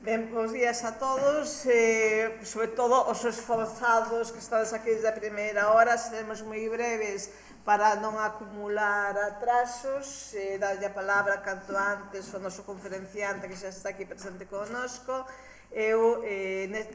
Ben, bons días a todos, sobre todo os esforzados que estades aquí desde a primeira hora. Seremos moi breves para non acumular atrasos. Dalle a palabra canto antes ao noso conferenciante que xa está aquí presente connosco. Eu,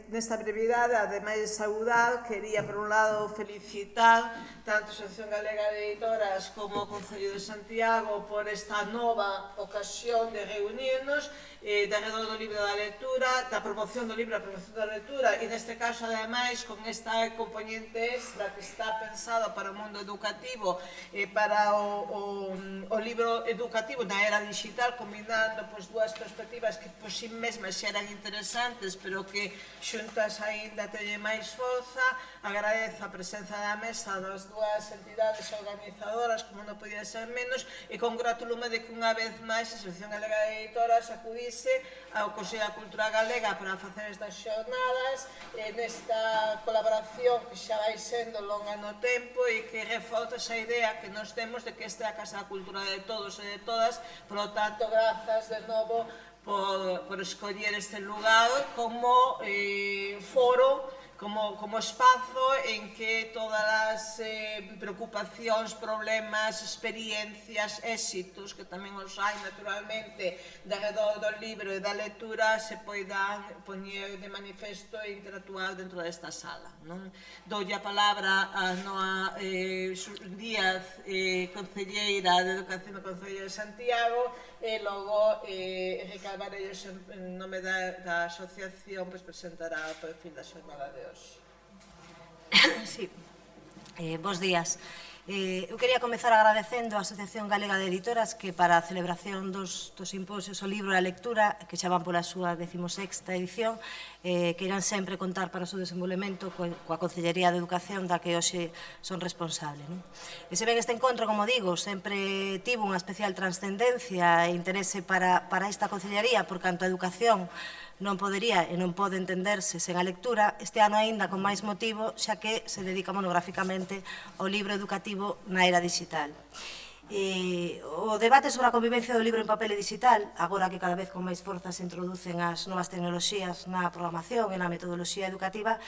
nesta brevidade, ademais de saudar, quería, por un lado, felicitar tanto a Asociación Galega de Editoras como o Concello de Santiago por esta nova ocasión de reunirnos de arredor do libro da lectura, da promoción do libro, da promoción da lectura, e neste caso, ademais, con esta componente extra que está pensada para o mundo educativo, para o libro educativo na era digital, combinando dúas perspectivas que por si mesmas xa eran interesantes, pero que xuntas aínda teñen máis forza. Agradezo a presenza da mesa das dúas entidades organizadoras, como non podía ser menos, e congratulo-me de que unha vez máis a Asociación Galega de Editoras acudise ao Consello da Cultura Galega para facer estas xornadas nesta colaboración que xa vai sendo longa no tempo e que reforza esa idea que nos temos de que esta é a Casa da Cultura de todos e de todas. Por lo tanto, grazas de novo por escoller este lugar como foro, como espazo en que todas as preocupacións, problemas, experiencias, éxitos, que tamén os hai naturalmente de arredor do libro e da lectura, se poidan poñer de manifesto e interactuar dentro desta sala. Doulle a palabra a Noa Díaz, concelleira de Educación do Concello de Santiago, e logo Enrique Alvarellos, en nome da asociación, presentará o perfil da xornada de hoxe. Sí, bons días. Eu quería comezar agradecendo a Asociación Galega de Editoras que para a celebración dos simposios o libro e a lectura, que xa van pola súa 16ª edición, queiran sempre contar para o seu desenvolvemento coa Concellería de Educación da que hoxe son responsable. E se ben este encontro, como digo, sempre tivo unha especial transcendencia e interese para esta Concellería por canto a educación non podería e non pode entenderse sen a lectura, este ano aínda con máis motivo, xa que se dedica monográficamente ao libro educativo na era digital. O debate sobre a convivencia do libro en papel e digital, agora que cada vez con máis forza se introducen as novas tecnoloxías na programación e na metodoloxía educativa,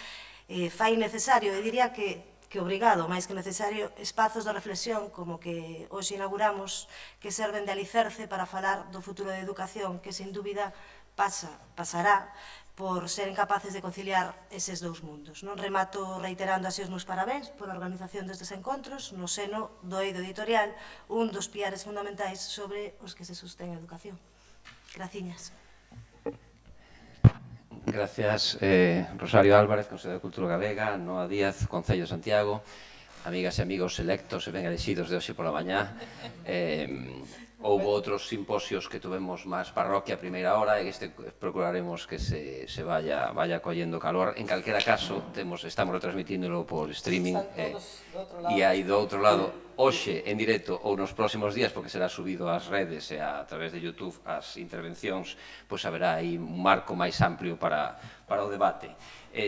fai necesario, e diría que obrigado, máis que necesario, espazos de reflexión como que hoxe inauguramos, que serven de alicerce para falar do futuro da educación, que sin dúbida pasará por seren capaces de conciliar eses dous mundos. Non remato reiterando así os meus parabéns por a organización destes encontros no seno do eido editorial, un dos piares fundamentais sobre os que se sostén a educación. Graciñas. Gracias, Rosario Álvarez, Consello de Cultura Galega, Noa Díaz, Concello de Santiago, amigas e amigos electos e ben elexidos de hoxe pola mañá. Houve outros simposios que tuvemos máis parroquia a primeira hora e este procuraremos que se vaya collendo calor. En calquera caso, estamos retransmitíndolo por streaming e aí do outro lado, hoxe en directo ou nos próximos días, porque será subido ás redes e a través de YouTube as intervencións, pois haberá aí un marco máis amplio para o debate.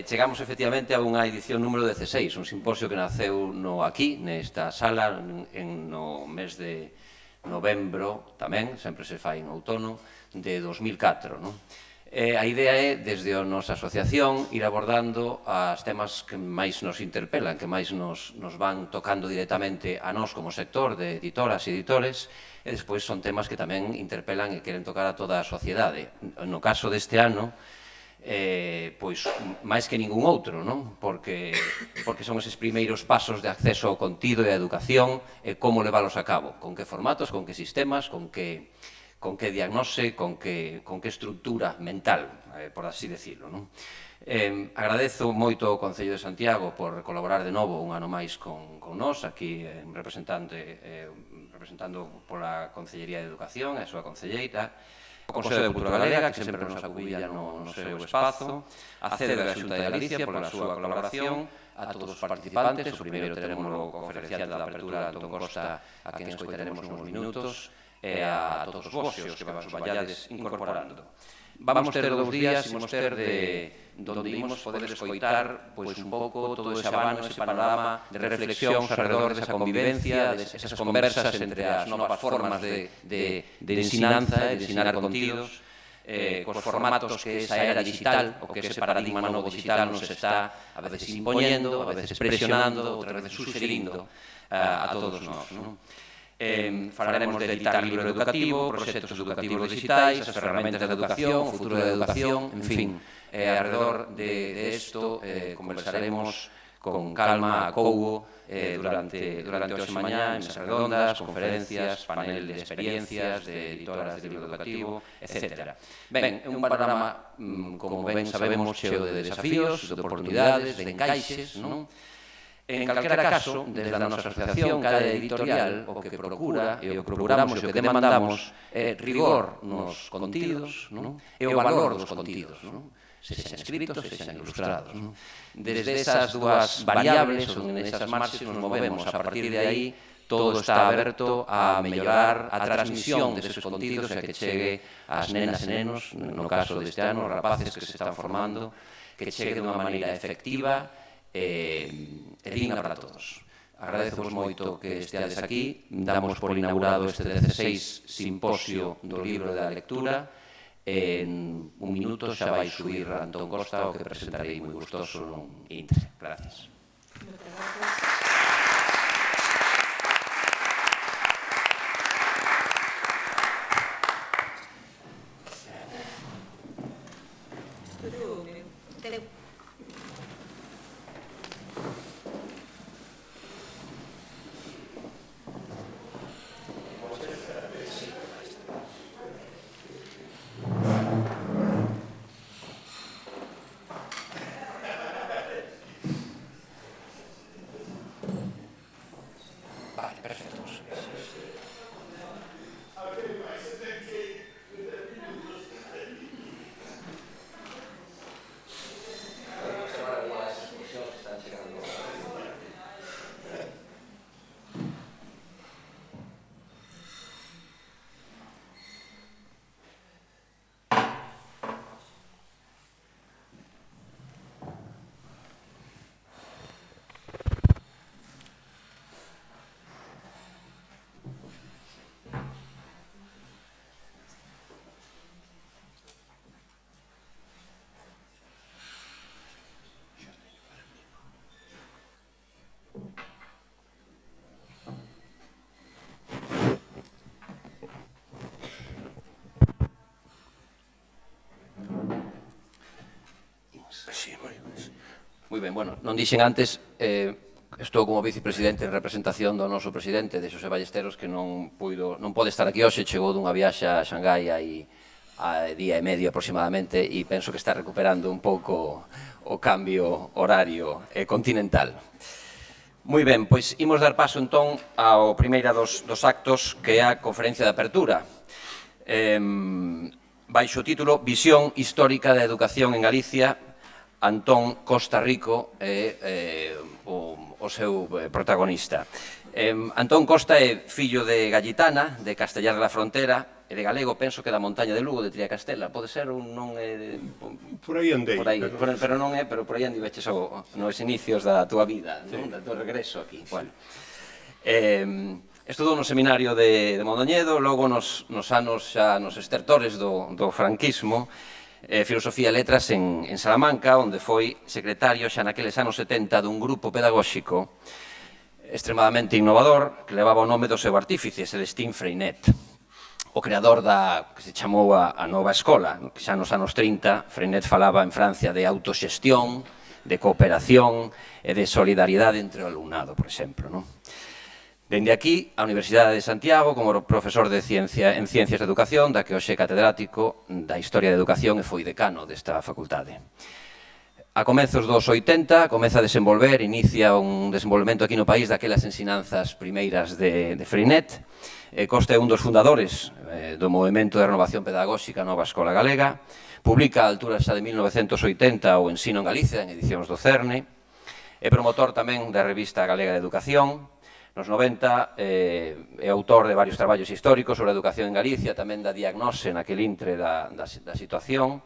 Chegamos efectivamente a unha edición número 16, un simposio que naceu aquí, nesta sala, no mes de novembro tamén, sempre se fai en outono, de 2004. A idea é, desde a nosa asociación, ir abordando os temas que máis nos interpelan, que máis nos van tocando directamente a nós como sector de editoras e editores, e despois son temas que tamén interpelan e queren tocar a toda a sociedade. No caso deste ano, pois máis que ningún outro, porque son eses primeiros pasos de acceso ao contido e á educación e como leválos a cabo, con que formatos, con que sistemas, con que diagnose, con que estructura mental, por así decirlo. Agradezo moito ao Concello de Santiago por colaborar de novo un ano máis con nós, aquí representando pola Concellería de Educación e a súa concelleira, o Consello de Cultura Galega, que sempre nos acudía no seu espazo, a sede da Xunta de Galicia pola súa colaboración, a todos os participantes, o primeiro teremos o conferenciante da apertura, Antón Costa, a quen escoitaremos uns minutos, e a todos os voxos que vos vallades incorporando. Vamos ter 2 días, imos ter donde imos poder escoitar un pouco todo ese abano, ese panorama de reflexións alrededor desa convivencia, desas conversas entre as novas formas de ensinanza e de ensinar contidos, cos formatos que esa era digital, o que ese paradigma novo digital nos está a veces impoñendo, a veces presionando, outras veces suxerindo a todos nós. Falaremos de editar libro educativo, proxectos educativos digitais, as ferramentas de educación, o futuro da educación, en fin, alrededor de isto conversaremos con calma, a coubo, durante hoxe mañá, en mesas redondas, conferencias, panel de experiencias, de editoras de libro educativo, etc. Ben, é un panorama, como ben sabemos, cheo de desafíos, de oportunidades, de encaixes, non? En calquera caso, desde a nosa asociación, cada editorial, o que procura, e o que procuramos e o que demandamos, é rigor nos contidos, e o valor dos contidos, sexan escritos, sexan ilustrados. Desde esas dúas variables, ou nesas marxes nos movemos, a partir de aí, todo está aberto a mellorar a transmisión deses contidos e que chegue ás nenas e nenos, no caso deste ano, rapaces que se están formando, que chegue dunha maneira efectiva e digna para todos. Agradecemos moito que esteades aquí, damos por inaugurado este 16 simposio do libro da lectura. En un minuto xa vai subir Antón Costa, o que presentarei moi gustoso nun intre. Gracias. Moi ben, bueno, non dixen antes, estou como vicepresidente en representación do noso presidente, de Xosé Ballesteros, que non pode estar aquí hoxe, chegou dunha viaxe a Xangai hai día e medio aproximadamente, e penso que está recuperando un pouco o cambio horario continental. Moi ben, pois imos dar paso entón ao primeira dos actos, que é a conferencia de apertura. Baixo o título Visión histórica da educación en Galicia, Antón Costa Rico é o seu protagonista. Antón Costa é fillo de Gallitana, de Castellar de la Frontera, e de galego, penso que da montaña de Lugo, de Triacastela. Pode ser ou non é... Por aí andei. Pero non é, pero por aí andiveches nos inicios da túa vida, da túa regreso aquí. Estudou no seminario de Mondoñedo, logo nos anos xa nos estertores do franquismo, Filosofía e Letras en Salamanca, onde foi secretario xa naqueles anos 70 dun grupo pedagóxico extremadamente innovador que levaba o nome do seu artífice, Celestín Freinet, o creador da que se chamou a Nova Escola, que xa nos anos 30 Freinet falaba en Francia de autoxestión, de cooperación e de solidaridade entre o alumnado, por exemplo. Dende aquí, a Universidade de Santiago, como profesor en Ciencias de Educación, da que hoxe é catedrático da Historia de Educación e foi decano desta facultade. A comezos dos 80, comeza a desenvolver, inicia un desenvolvemento aquí no país daquelas ensinanzas primeiras de Freinet. Costa é un dos fundadores do movimento de renovación pedagóxica Nova Escola Galega. Publica a altura xa de 1980 o Ensino en Galicia, en edicións do CERNE. É promotor tamén da revista Galega de Educación. Nos 90 é autor de varios traballos históricos sobre a educación en Galicia, tamén da diagnose naquele intre da situación,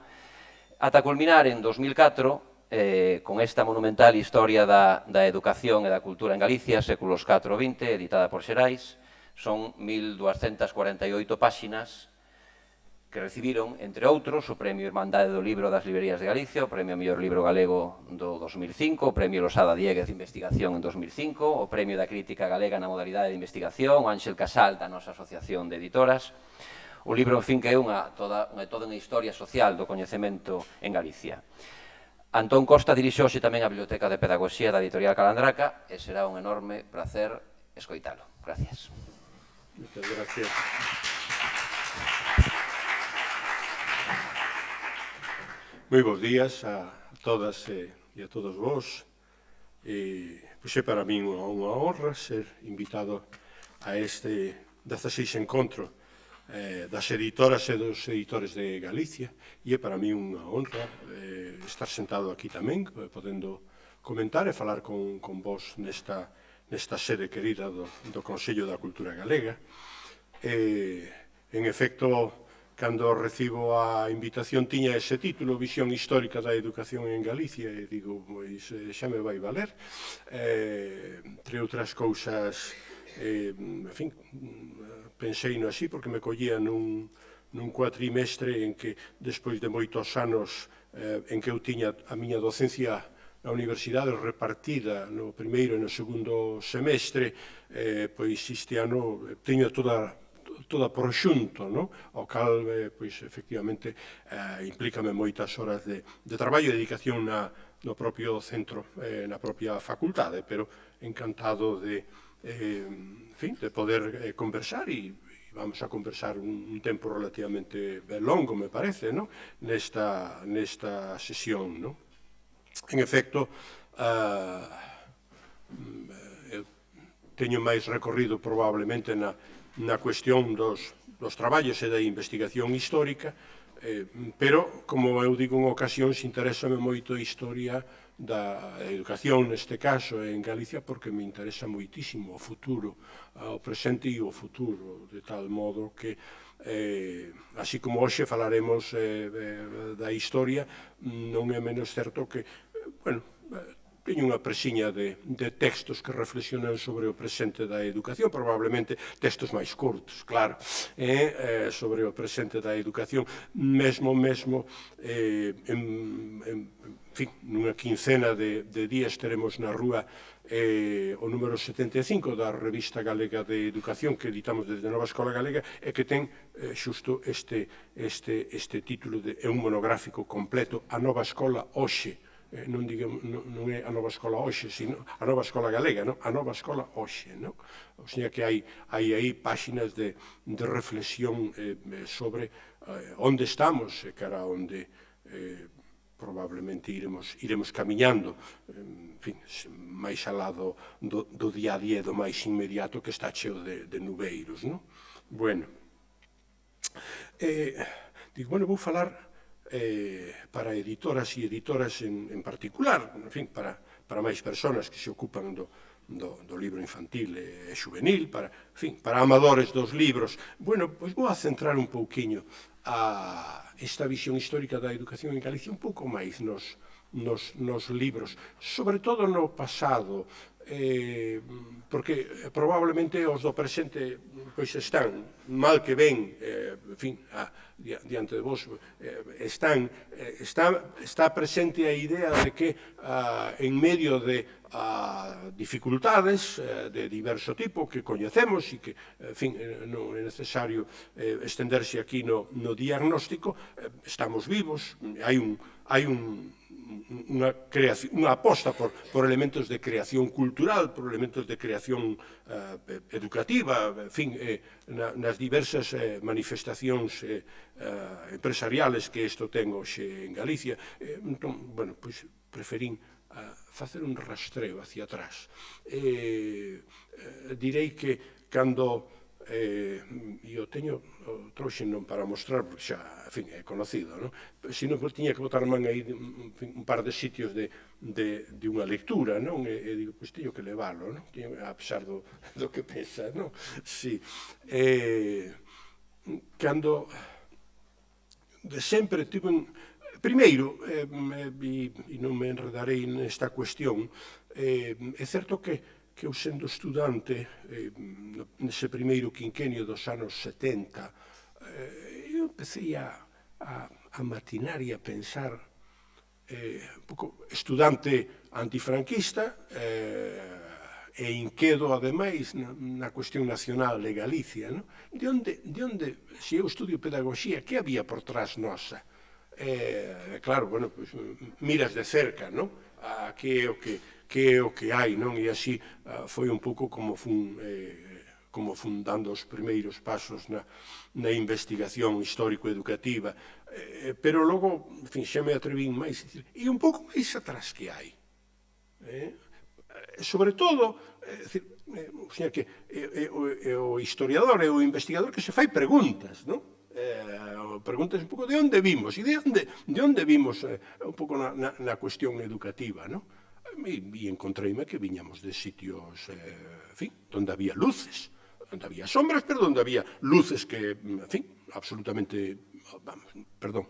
ata culminar en 2004 con esta monumental historia da educación e da cultura en Galicia, séculos 4-20, editada por Xerais. Son 1248 páxinas que recibiron, entre outros, o Premio Irmandade do Libro das Librerías de Galicia, o Premio Mellor Libro Galego do 2005, o Premio Losada Dieguez de Investigación en 2005, o Premio da Crítica Galega na modalidade de investigación, o Ángel Casal da nosa Asociación de Editoras. O libro, en fin, que é toda unha historia social do coñecemento en Galicia. Antón Costa dirixe hoxe tamén a Biblioteca de Pedagogía da Editorial Calandraca e será un enorme placer escoitalo. Gracias. Muchas gracias. Moi bons días a todas e a todos vos. Pois é para min unha honra ser invitado a este 16 encontro das editoras e dos editores de Galicia, e é para min unha honra estar sentado aquí tamén, podendo comentar e falar con vos nesta sede querida do Consello da Cultura Galega. En efecto, cando recibo a invitación tiña ese título, Visión Histórica da Educación en Galicia, e digo, pois xa me vai valer. Entre outras cousas, en fin, pensei no así porque me collía nun cuatrimestre en que, despois de moitos anos en que eu tiña a miña docencia na universidade repartida no primeiro e no segundo semestre, pois este ano teño toda por xunto, ao cal, pois, efectivamente, implícame moitas horas de traballo e dedicación no propio centro, na propia facultade, pero encantado de poder conversar, e vamos a conversar un tempo relativamente longo, me parece, nesta sesión. En efecto, eu teño máis recorrido probablemente na cuestión dos traballos e da investigación histórica, pero, como eu digo en ocasións, interésame moito a historia da educación, neste caso, en Galicia, porque me interesa moitísimo o futuro, o presente e o futuro, de tal modo que, así como hoxe falaremos da historia, non é menos certo que, bueno, teño unha presiña de textos que reflexionan sobre o presente da educación, probablemente textos máis curtos, claro, sobre o presente da educación, mesmo, en fin, nunha quincena de días teremos na rúa o número 75 da Revista Galega de Educación que editamos desde Nova Escola Galega e que ten xusto este título de un monográfico completo, A Nova Escola Hoxe. Non é a Nova Escola Hoxe, sino a Nova Escola Galega, a Nova Escola Hoxe. O sea que hai aí páxinas de reflexión sobre onde estamos e cara onde probablemente iremos camiñando, en fin, máis alá do día a día, do máis inmediato que está cheo de nubeiros. Bueno, vou falar para editoras e editoras en particular, en fin, para máis persoas que se ocupan do libro infantil e juvenil, para amadores dos libros. Bueno, pois vou a centrar un pouquiño a esta visión histórica da educación en Galicia un pouco máis nos libros, sobre todo no pasado, porque probablemente os do presente pois están mal que ben, en fin, diante de vos, está presente a idea de que en medio de dificultades de diverso tipo que coñecemos e que, en fin, non é necesario estenderse aquí no diagnóstico, estamos vivos, hai unha aposta por elementos de creación cultural, por elementos de creación educativa, en fin, nas diversas manifestacións empresariales que isto ten hoxe en Galicia. Entón, bueno, pois preferín facer un rastreo hacia atrás. Direi que cando e o trouxe non para mostrar, porque xa, en fin, é conocido, sino que tiña que botar man aí un par de sitios de unha lectura, e digo, pois teño que leválo, a pesar do que pesa, si. Cando de sempre tive primeiro, e non me enredarei nesta cuestión, é certo que eu sendo estudante nese primeiro quinquenio dos anos 70, eu eu empecé a matinar e a pensar, un pouco estudante antifranquista, e inquedo, ademais, na cuestión nacional de Galicia, non? De onde, se eu estudio pedagogía, que había por trás nosa? Claro, bueno, pues, miras de cerca, non? Que é o que hai, non? E así foi un pouco como fun dando os primeiros pasos na investigación histórico-educativa, pero logo, en fin, xa me atrevín máis, e un pouco máis atrás que hai. Sobre todo, o historiador e o investigador que se fai preguntas, non? Preguntas un pouco de onde vimos, e de onde vimos un pouco na cuestión educativa, non? E encontreime que viñamos de sitios, en fin, onde había luces, onde había sombras, pero onde había luces que, en fin, absolutamente, perdón,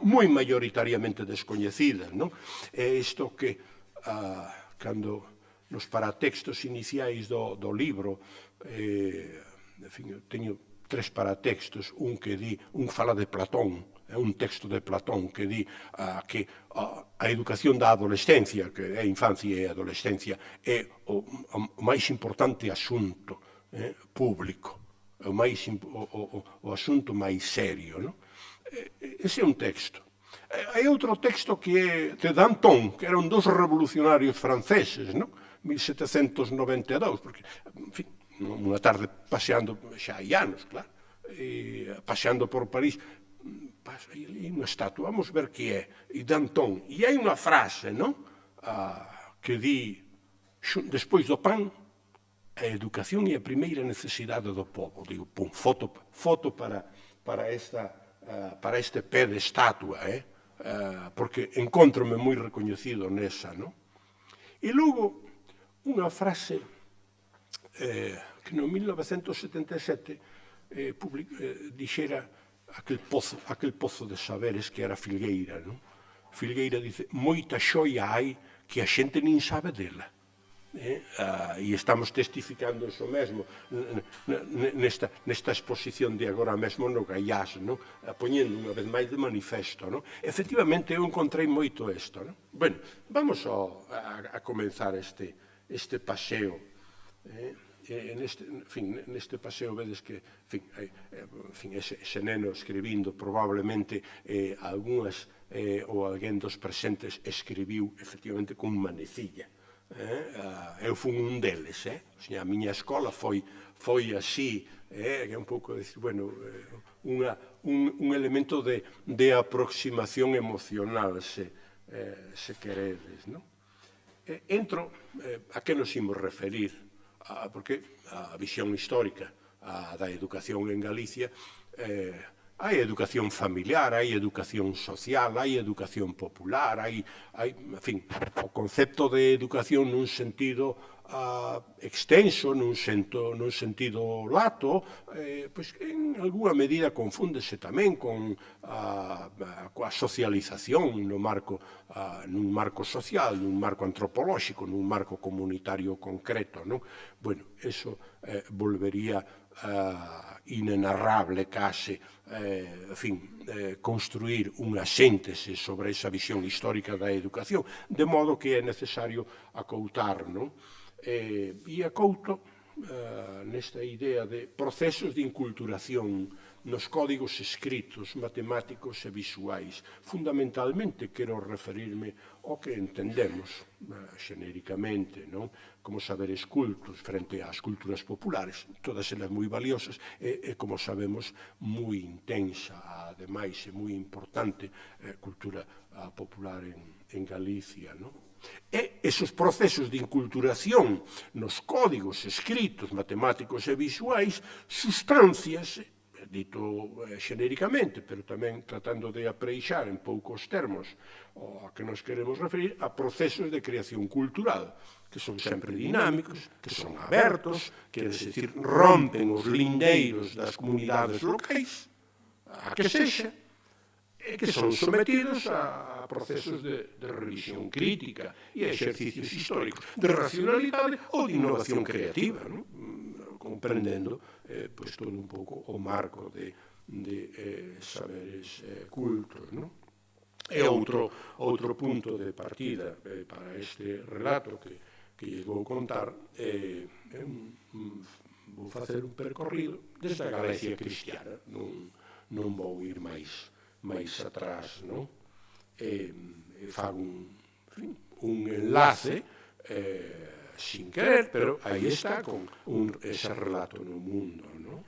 moi mayoritariamente descoñecidas, non? Isto que, cando nos paratextos iniciais do libro, en fin, teño 3 paratextos, un fala de Platón, un texto de Platón que di que a educación da adolescencia, que é a infancia e a adolescencia, é o máis importante asunto público, o asunto máis serio, non? Ese é un texto. Hai outro texto que é de Danton, que eran 2 revolucionarios franceses, non? 1792, porque, en fin, unha tarde paseando, xa hai anos, claro, paseando por París, hai ali unha estatua, vamos ver que é, e Danton, e hai unha frase, non? Que di, despois do pan, a educación é a primeira necesidade do povo. Digo, pum, foto para este pé de estatua, porque encontrome moi recoñecido nesa, non? E logo, unha frase que no 1977 dixera aquel pozo de saberes que era Filgueira, non? Filgueira dice, moita xoia hai que a xente nin sabe dela. E estamos testificando iso mesmo nesta exposición de agora mesmo no Gaiás, poñendo unha vez máis de manifesto. Efectivamente, eu encontrei moito isto. Bueno, vamos a comenzar este paseo. Neste paseo vedes que ese neno escribindo probablemente algunhas ou alguén dos presentes escribiu efectivamente con manecilla. Eu fun un deles, a miña escola foi así, que é un pouco decir, bueno, un elemento de aproximación emocional, se queredes, non? Entro, a que nos imos referir? Porque a visión histórica da educación en Galicia, hai educación familiar, hai educación social, hai educación popular, hai, en fin, o concepto de educación nun sentido extenso, nun sentido lato, pois en algunha medida confúndese tamén coa socialización nun marco social, nun marco antropolóxico, nun marco comunitario concreto, non? Bueno, eso volvería inenarrable case, en fin, construir unha síntese sobre esa visión histórica da educación, de modo que é necesario acoutar, non? E acouto nesta idea de procesos de inculturación nos códigos escritos, matemáticos e visuais. Fundamentalmente quero referirme ao que entendemos xenéricamente, non? Como saberes cultos frente ás culturas populares, todas elas moi valiosas e como sabemos, moi intensa, ademais, e moi importante cultura popular en Galicia, non? E esos procesos de inculturación nos códigos escritos, matemáticos e visuais, sustancias, dito xenéricamente, pero tamén tratando de apreixar en poucos termos a que nos queremos referir, a procesos de creación cultural, que son sempre dinámicos, que son abertos, quer decir, rompen os lindeiros das comunidades locais, a que sexa, e que son sometidos a procesos de revisión crítica e exercicios históricos de racionalidade ou de innovación creativa, comprendendo todo un pouco o marco de saberes cultos, non? E outro punto de partida para este relato que lles vou contar vou facer un percorrido desde a Galicia cristiana, non vou ir máis atrás, non? E fago un enlace sin querer, pero aí está con ese relato no mundo, non?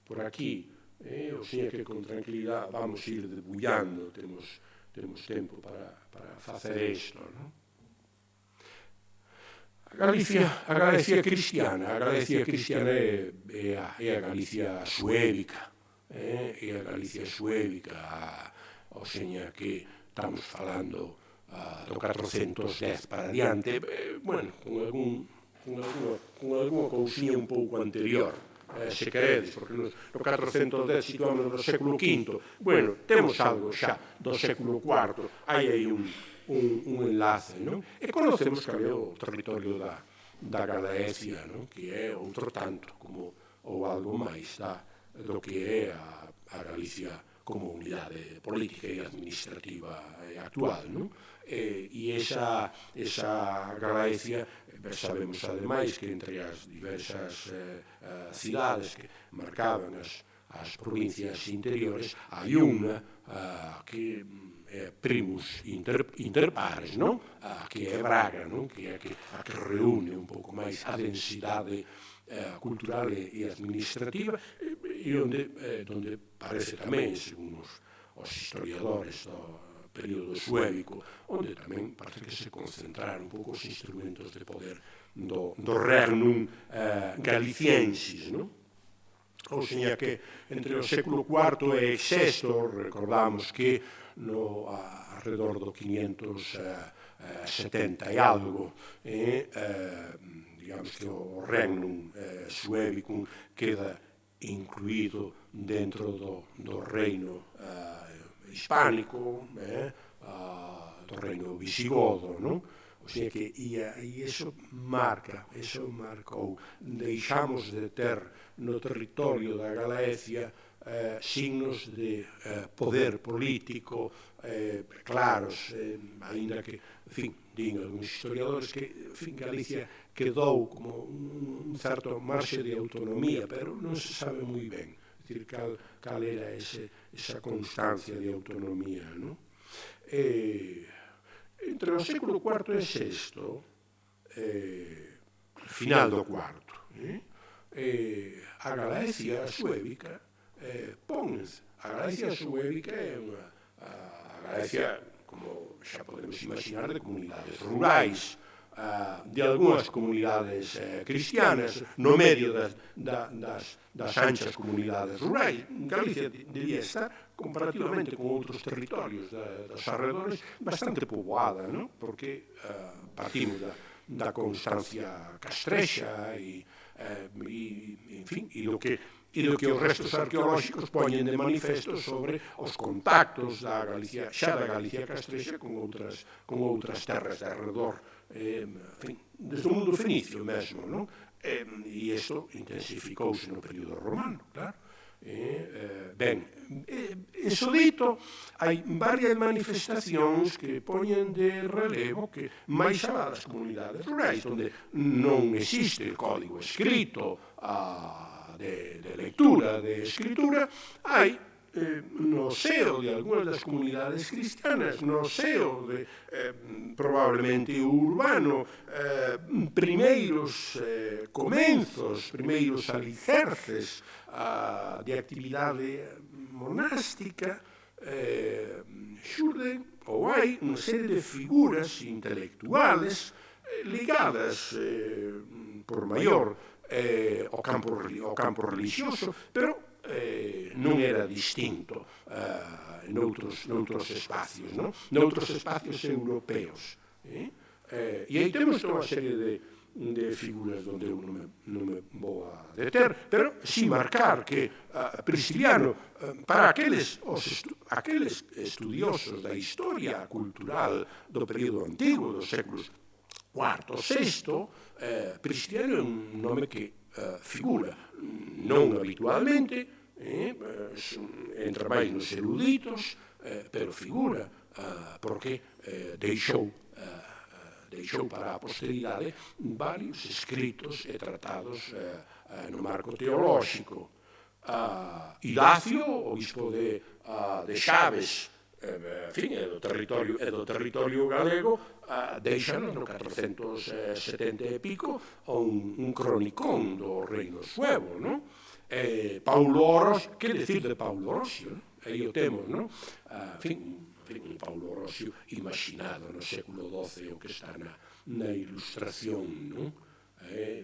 Por aquí, o sea que con tranquilidade vamos ir debullando, temos tempo para facer isto, non? A Galicia cristiana é a Galicia suébica, é a Galicia suébica, o seña que estamos falando do 410 para diante, bueno, con algunha cousiña un pouco anterior, se queredes, porque no 410 situamos no século V, bueno, temos algo xa do século IV, hai aí un enlace, non? E conocemos que é o territorio da Galicia, non? Que é outro tanto, ou algo máis do que é a Galicia como unidade política e administrativa actual, non? E esa Galicia, sabemos ademais que entre as diversas cidades que marcaban as provincias interiores, hai unha que primus inter pares, non? Que é Braga, non? Que é a que reúne un pouco máis a densidade cultural e administrativa e onde parece tamén, según os historiadores do período suébico, onde tamén parece que se concentraron un pouco os instrumentos de poder do regnum galiciensis, non? Ou seja que entre o século IV e VI, recordamos que alrededor do 570 e algo, digamos que o regnum suébicum queda incluído dentro do reino hispánico, do reino visigodo, non? O sea que e iso marcou, deixamos de ter no territorio da Galicia signos de poder político claros, aínda que, en fin, din algúns historiadores que, en fin, Galicia quedou como un certo marxe de autonomía, pero non se sabe moi ben, é dicir, cal era esa constancia de autonomía, non? Entre o século IV e VI, final do IV, a Galicia suébica a Galicia suébica é a Galicia, como xa podemos imaginar, de comunidades rurais, de algunhas comunidades cristianas, no medio das anchas comunidades rurais. Galicia debía estar, comparativamente con outros territorios dos arredores, bastante poboada, non? Porque partimos da constancia castrexa e, en fin, e do que os restos arqueolóxicos poñen de manifesto sobre os contactos da Galicia, xa da Galicia castrexa con outras terras de arredor, en fin, desde o mundo fenicio mesmo, non? E isto intensificouse no período romano, claro. Ben, iso dito, hai varias manifestacións que poñen de relevo que máis alá das comunidades rurais, onde non existe el código escrito de lectura, de escritura, hai no seo de algunhas das comunidades cristianas, no seo de probablemente urbano, primeiros comenzos, primeiros alicerces de actividade monástica, xurden ou hai unha serie de figuras intelectuales ligadas por maior ao campo religioso, pero non era distinto noutros espacios, non? Noutros espacios europeos. E aí temos unha serie de figuras onde eu non me vou a deter, pero si marcar que Prisciliano, para aqueles estudiosos da historia cultural do período antigo, dos séculos IV, VI, Prisciliano é un nome que figura non habitualmente entra máis nos eruditos, pero figura, porque deixou para a posteridade varios escritos e tratados no marco teolóxico. Idacio, o bispo de Chaves, do territorio galego, deixanos no 470 e pico un cronicón do reino suevo, non? Paulo Orosio, que decir de Paulo Orosio? Aí o temos, non? Un Paulo Orosio imaginado no século XII, o que está na Ilustración, non?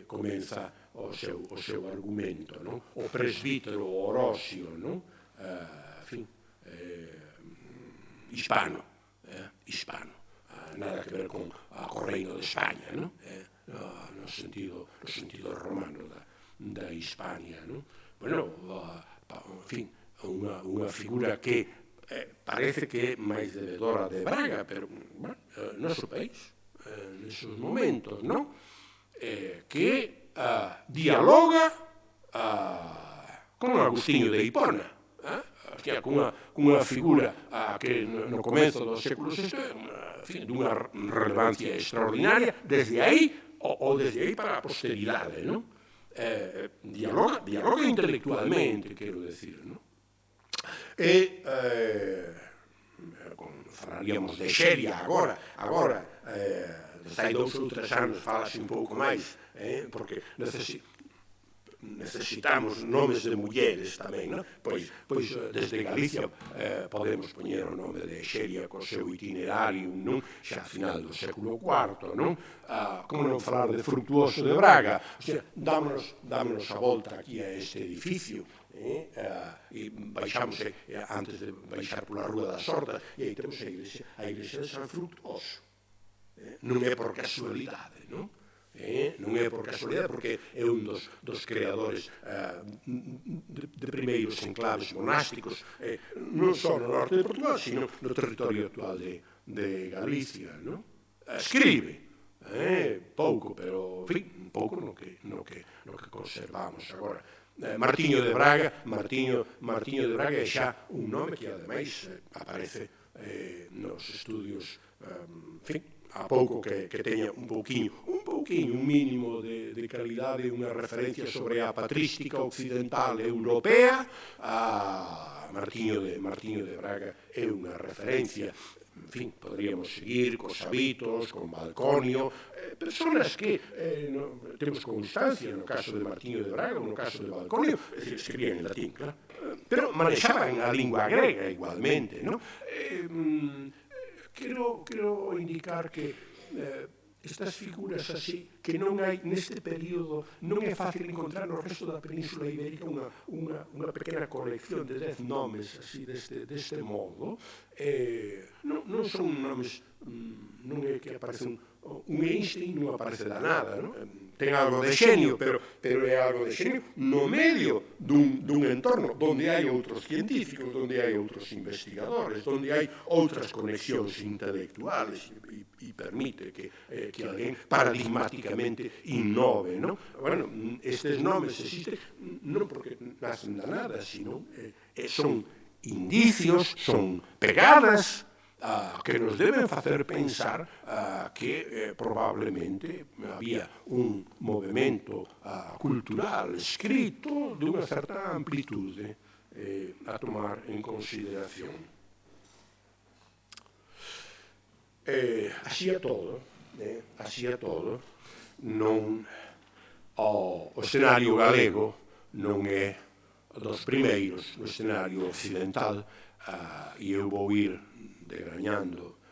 Comeza o seu argumento, non? O presbítero Orosio, non? Hispano, nada que ver con o reino de España, non? No sentido romano da Hispania, non? Bueno, unha figura que parece que é máis debedora de Braga, pero noso país, nesos momentos, non? Que dialoga con Agustinho de Hipona, cunha figura que no comenzo do século VI dunha relevancia extraordinaria desde aí ou desde aí para a posteridade, non? Dialoga intelectualmente, quero decir, non? E falaríamos de Xeria agora, hai 2 ou 3 anos falase un pouco máis, porque necesitamos nomes de mulleres tamén, non? Pois desde Galicia podemos poñer o nome de Xeria co seu itinerarium, non? Xa a final do século IV, non? Como non falar de Fructuoso de Braga? O sea, dámonos a volta aquí a este edificio, e baixamos antes de baixar pola Rúa das Hortas, e aí temos a igrexa de San Fructuoso. Non é por casualidade, non? Non é por casualidade, porque é un dos creadores de primeiros enclaves monásticos, non só no norte de Portugal, sino no territorio actual de Galicia, non? Escribe, pouco, pero, en fin, pouco no que conservamos agora. Martiño de Braga é xa un nome que, ademais, aparece nos estudios, en fin, a pouco que teña un mínimo de calidade, unha referencia sobre a patrística occidental europea. Martiño de Braga é unha referencia. En fin, podríamos seguir cos Habitos, con Balconio, personas que temos constancia no caso de Martiño de Braga ou no caso de Balconio, é dicir, escribían en latín, claro, pero manexaban a lingua grega igualmente, non? Quero indicar que estas figuras así, que non hai neste período, non é fácil encontrar no resto da Península Ibérica unha pequena colección de 10 nomes así deste modo. Non son nomes, non é que aparece un Einstein, non aparece da nada, non? Ten algo de xenio, pero é algo de xenio no medio dun entorno onde hai outros científicos, onde hai outros investigadores, onde hai outras conexións intelectuales e permite que alguén paradigmáticamente innove, non? Bueno, estes nomes existen non porque nacen da nada, sino son indicios, son pegadas que nos deben facer pensar que probablemente había un movimento cultural escrito dunha certa amplitude a tomar en consideración. Así a todo, non o escenario galego non é dos primeiros no escenario occidental, e eu vou ir degrañando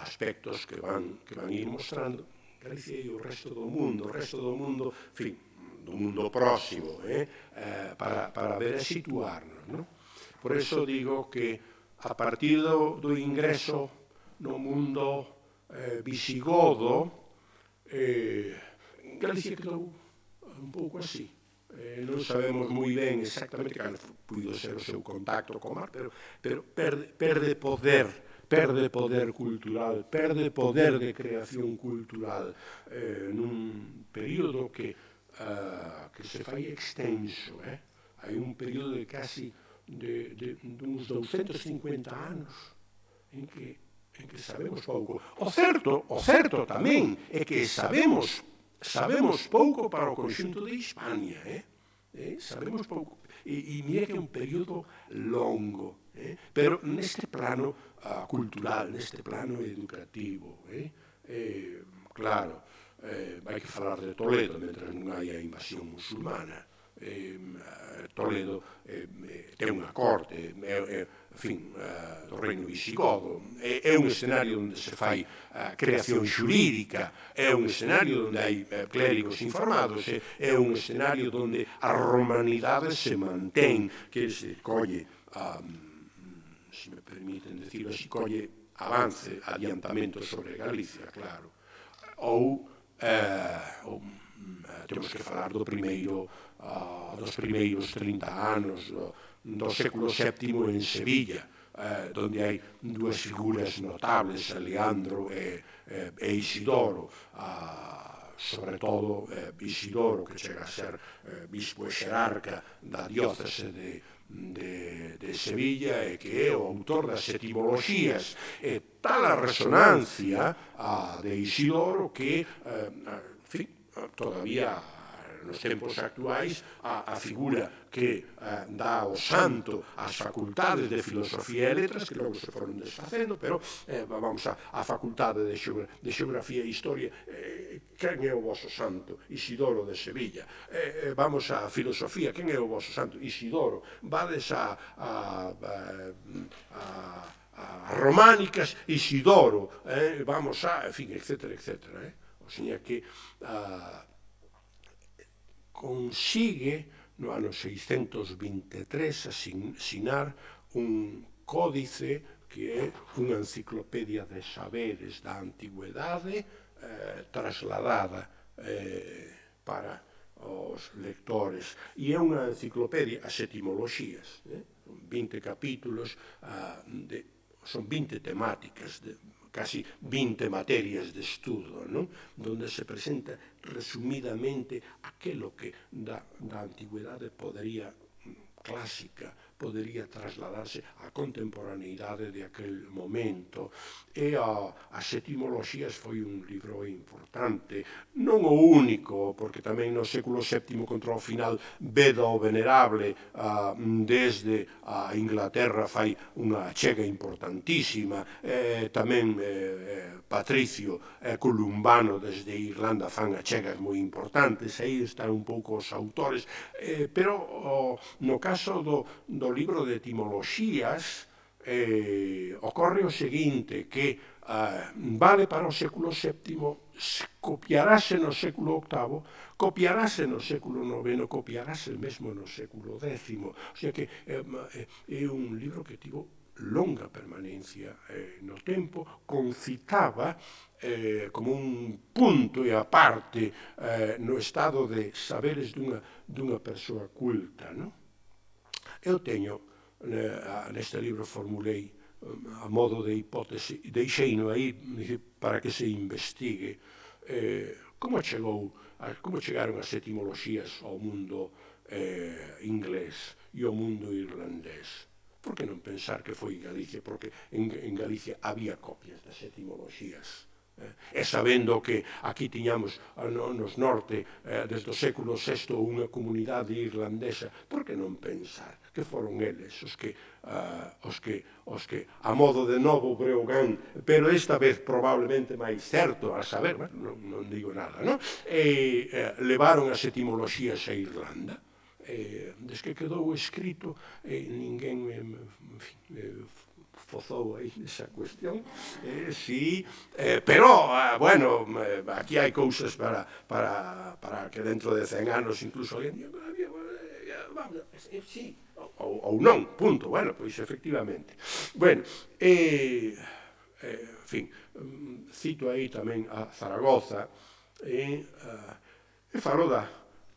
aspectos que van ir mostrando Galicia e o resto do mundo, en fin, do mundo próximo, para ver e situarnos, non? Por eso digo que a partir do ingreso no mundo visigodo, Galicia quedou un pouco así. Non sabemos moi ben exactamente cal puido ser o seu contacto co mar, pero perde poder cultural, perde poder de creación cultural nun período que se fai extenso, hai un período de casi de uns 250 anos en que sabemos pouco. O certo tamén é que sabemos pouco para o conxunto de Hispania, sabemos pouco. E mira que é un período longo, pero neste plano cultural, neste plano educativo, claro, vai que falar de Toledo, mentre non hai a invasión musulmana. Toledo ten unha corte, do reino visigodo, é un escenario onde se fai creación xurídica, é un escenario onde hai clérigos informados, é un escenario onde a romanidade se mantén, que se colle, se me permiten decirlo así, colle avance, adiantamento sobre Galicia, claro, ou temos que falar dos primeiros 30 anos do século VII en Sevilla, onde hai dúas figuras notables, Leandro e Isidoro, sobre todo Isidoro, que chega a ser bispo e xerarca da diócese de Sevilla e que é o autor das etimoloxías, e tal a resonancia de Isidoro que, todavía nos tempos actuais a figura que dá ao santo as facultades de filosofía e letras, que logo se foron desfacendo, pero vamos a facultade de xeografía e historia, quen é o vosso santo? Isidoro de Sevilla. Vamos a filosofía, quen é o vosso santo? Isidoro. Vades a románicas, Isidoro. Vamos a, en fin, etcétera, etcétera. O sea que consigue no ano 623 asinar un códice que é unha enciclopedia de saberes da antigüedade trasladada para os lectores, e é unha enciclopedia, as etimoloxías, 20 capítulos, son 20 temáticas, casi 20 materias de estudo, ¿no? Donde se presenta resumidamente aquilo que da antigüedade clásica podería trasladarse á contemporaneidade de aquel momento. E as etimoloxías foi un libro importante, non o único, porque tamén no século VII contra o final Beda o Venerable desde a Inglaterra fai unha achega importantísima, tamén Patricio Columbano desde Irlanda fan achegas moi importantes, aí están un pouco os autores, pero no caso do libro de etimoloxías ocorre o seguinte, que vale para o século VII, copiarase no século VIII, copiarase no século IX, copiarase mesmo no século X, o sea que é un libro que tivo longa permanencia no tempo, concitaba como un punto e aparte no estado de saberes dunha persoa culta, non? Eu teño, neste libro formulei a modo de hipótese, deixeino aí para que se investigue como chegaron as etimoloxías ao mundo inglés e ao mundo irlandés. Por que non pensar que foi Galicia? Porque en Galicia había copias das etimoloxías. E sabendo que aquí tiñamos nos norte desde o século VI unha comunidade irlandesa, por que non pensar que foron eles os que a modo de Novo Breogán, pero esta vez probablemente máis certo a saber, non digo nada, non? Levaron as etimoloxías a Irlanda, des que quedou escrito ninguén fozou aí esa cuestión, sí, pero, bueno, aquí hai cousas para que dentro de 100 anos incluso alguén diga, sí, ou non, punto, bueno, pois efectivamente. Bueno, en fin, cito aí tamén a Zaragoza, e falo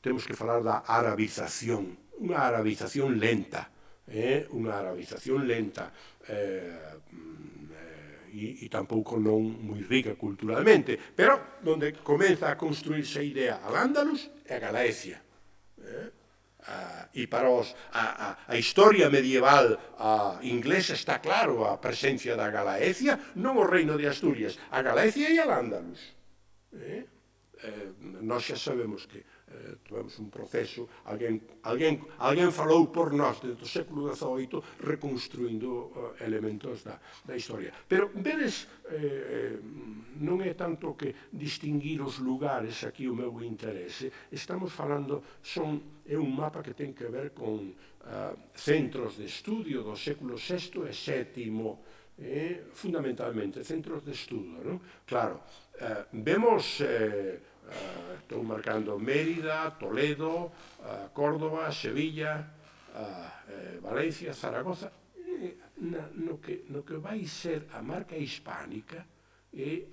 temos que falar da arabización, unha arabización lenta, e tampouco non moi rica culturalmente, pero onde comeza a construirse a idea al Andalus e a Galaecia. E para a historia medieval inglesa está claro a presencia da Galaecia, non o reino de Asturias, a Galaecia e al-Ándalus. Nós xa sabemos que tivemos un proceso, alguén falou por nós desde o século XVIII reconstruindo elementos da historia. Pero, vedes, non é tanto que distinguir os lugares aquí o meu interese, estamos falando, é un mapa que ten que ver con centros de estudio do século VI e VII, fundamentalmente, centros de estudo, non? Claro, vemos... Estou marcando Mérida, Toledo, Córdoba, Sevilla, Valencia, Zaragoza. No que vai ser a marca hispánica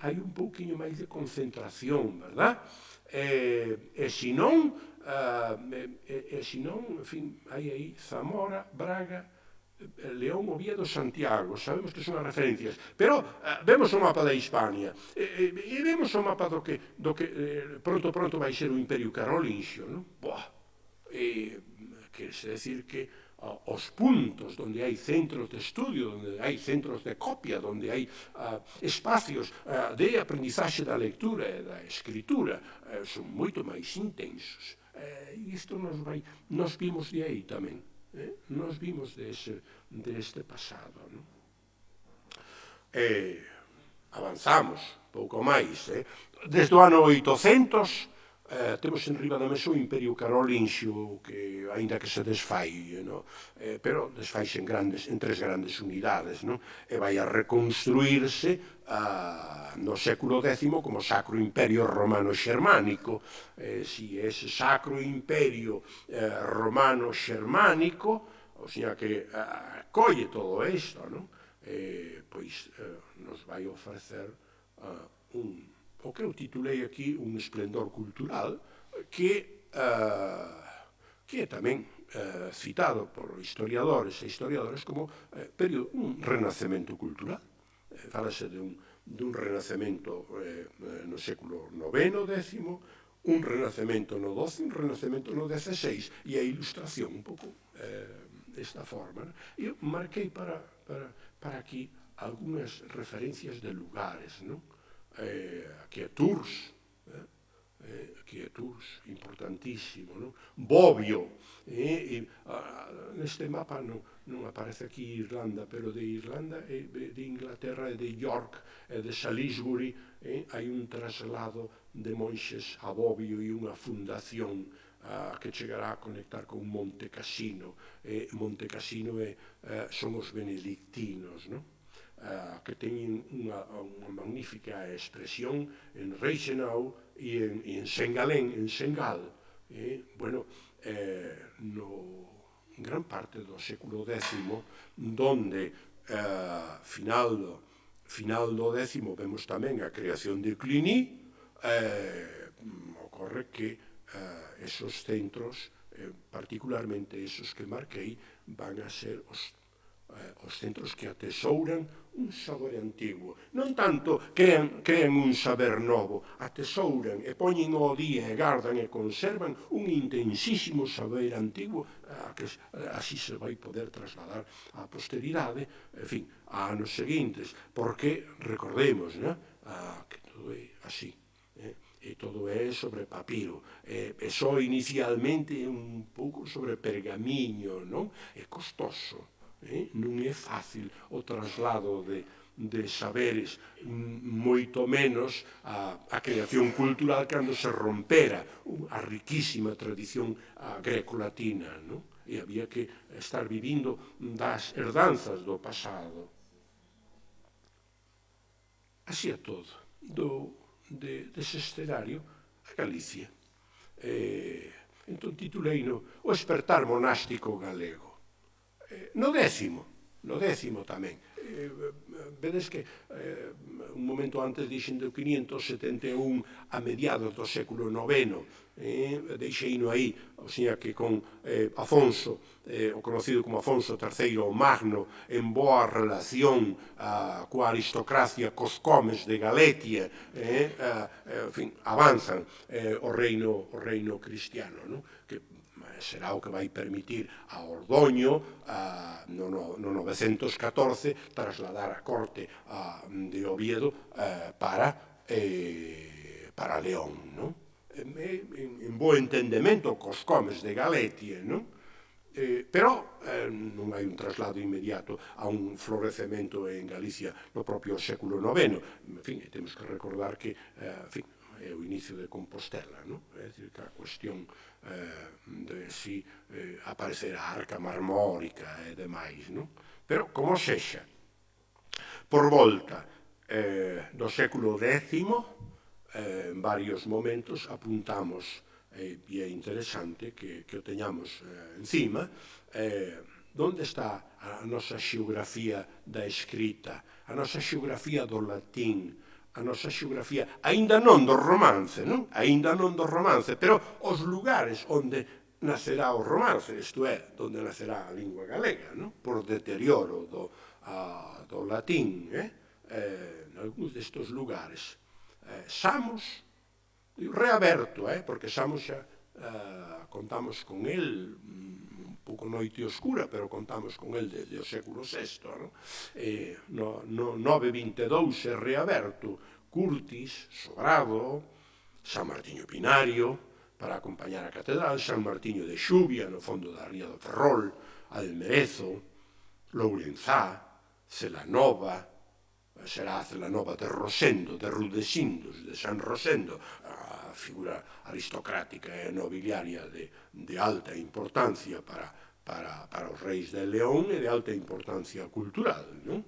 hai un pouquiño máis de concentración, verdad? E se non, en fin, hai aí Zamora, Braga, León, Oviedo, Santiago, sabemos que son as referencias, pero vemos o mapa da Hispania e vemos o mapa do que pronto vai ser o Imperio Carolingio, non? Quer decir que os puntos onde hai centros de estudio, onde hai centros de copia, onde hai espacios de aprendizaxe da lectura e da escritura, son moito máis intensos. E isto nos vimos de aí tamén. Nos vimos deste pasado. Avanzamos pouco máis. Desde o ano 800 temos en riba da mesa o Imperio Carolingio, que aínda que se desfai, pero desfaise en tres grandes unidades, e vai a reconstruirse no século X como Sacro Imperio Romano-Xermánico. Si ese Sacro Imperio Romano-Xermánico, o sea que colle todo isto, pois nos vai ofrecer o que eu titulei aquí un esplendor cultural que é tamén citado por historiadores e historiadoras como un renacemento cultural. Fálase dun renacemento no século IX, X, un renacemento no XII, un renacemento no XVI, e a ilustración un pouco desta forma. Eu marquei para aquí algunhas referencias de lugares, aquí é Tours, importantísimo, Bobbio, neste mapa non aparece aquí Irlanda, pero de Irlanda, de Inglaterra e de York e de Salisbury hai un traslado de monxes a Bobbio e unha fundación que chegará a conectar con Monte Cassino. Monte Cassino son os benedictinos, que teñen unha magnífica expresión en Reichenau e en Sengalén, en Sengal. Bueno, no gran parte do século X, donde final do X vemos tamén a creación de Cluny, ocorre que esos centros, particularmente esos que marquei, van a ser os centros que atesouran un saber antigo. Non tanto crean un saber novo, atesouran e poñen ao día e gardan e conservan un intensísimo saber antigo que así se vai poder trasladar á posteridade, en fin, a anos seguintes, porque recordemos que todo é así. E todo é sobre papiro, e só inicialmente un pouco sobre pergamiño, non? É costoso. Non é fácil o traslado de saberes, moito menos a creación cultural cando se rompera a riquísima tradición greco-latina, e había que estar vivindo das herdanzas do pasado. Así é todo, dese escenario a Galicia. Entón tituleino O espertar monástico galego. No décimo tamén. Vedes que un momento antes dixen do 571 a mediados do século IX, deixeino aí, o sea que con Afonso, o conocido como Afonso III o Magno, en boa relación coa aristocracia, cos comes de Galetia, en fin, avanzan o reino cristiano, que será o que vai permitir a Ordoño no 914 trasladar a corte de Oviedo para León, non? En bo entendemento cos comes de Galetia, non? Pero non hai un traslado inmediato a un florecemento en Galicia no propio século IX. En fin, temos que recordar que é o inicio de Compostela, non? É dicir, que a cuestión de si aparecer a arca marmórica e demais, non? Pero, como sexa, por volta do século X, en varios momentos apuntamos, e é interesante que o teñamos encima, onde está a nosa xeografía da escrita, a nosa xeografía do latín, a nosa xeografía, aínda non do romance, non? Aínda non do romance, pero os lugares onde nacerá o romance, isto é, onde nacerá a lingua galega, non? Por deterioro do latín, en algúns destes lugares. Samos, reaberto, porque Samos xa contamos con el un pouco noite oscura, pero contamos con el desde o século VI, no 922 é reaberto Curtis, Sobrado, San Martiño Pinario para acompañar a catedral, San Martiño de Xubia no fondo da ría do Ferrol, Almerezo, Lourenzá, Celanova, será a Celanova de Rosendo, de Rudesindos, de San Rosendo, a figura aristocrática e nobiliaria de alta importancia para os reis de León e de alta importancia cultural, non?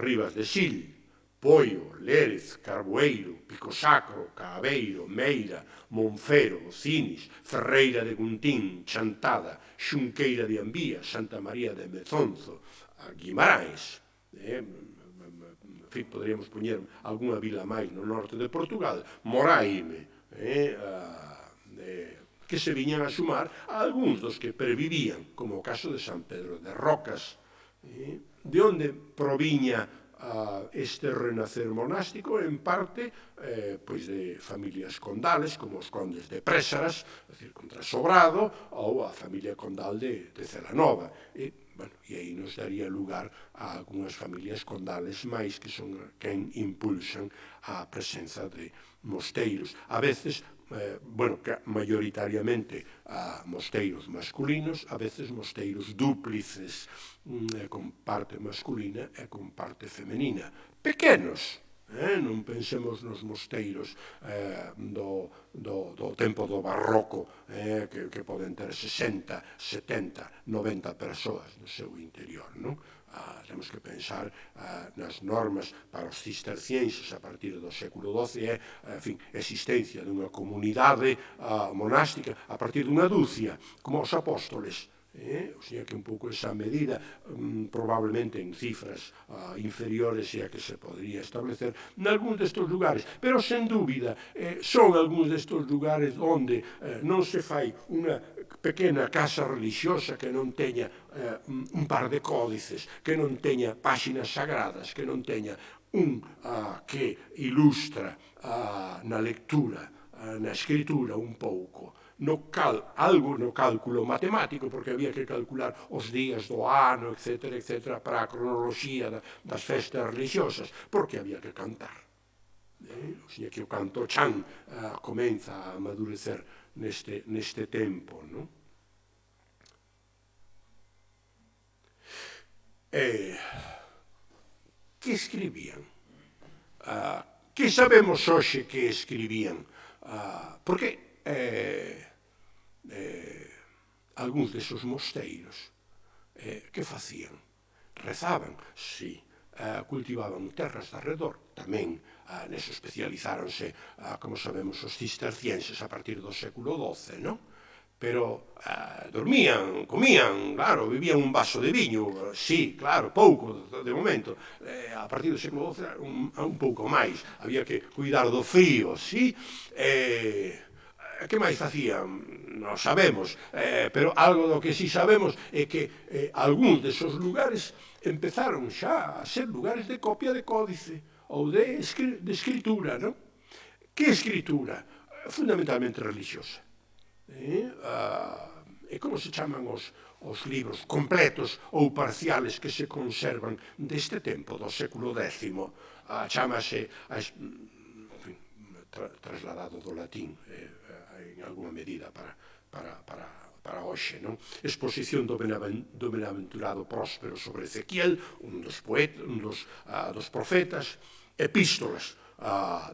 Rivas de Sil, Poio, Lérez, Carboeiro, Pico Sacro, Caabeiro, Meira, Monfero, Cinis, Ferreira de Guntín, Chantada, Xunqueira de Ambía, Santa María de Mezonzo, Guimarães, en fin, poderíamos poñer algunha vila máis no norte de Portugal, Moraime, que se viñan a sumar a algúns dos que pervivían, como o caso de San Pedro de Rocas, de onde proviña este renacer monástico, en parte pois de familias condales, como os condes de Présaras, é dicir, contra Sobrado, ou a familia condal de Celanova, e aí nos daría lugar a algunhas familias condales máis que son quen impulsan a presenza de mosteiros. A veces, que maioritariamente mosteiros masculinos, a veces mosteiros dúplices, con parte masculina e con parte femenina. Pequenos, non pensemos nos mosteiros do tempo do barroco, que poden ter 60, 70, 90 persoas no seu interior, non? Temos que pensar nas normas para os cistercienses a partir do século XII, en fin, existencia dunha comunidade monástica a partir dunha dúcia, como os apóstoles. O sea que un pouco esa medida, probablemente en cifras inferiores é a que se podría establecer nalgúns destes lugares, pero sen dúbida son algúns destes lugares onde non se fai unha pequena casa religiosa que non teña un par de códices, que non teña páxinas sagradas, que non teña un que ilustra na lectura, na escritura un pouco, algo no cálculo matemático, porque había que calcular os días do ano, etc., para a cronoloxía das festas religiosas, porque había que cantar. O sea que o canto chan comeza a amadurecer neste tempo, non? Que escribían? Que sabemos hoxe que escribían? Porque algúns desos mosteiros que facían? Rezaban, sí, cultivaban terras de arredor, tamén neso especializáronse, como sabemos, os cistercienses a partir do século XII, non? Pero dormían, comían, claro, bebían un vaso de viño, sí, claro, pouco de momento, a partir do século XII un pouco máis, había que cuidar do frío, sí, que máis facían? Non sabemos, pero algo do que sí sabemos é que algúns desos lugares empezaron xa a ser lugares de copia de códice ou de escritura, non? Que escritura? Fundamentalmente religiosa. E como se chaman os libros completos ou parciales que se conservan deste tempo, do século X? Chámase, trasladado do latín en alguma medida para hoxe, non? Exposición do benaventurado Próspero sobre Ezequiel, un dos profetas, epístolas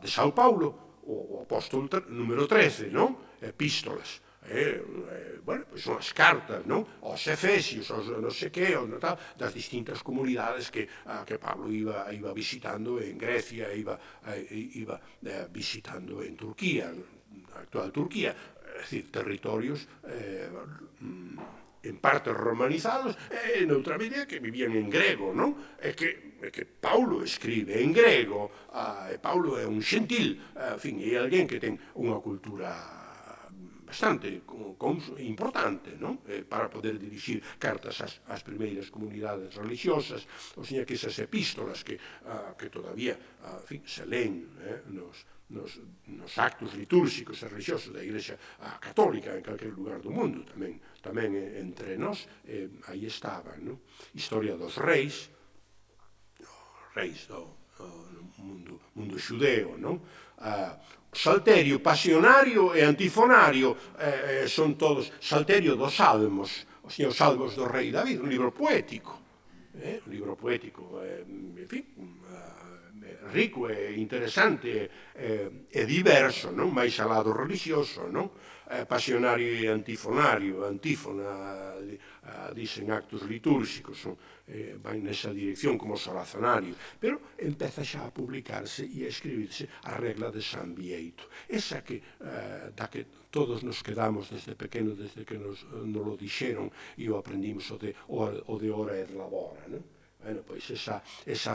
de São Paulo, o apóstolo número 13, non? Epístolas. Bueno, pois son as cartas, non? Aos Efesios, aos non sei que, das distintas comunidades que Pablo iba visitando en Grecia, iba visitando en Turquía, a actual Turquía, é dicir, territorios en parte romanizados e noutra medida que vivían en grego, non? É que Paulo escribe en grego, Paulo é un xentil, en fin, é alguén que ten unha cultura bastante importante, non? Para poder dirixir cartas ás primeiras comunidades religiosas, ou seja, que esas epístolas que todavía se leen nos actos litúrxicos e religiosos da Igrexa Católica en calquer lugar do mundo, tamén entre nós, aí estaban, non? Historia dos reis do mundo xudeo, non? Salterio, pasionario e antifonario son todos, salterio dos salmos, os salmos do rei David, un libro poético, en fin, rico e interesante e diverso, non? Mais ao lado religioso, non? Pasionario e antifonario, antífona, dicen actos litúrxicos, van nesa dirección como salazonario, pero empeza xa a publicarse e a escribirse a regla de San Bieito, esa da que todos nos quedamos desde pequeno, desde que nos lo dixeron e o aprendimos o de ora e de labora, non? Bueno, pois esa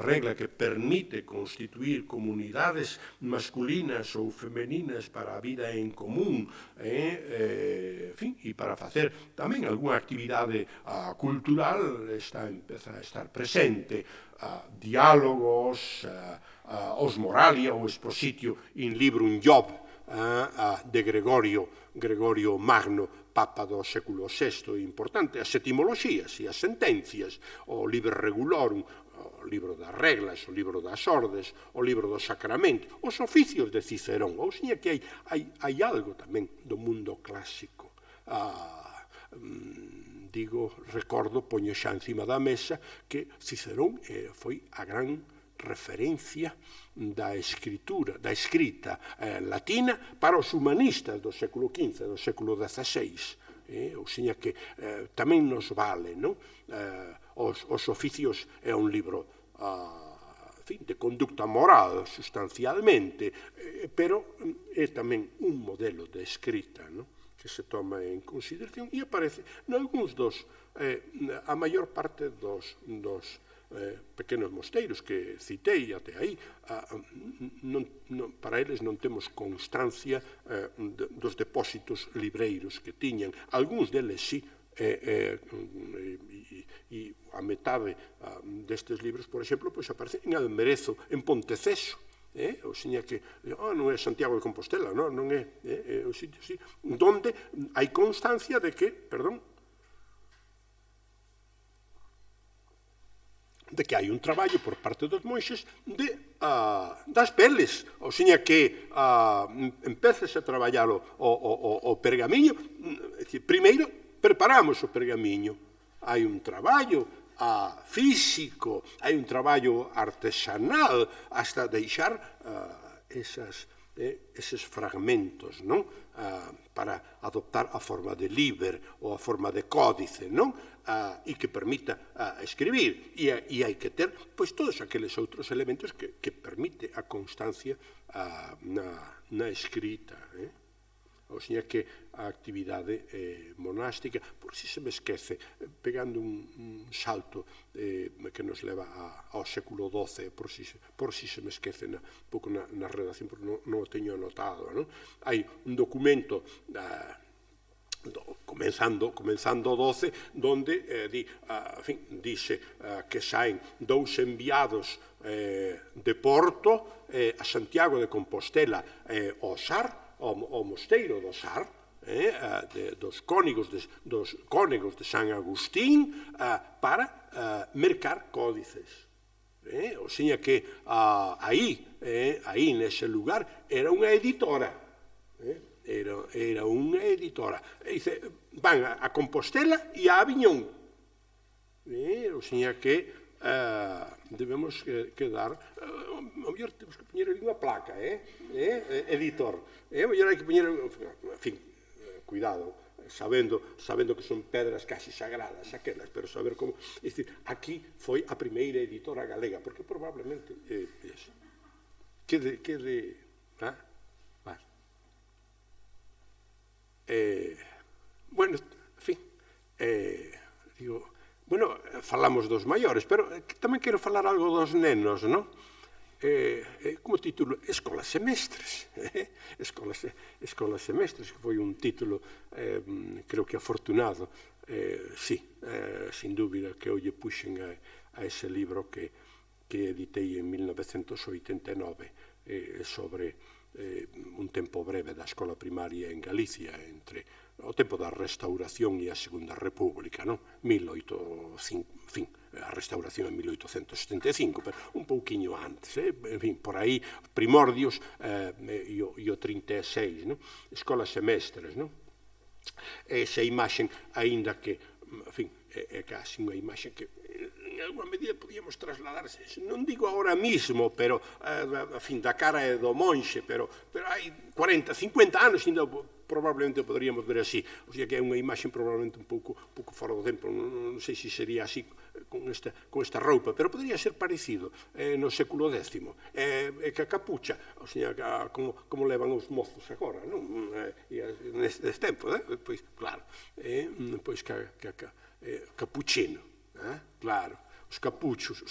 regla que permite constituir comunidades masculinas ou femeninas para a vida en común, en fin, e para facer tamén algunha actividade cultural, empeza a estar presente, diálogos, os Moralia, o Expositio in Librum Job, de Gregorio Magno, Papa do século VI, importante, as etimoloxías e as sentencias, o Liber Regulorum, o libro das reglas, o libro das ordes, o libro dos sacramentos, os oficios de Cicerón, ou seja que hai algo tamén do mundo clásico. Recordo, poño xa encima da mesa, que Cicerón foi a gran referencia da escrita latina para os humanistas do século XV, do século XVI. Ou seja que tamén nos vale, non? Os oficios é un libro de conducta moral, sustancialmente, pero é tamén un modelo de escrita, non? Que se toma en consideración e aparece nalgúns a maior parte dos pequenos mosteiros que citei até aí, para eles non temos constancia dos depósitos libreiros que tiñan. Algúns deles sí, e a metade destes libros, por exemplo, aparecen en Almerezo, en Ponteceso, ou seja que non é Santiago de Compostela, non é o sitio así, donde hai constancia de que, hai un traballo por parte dos monxes das peles, ou seja que empezas a traballar o pergamiño, primeiro preparamos o pergamiño, hai un traballo físico, hai un traballo artesanal, hasta deixar eses fragmentos, non? Para adoptar a forma de liber ou a forma de códice, non? E que permita escribir. E hai que ter todos aqueles outros elementos que permite a constancia na escrita. Ou seja que a actividade monástica, por si se me esquece, pegando un salto que nos leva ao século XII, por si se me esquece un pouco na redacción, porque non o teño anotado, non? Hai un documento comenzando o 12, donde dice que saen 2 enviados de Porto a Santiago de Compostela ao Sar, ao mosteiro do Sar, dos cónegos de San Agustín para mercar códices. O sea que aí nese lugar era unha editora. Era unha editora. Van a Compostela e a Aviñón. O sea que debemos quedar... O mellor temos que poñer ali unha placa, editor. O mellor hai que poñer... En fin, cuidado, sabendo que son pedras casi sagradas aquelas, pero saber como... É dicir, aquí foi a primeira editora galega, porque probablemente... Bueno, en fin, digo... Bueno, falamos dos maiores, pero tamén quero falar algo dos nenos, non? Como título, Escolas Semestres. Escolas Semestres, que foi un título, creo que afortunado. Sí, sin dúbida que eu lle puxen a ese libro que editei en 1989 sobre un tempo breve da escola primaria en Galicia, entre o tempo da Restauración e a Segunda República, non? 1805, en fin, a Restauración en 1875, pero un pouquiño antes, en fin, por aí, primordios e o 36, non? Escolas semestres, non? Esa imaxe, aínda que, en fin, é casi unha imaxe que en alguma medida podíamos trasladarse, non digo agora mismo, pero, en fin, da cara do monxe, pero hai 40, 50 anos ainda probablemente poderíamos ver así. O sea que é unha imaxe probablemente un pouco fora do tempo, non sei se sería así con esta roupa, pero podría ser parecido no século X. Que a capucha, o sea, como levan os mozos agora, non? Neste tempo, pois, claro, pois capuchino, claro, os capuchos,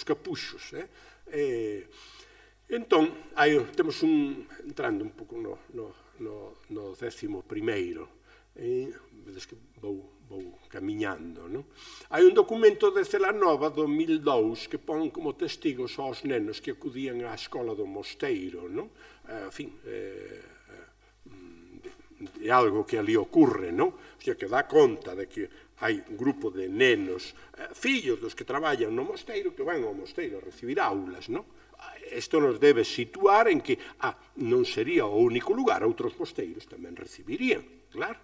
entón, temos entrando un pouco no 11º, vedes que vou camiñando, non? Hai un documento de Celanova do 2002 que pon como testigos aos nenos que acudían á escola do Mosteiro, non? En fin, é algo que ali ocurre, non? O sea, que dá conta de que hai un grupo de nenos, fillos dos que traballan no mosteiro, que van ao mosteiro a recibir aulas, non? Isto nos debe situar en que non sería o único lugar, outros mosteiros tamén recibirían, claro.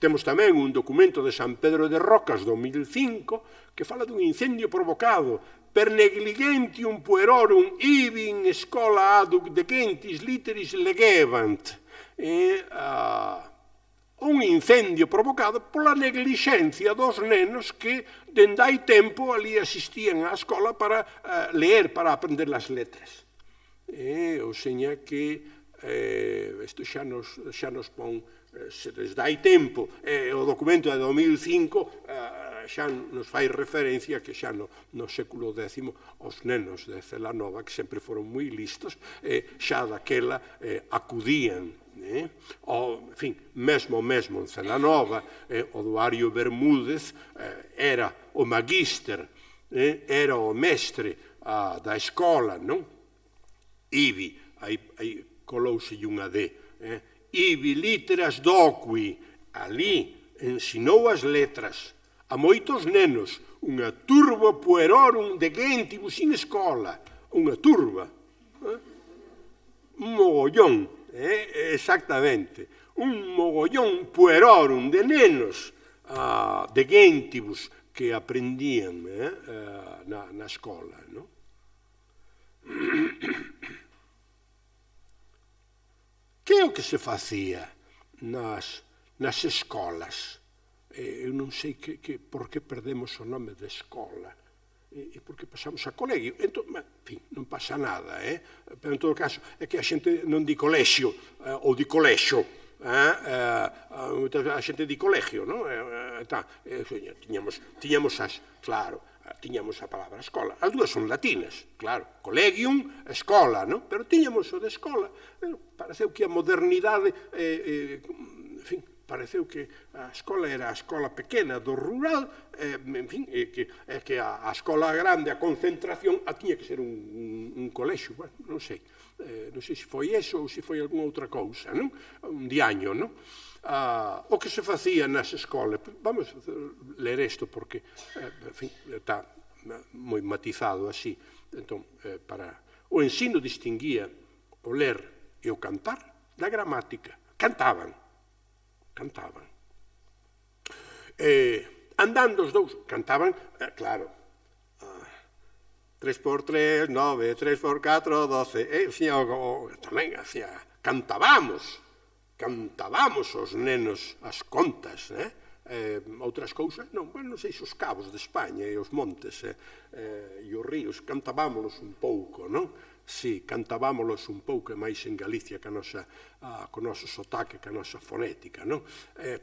Temos tamén un documento de San Pedro de Rocas, 2005, que fala dun incendio provocado per negligentium puerorum ibi in escola aduc decentis literis legebant. Un incendio provocado pola neglixencia dos nenos que dende hai tempo ali asistían á escola para ler, para aprender as letras. Ou seña que isto xa nos pon, se desde hai tempo, o documento de 2005 xa nos fai referencia que xa no século X os nenos de Celanova, que sempre foron moi listos, xa daquela acudían. En fin, mesmo en Celanova, o Duario Bermúdez era o magíster, era o mestre da escola, non? Ibi, aí colouse unha D, ibi literas doqui, ali ensinou as letras a moitos nenos, unha turba puerorum degentibus in escola, unha turba, un mogollón, exactamente, un mogollón puerorum de nenos degentibus que aprendían na escola, non? Que é o que se facía nas escolas? Eu non sei por que perdemos o nome de escola e por que pasamos a colegio. Entón, en fin, non pasa nada, pero en todo caso é que a xente non di colexio ou di colexo, a xente di colegio, non? Tiñamos a palabra escola. As dúas son latinas, claro, collegium, escola, non? Pero tiñamos o de escola. Pareceu que a modernidade, en fin, pareceu que a escola era a escola pequena do rural, en fin, que a escola grande, a concentración, tiña que ser un colexio, bueno, non sei se foi eso ou se foi algunha outra cousa, non? Un diaño, non? O que se facía nas escolas, vamos ler isto porque, en fin, está moi matizado así, entón, o ensino distinguía o ler e o cantar da gramática. Cantaban. Andando os dous, cantaban, claro, 3 por 3, 9, 3 por 4, 12, tamén, cantábamos os nenos as contas, outras cousas, non sei se os cabos de España e os montes e os ríos, cantábamos un pouco, non? Si, cantábamos un pouco máis en Galicia co noso sotaque, ca nosa fonética, non?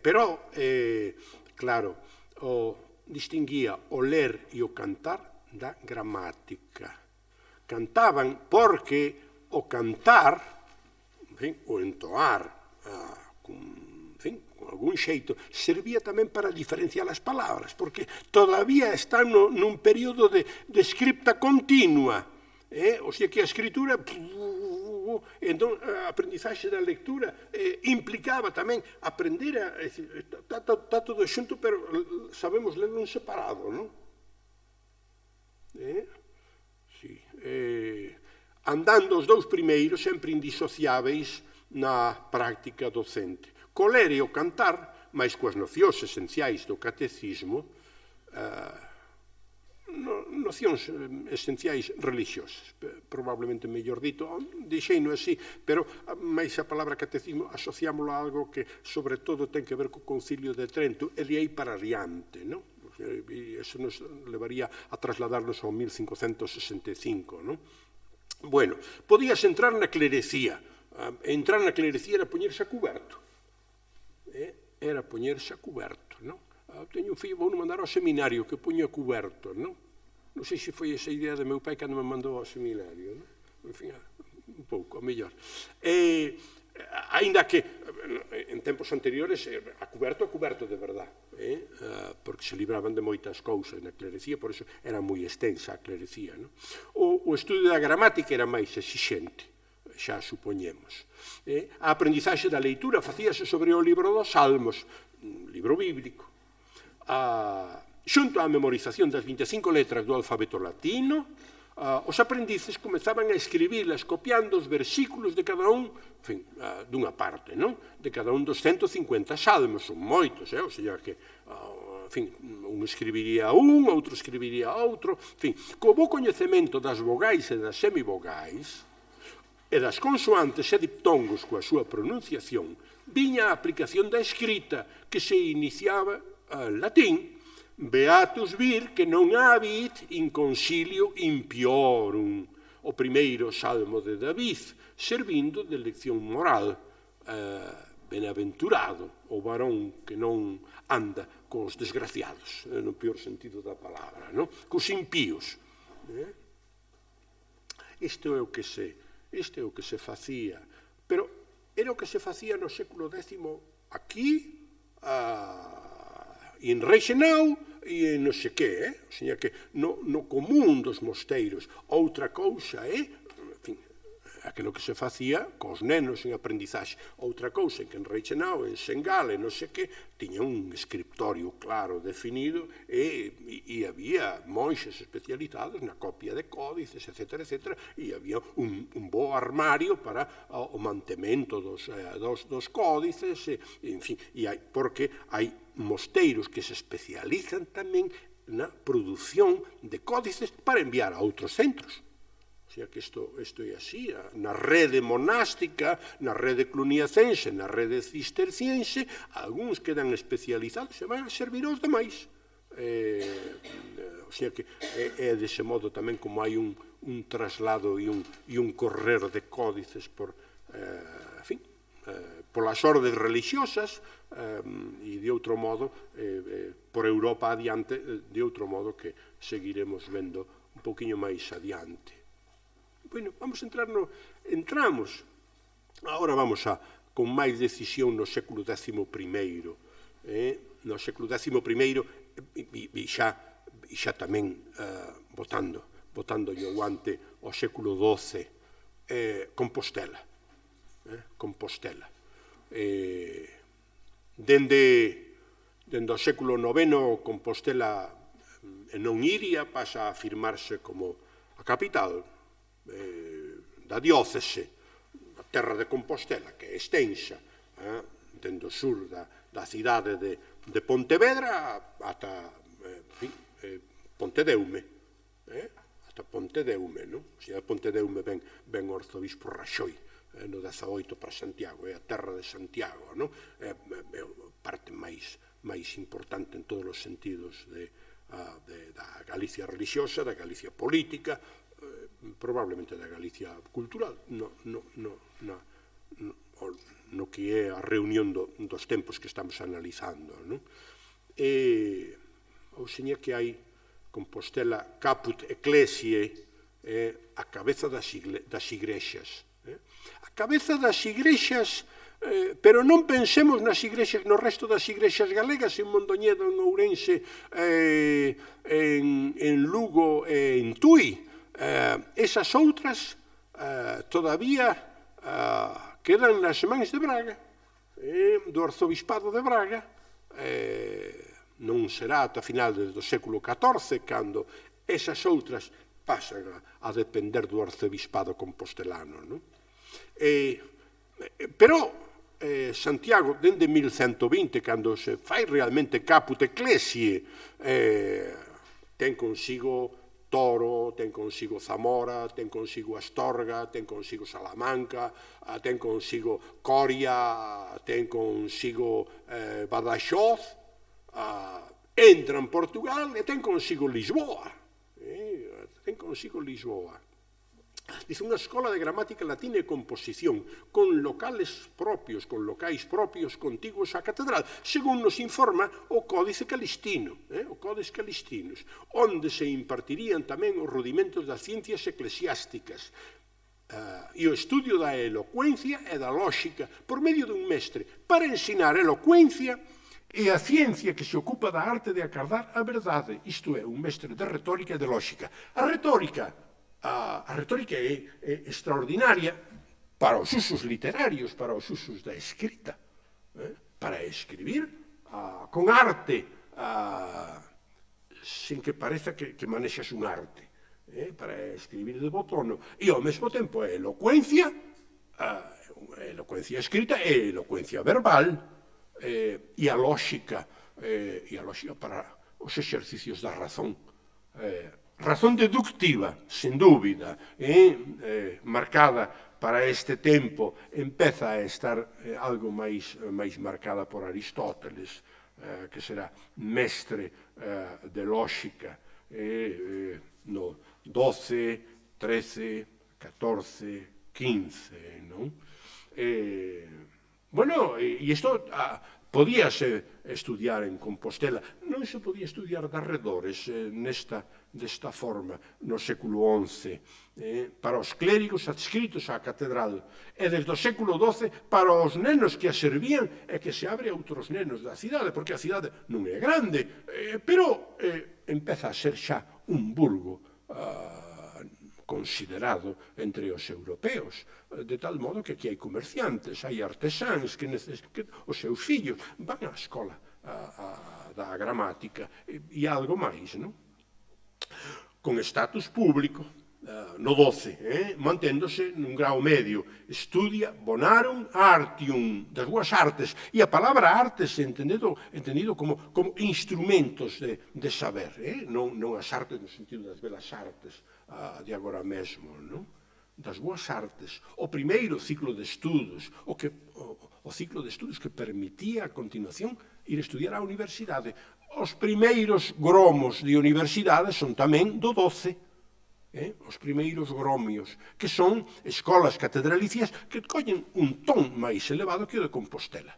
Pero, claro, distinguía o ler e o cantar da gramática. Cantaban porque o cantar, o entoar, con algún xeito, servía tamén para diferenciar as palabras, porque todavía están nun período de escripta continua, o sea que a escritura, entón a aprendizaxe da lectura implicaba tamén aprender a, está todo xunto, pero sabemos lerlo en separado, non? Sí. Andando os dous primeiros sempre indisociáveis na práctica docente. Co ler e o cantar, máis coas nocións esenciais do catecismo, nocións esenciais religiosas, probablemente mellor dito, dixeino así, pero máis a palabra catecismo asociámoslo a algo que sobre todo ten que ver co Concilio de Trento e de aí para adiante, non? E iso nos levaría a trasladarnos ao 1565, non? Bueno, podías entrar na clerecía. Entrar na clerecía era poñerse a cuberto. Era poñerse a cuberto, non? Teño un fillo, vou mandar ao seminario que poño a cuberto, non? Non sei se foi esa idea de meu pai cando me mandou ao seminario, non? En fin, un pouco, a mellor. Ainda que en tempos anteriores a cuberto de verdad, porque se libraban de moitas cousas na clerecía, por iso era moi extensa a clerecía. O estudo da gramática era máis exixente, xa supoñemos. A aprendizaxe da leitura facíase sobre o libro dos Salmos, un libro bíblico. Xunto á memorización das 25 letras do alfabeto latino, os aprendices comezaban a escribilas copiando os versículos de cada un, dunha parte, non? De cada un dos 150 salmos, son moitos, ou seja que, un escribiría un, outro escribiría outro, co bo coñecemento das vogais e das semivogais, e das consoantes e diptongos coa súa pronunciación, viña a aplicación da escrita que se iniciaba en latín, Beatus vir que non habit in concilio impiorum, o primeiro salmo de David, servindo de lección moral. Benaventurado o varón que non anda cos desgraciados, no peor sentido da palabra, cos impíos. Isto é o que se facía, pero era o que se facía no século X aquí, en Reixenau, e non sei que, o sea que no común dos mosteiros. Outra cousa é, aquilo que se facía cos nenos en aprendizaxe. Outra cousa é que en Reixenau, en Sengale, non sei que, tiña un escriptorio claro, definido, e había monxes especializados na copia de códices, etc., e había un bo armario para o mantemento dos códices, en fin, porque hai mosteiros que se especializan tamén na produción de códices para enviar a outros centros. O sea que isto é así, na rede monástica, na rede cluniacense, na rede cisterciense, algúns quedan especializados e van a servir aos demais. O sea que é dese modo tamén como hai un traslado e un correr de códices por, polas ordes religiosas, e de outro modo, por Europa adiante, de outro modo que seguiremos vendo un poquinho máis adiante. Bueno, entramos, agora vamos a con máis decisión no século XI. No século XI e xa tamén botando o guante ao século XII, Compostela. Dende o século IX, Compostela non iria, pasa a afirmarse como a capital da diócese, a terra de Compostela, que é extensa, dende o sur da cidade de Pontevedra ata Pontedeume. Ata Pontedeume, non? O sea, Pontedeume ven o arzobispo Raxoi no 18 para Santiago, é a terra de Santiago, non? É a parte máis importante en todos os sentidos da Galicia religiosa, da Galicia política, probablemente da Galicia cultural, no que é a reunión dos tempos que estamos analizando. Ou seña que hai Compostela caput ecclesiae, a cabeza das igrexas. A cabeza das igrexas, pero non pensemos nas igrexas, no resto das igrexas galegas, en Mondoñedo, en Ourense, en Lugo, en Tui. Esas outras todavía quedan nas mans de Braga, do arzobispado de Braga. Non será ata final do século XIV cando esas outras pasan a depender do arcebispado compostelano. Pero Santiago, dende 1120, cando se fai realmente caput ecclesiae, ten consigo Toro, ten consigo Zamora, ten consigo Astorga, ten consigo Salamanca, ten consigo Coria, ten consigo Badaxoz, entra en Portugal e ten consigo Lisboa. Dice, unha escola de gramática latina e composición con locais propios, contiguos á catedral, según nos informa o Códice Calistino, onde se impartirían tamén os rudimentos das ciencias eclesiásticas e o estudio da elocuencia e da lóxica por medio dun mestre para ensinar elocuencia e a ciencia que se ocupa da arte de acardar a verdade, isto é, un mestre de retórica e de lóxica. A retórica é extraordinaria para os usos literarios, para os usos da escrita, para escribir con arte, sin que pareza que manexas un arte, para escribir de botono, e ao mesmo tempo é elocuencia escrita e elocuencia verbal, e a lóxica para os exercicios da razón, razón deductiva, sen dúbida, marcada para este tempo, empeza a estar algo máis marcada por Aristóteles, que será mestre de lóxica no 12, 13, 14, 15, non? Bueno, e isto podíase estudiar en Compostela, non se podía estudiar de arredores desta forma no século XI, para os clérigos adscritos á catedral, e desde o século XII para os nenos que a servían e que se abre a outros nenos da cidade, porque a cidade non é grande, pero empeza a ser xa un burgo considerado entre os europeos, de tal modo que aquí hai comerciantes, hai artesáns que os seus fillos van á escola da gramática e algo máis, non? Con estatus público, no 12, manténdose nun grau medio, estudia bonarum artium, das boas artes, e a palabra artes entendido como instrumentos de saber, non as artes no sentido das belas artes de agora mesmo, non? Das boas artes, o primeiro ciclo de estudos, o ciclo de estudos que permitía a continuación ir estudiar á universidade. Os primeiros gromos de universidade son tamén do 12, os primeiros gromios, que son escolas catedralicias que collen un ton máis elevado que o de Compostela.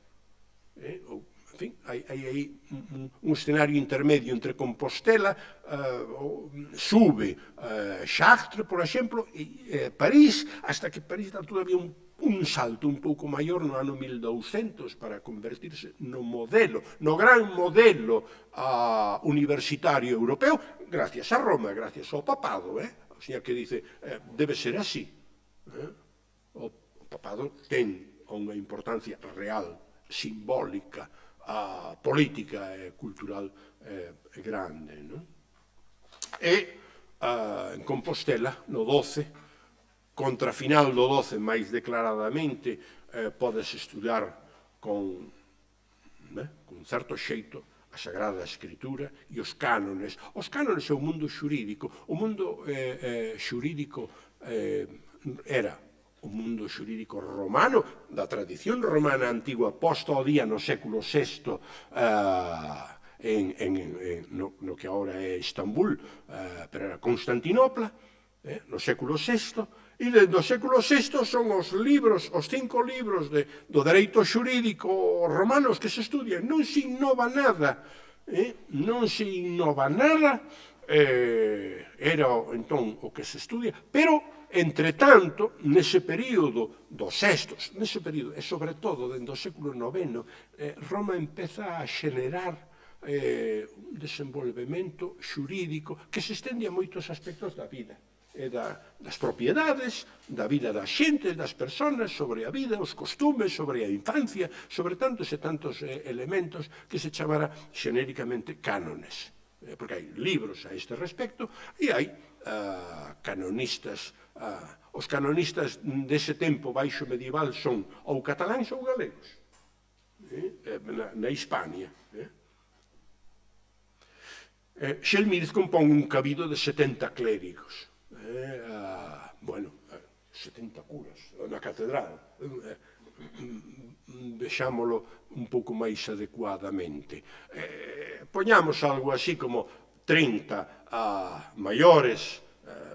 En fin, hai aí un escenario intermedio entre Compostela, sube Chartres, por exemplo, e París, hasta que París dá todavía un un salto un pouco maior no ano 1200 para convertirse no modelo, no gran modelo universitario europeo, gracias a Roma, gracias ao papado, o sea que dice, debe ser así. O papado ten unha importancia real, simbólica, política e cultural grande. E en Compostela, no 12, contra final do 12, máis declaradamente, podes estudar con certo xeito a Sagrada Escritura e os cánones. Os cánones é o mundo xurídico. O mundo xurídico era o mundo xurídico romano, da tradición romana antigua, posta ao día no século VI, no que agora é Istambul, pero era Constantinopla, no século VI, e dentro do século VI son os 5 libros do dereito xurídico romanos que se estudian. Non se innova nada, era entón o que se estudia, pero, entre tanto, nese período dos sextos, nese período, e sobre todo dentro do século IX, Roma empeza a xenerar un desenvolvemento xurídico que se estende a moitos aspectos da vida, das propiedades, da vida da xente, das persoas, sobre a vida, os costumes, sobre a infancia, sobre tantos e tantos elementos que se chamara xenéricamente cánones. Porque hai libros a este respecto e hai canonistas. Os canonistas dese tempo baixo medieval son ou cataláns ou galegos, na Hispania. Xelmírez compón un cabido de 70 clérigos. 70 curas na catedral, vexámolo un pouco máis adecuadamente. Poñamos algo así como 30 maiores,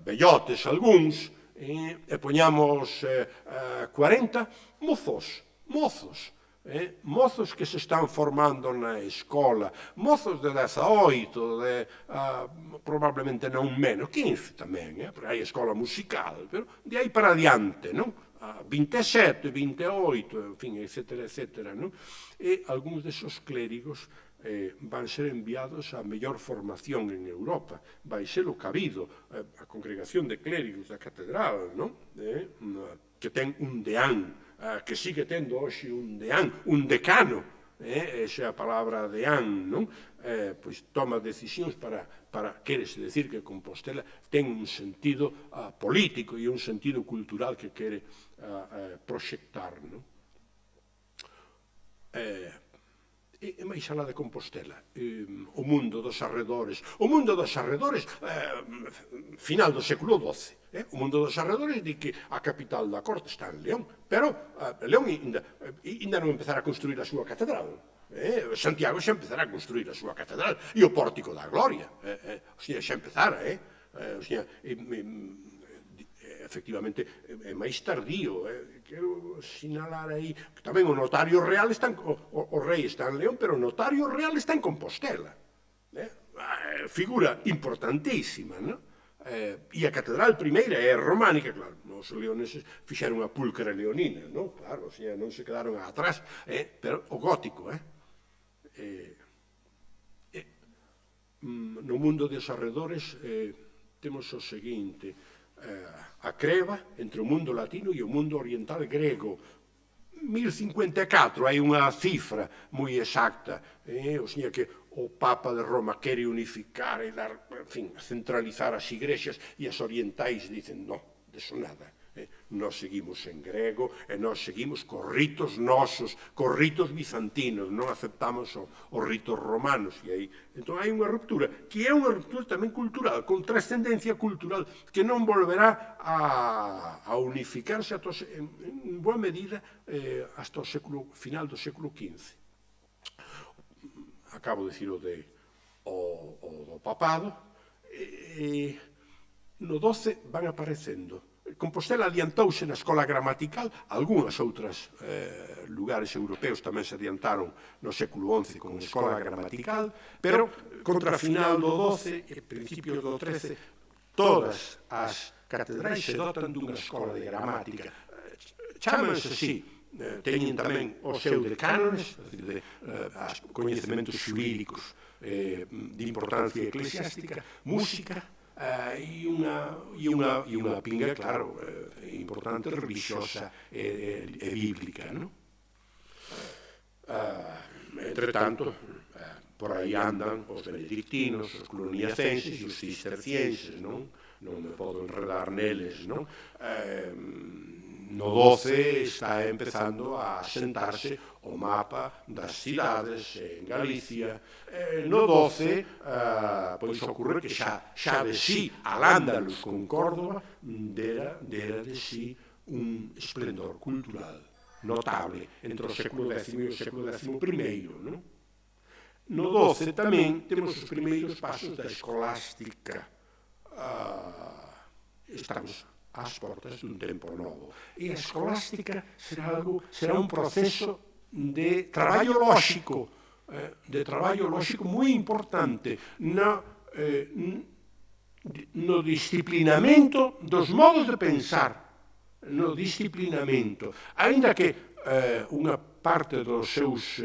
vellotes algúns, e poñamos 40 mozos, mozos que se están formando na escola, mozos de 18, probablemente non menos, 15 tamén, porque hai escola musical, pero de aí para adiante, non? 27, 28, en fin, etcétera, etcétera, non? E algúns desos clérigos van ser enviados a mellor formación en Europa. Vai ser o cabido, a congregación de clérigos da catedral, non? Que ten un deán, que sigue tendo hoxe un deán, un decano, esa é a palabra deán, non? Pois toma decisións para, quérese decir que Compostela ten un sentido político e un sentido cultural que quere proxectar, non? E máis alá de Compostela, o mundo dos arredores, final do século XII, o mundo dos arredores di que a capital da corte está en León, pero León ainda non empezará a construir a súa catedral. Santiago xa empezará a construir a súa catedral e o Pórtico da Gloria, xa empezara, efectivamente, é máis tardío. Quero sinalar aí que tamén o notario real está o rei está en León, pero o notario real está en Compostela. Figura importantísima, non? E a catedral primeira é románica, claro, os leoneses fixeron a púlcara leonina, non? Claro, non se quedaron atrás, pero o gótico, no mundo dos arredores temos o seguinte: a creba entre o mundo latino e o mundo oriental grego. 1054, hai unha cifra moi exacta, o sea que o Papa de Roma quere unificar e dar, en fin, centralizar as igrexas e as orientais dicen, non, deso nada. Nós seguimos en grego e nós seguimos cos ritos nosos, cos ritos bizantinos, non aceptamos os ritos romanos. Entón hai unha ruptura, que é unha ruptura tamén cultural, con trascendencia cultural, que non volverá a unificarse en boa medida hasta o final do século XV. Acabo de dicir o do papado, no 12 van aparecendo. Compostela adiantouse na escola gramatical, algunhas outras lugares europeos tamén se adiantaron no século XI con a escola gramatical, pero contra final do XII e principios do XIII todas as catedrais se dotan dunha escola de gramática. Chámanse así, teñen tamén o seu de cánones, de coñecementos xurídicos de importancia eclesiástica, música, e unha pinga, claro, importante, religiosa e bíblica, non? Entre tanto, por aí andan os benedictinos, os cluniacenses e os cistercienses, non? Non me podo enredar neles, non? No 12 está empezando a sentarse o mapa das cidades en Galicia. No 12, pois ocorre que xa de sí Al-Ándalus con Córdoba dera de sí un esplendor cultural notable entre o século X e o século XI, non? No 12 tamén temos os primeiros pasos da escolástica. Estamos ás portas dun tempo novo. E a escolástica será un proceso de traballo lóxico moi importante no disciplinamento dos modos de pensar, no disciplinamento, aínda que unha parte dos seus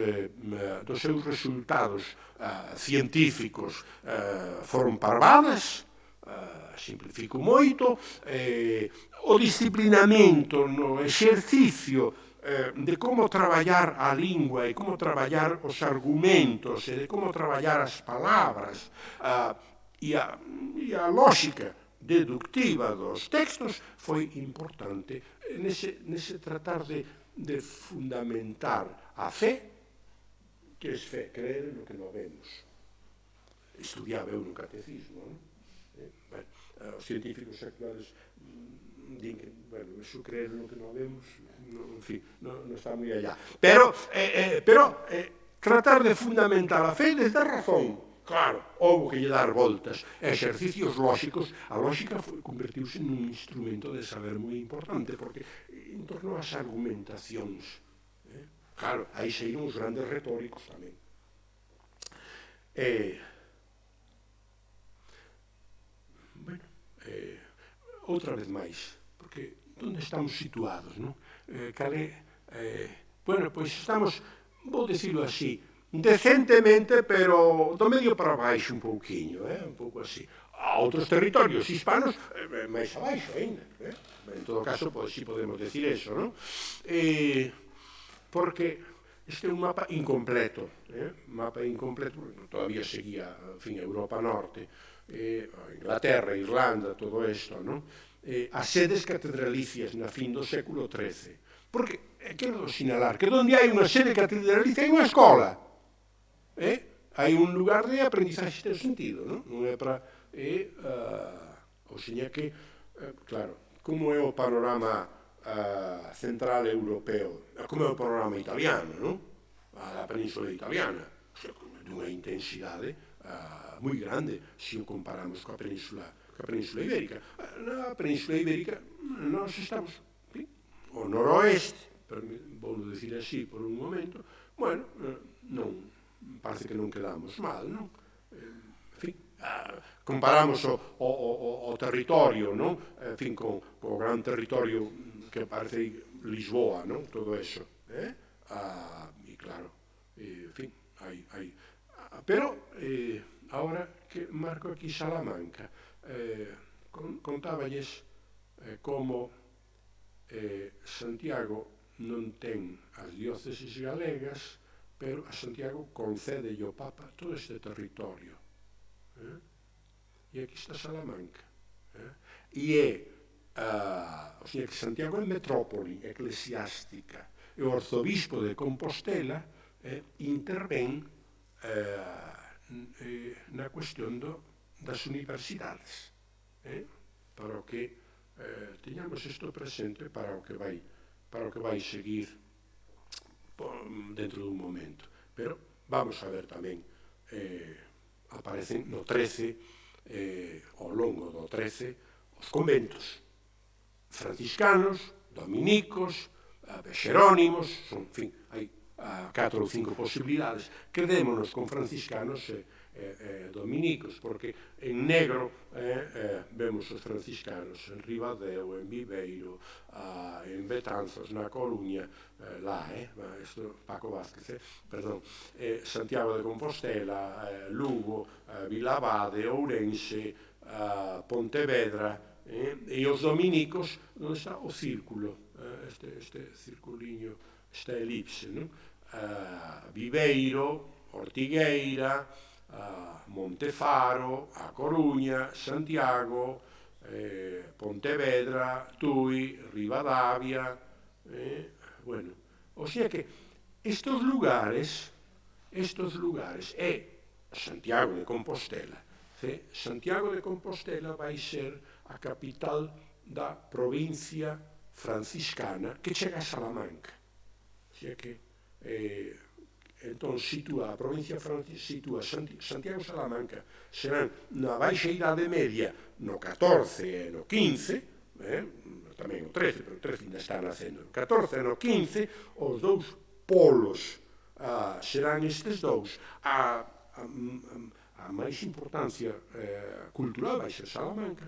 resultados científicos foron parvadas, simplifico moito, o disciplinamento no exercicio de como traballar a lingua e como traballar os argumentos e de como traballar as palabras e a lógica deductiva dos textos foi importante nese tratar de fundamentar a fe, que é fe, creer no que non vemos. Estudiaba eu no catecismo, non? Os científicos actuales din que, bueno, eso creer no que non vemos, en fin, non está moi allá. Pero tratar de fundamentar a fe desde a razón. Claro, houve que lle dar voltas, exercicios lóxicos. A lóxica convertiuse nun instrumento de saber moi importante, porque en torno ás argumentacións, claro, aí saíron os grandes retóricos tamén. Bueno, outra vez máis, porque onde estamos situados, non? Bueno, pois estamos, vou dicilo así, decentemente, pero do medio para baixo un pouquiño, un pouco así. A outros territorios hispanos, máis abaixo ainda. En todo caso, si podemos decir eso, non? Porque este é un mapa incompleto, porque todavía seguía, en fin, Europa Norte, Inglaterra, Irlanda, todo isto, non? As sedes catedralicias na fin do século XIII. Porque, quero sinalar, que onde hai unha sede catedralicia hai unha escola. Hai un lugar de aprendizaxe de sentido, non? Non é para... ou seña que, claro, como é o panorama central europeo, como é o panorama italiano, non? A península italiana, dunha intensidade moi grande, se o comparamos coa península ibérica. Na península ibérica, nós estamos o noroeste, vou dicir así por un momento, bueno, non... parece que non quedamos mal, non? En fin, comparamos o territorio, non? En fin, co gran territorio que parece Lisboa, non? Todo eso, e claro, en fin, hai... Pero, agora que marco aquí Salamanca, contáballes como Santiago non ten as dióceses galegas, pero a Santiago concede o Papa todo este territorio. E aquí está Salamanca. E o sea, que Santiago é metrópoli eclesiástica. E o arzobispo de Compostela intervén na cuestión das universidades. Para o que teñamos isto presente para o que vai seguir dentro dun momento. Pero vamos a ver tamén, aparecen no 13, ao longo do 13, os conventos franciscanos, dominicos, xerónimos, en fin, hai 4 ou 5 posibilidades, quedémonos con franciscanos e dominicos, porque en negro vemos os franciscanos en Ribadeo, en Viveiro, en Betanzos, na Coruña, Paco Vázquez, Santiago de Compostela, Lugo, Vilavade, Ourense, Pontevedra, e os dominicos, onde está o círculo, este circuliño, esta elipse, non? Viveiro, Ortigueira, Montefaro, A Coruña, Santiago, Pontevedra, Tui, Ribadavia, bueno, o sea que estos lugares é Santiago de Compostela. Santiago de Compostela vai ser a capital da provincia franciscana que chega a Salamanca. O sea que entón sitúa a provincia sitúa Santiago e Salamanca serán na baixa idade media no 14 e no 15, tamén o 13, pero o 13 ainda está nacendo, no 14 e no 15 os dous polos serán estes dous. A máis importancia cultural vai ser Salamanca,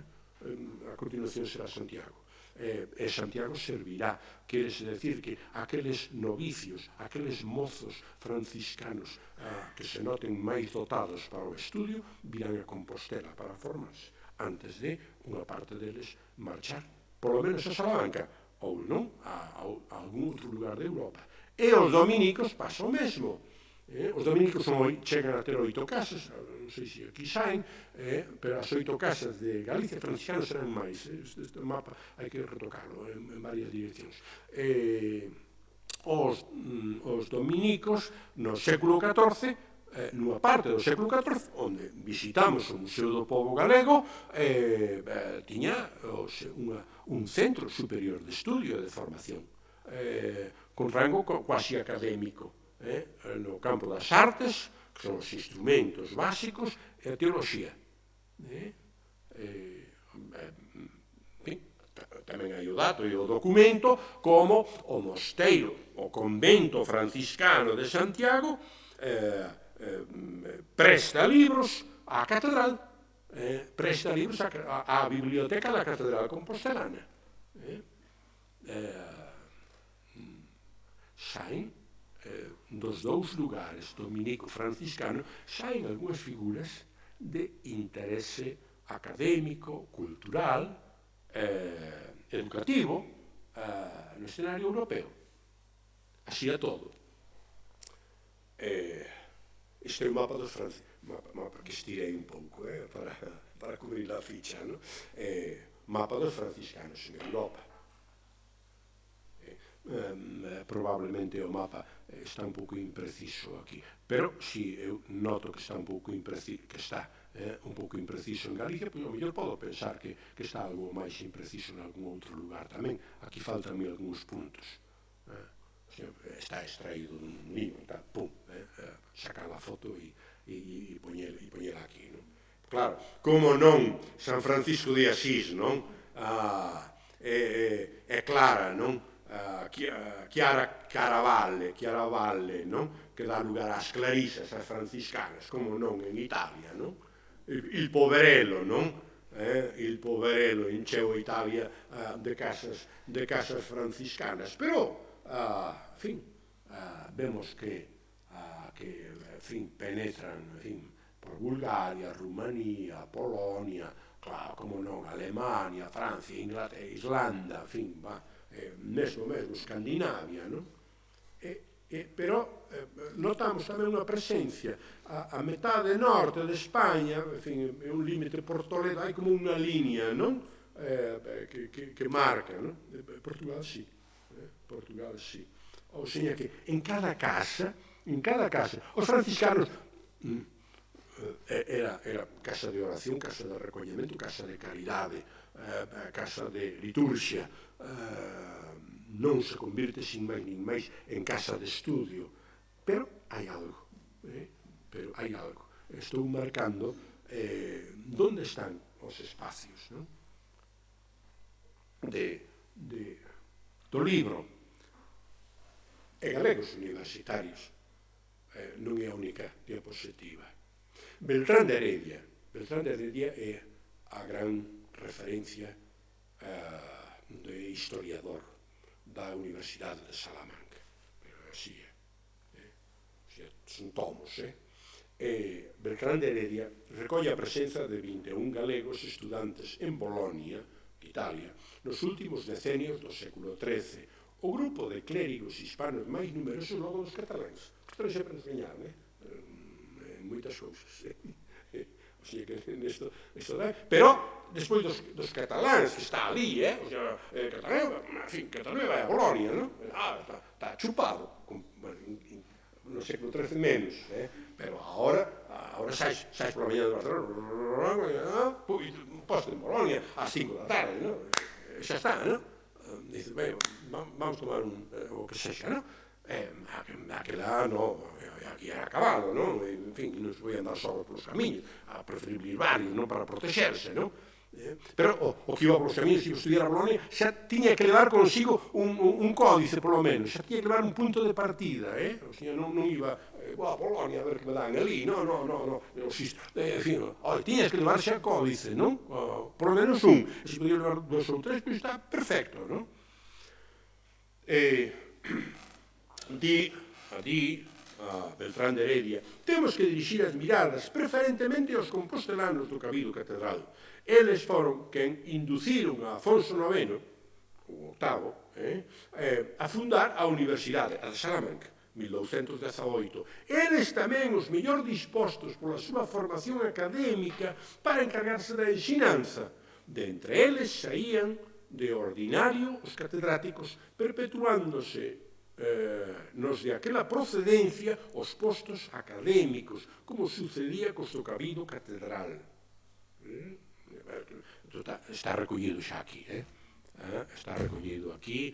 a continuación será Santiago. E Santiago servirá, quere decir que aqueles novicios, aqueles mozos franciscanos que se noten máis dotados para o estudio, virán a Compostela para formarse, antes de unha parte deles marchar, polo menos a Salamanca, ou non, a algún outro lugar de Europa. E os dominicos pasa o mesmo. Os dominicos chegan a ter 8 casas, non sei se aquí saen, pero as 8 casas de Galicia franciscanas serán máis. Este mapa hai que retocarlo en varias direccións. Os dominicos no século XIV, nunha parte do século XIV, onde visitamos o Museo do Pobo Galego, tiña un centro superior de estudio e de formación, con rango quasi académico, no campo das artes, que son os instrumentos básicos, e a teoloxía. Tamén hai o dato e o documento como o mosteiro, o convento franciscano de Santiago, presta libros á catedral, presta libros á biblioteca da catedral compostelana. Saen dos dous lugares, dominico franciscano, saen algunhas figuras de interese académico, cultural, educativo, no escenario europeo. Así é todo. Este é o mapa dos franciscanos, mapa que estirei un pouco para cubrir a ficha, no? Mapa dos franciscanos en Europa. Probablemente o mapa está un pouco impreciso aquí, pero si eu noto que está un pouco impreciso, en Galicia, pois ao mellor podo pensar que está algo máis impreciso en algún outro lugar tamén. Aquí faltanme algúns puntos. Está extraído dun libro, sacar a foto e poñela aquí, non? Claro, como non, San Francisco de Asís, non? É clara, non? Chiara Caravalle, non? Che dà lugar ás clarisas, ás franciscanas, como non en Italia, non? Il Poverello, non? Il Poverello encheu Italia de casas franciscanas, pero, vemos que penetran, por Bulgaria, Rumanía, Polonia, claro, como non, Alemania, Francia, Inglaterra, Islanda, mesmo Escandinavia, non? Pero notamos tamén unha presencia a metade norte de España, é un límite por Toledo, hai como unha línea, non? Que marca, non? Portugal sí. O sea que en cada casa, os franciscanos era casa de oración, casa de recoñemento, casa de caridade, casa de liturgia, non se convirte sin máis nin máis en casa de estudio, pero hai algo, estou marcando onde están os espacios, non? Do libro. e galegos universitarios. Non é a única diapositiva. Beltrán de Heredia é a gran referencia de historiador da Universidade de Salamanca. Así é. Son tomos, Beltrán de Heredia recolle a presenza de 21 galegos estudantes en Bolonia, Italia, nos últimos decenios do século XIII, o grupo de clérigos hispanos máis numeroso logo dos cataláns. Os cataláns sempre nos gañaron, en moitas cousas. O sea, que isto dá. Pero, despois dos cataláns, que está ali, o sea, Cataluña vai a Bolonia, non? Está chupado. No século XIII menos, pero agora sais por la mañana de Barcelona, posto en Bolonia, ás 5 da tarde, non? Xa está, non? Dice, vamos tomar o que sexa, non? Aquela, no, aquí era acabado, non? En fin, non se vai andar só polos camiños, a preferible ir varios, non? Para protegerse, non? Pero o que iba polos camiños, se iba estudiar a Bolonia, xa tiña que levar consigo un códice, polo menos, xa tiña que levar un punto de partida, o sea, non iba a Bolonia a ver que me dan ali, non, en fin, tiñas que levar xa códice, non? Polo menos un, se podía levar 2 ou 3, pois está perfecto, non? Di a Beltrán de Heredia, temos que dirixir as miradas preferentemente aos compostelanos do Cabildo Catedral. Eles foron quen induciron a Afonso IX, o octavo, a fundar a Universidade, a de Salamanca, 1218. Eles tamén os mellor dispostos pola súa formación académica para encargarse da ensinanza. De entre eles saían de ordinario os catedráticos, perpetuándose nos de aquela procedencia os postos académicos, como sucedía cos do Cabildo Catedral. Está recollido xa aquí, está recollido aquí,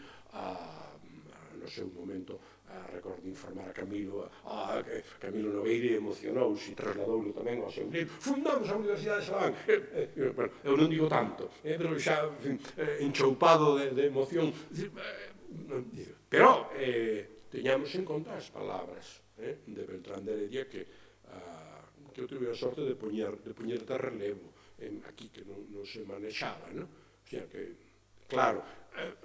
no seu momento, recordo informar a Camilo, Camilo Nogueira emocionouse e trasladoulo tamén ao seu libro, fundamos a Universidade de Salamanca. Eu non digo tanto, pero xa enchoupado de emoción. Pero teñamos en conta as palabras de Beltrán de Heredia que eu tive a sorte de poñer de relevo aquí, que non se manexaba, non? O sea que, claro,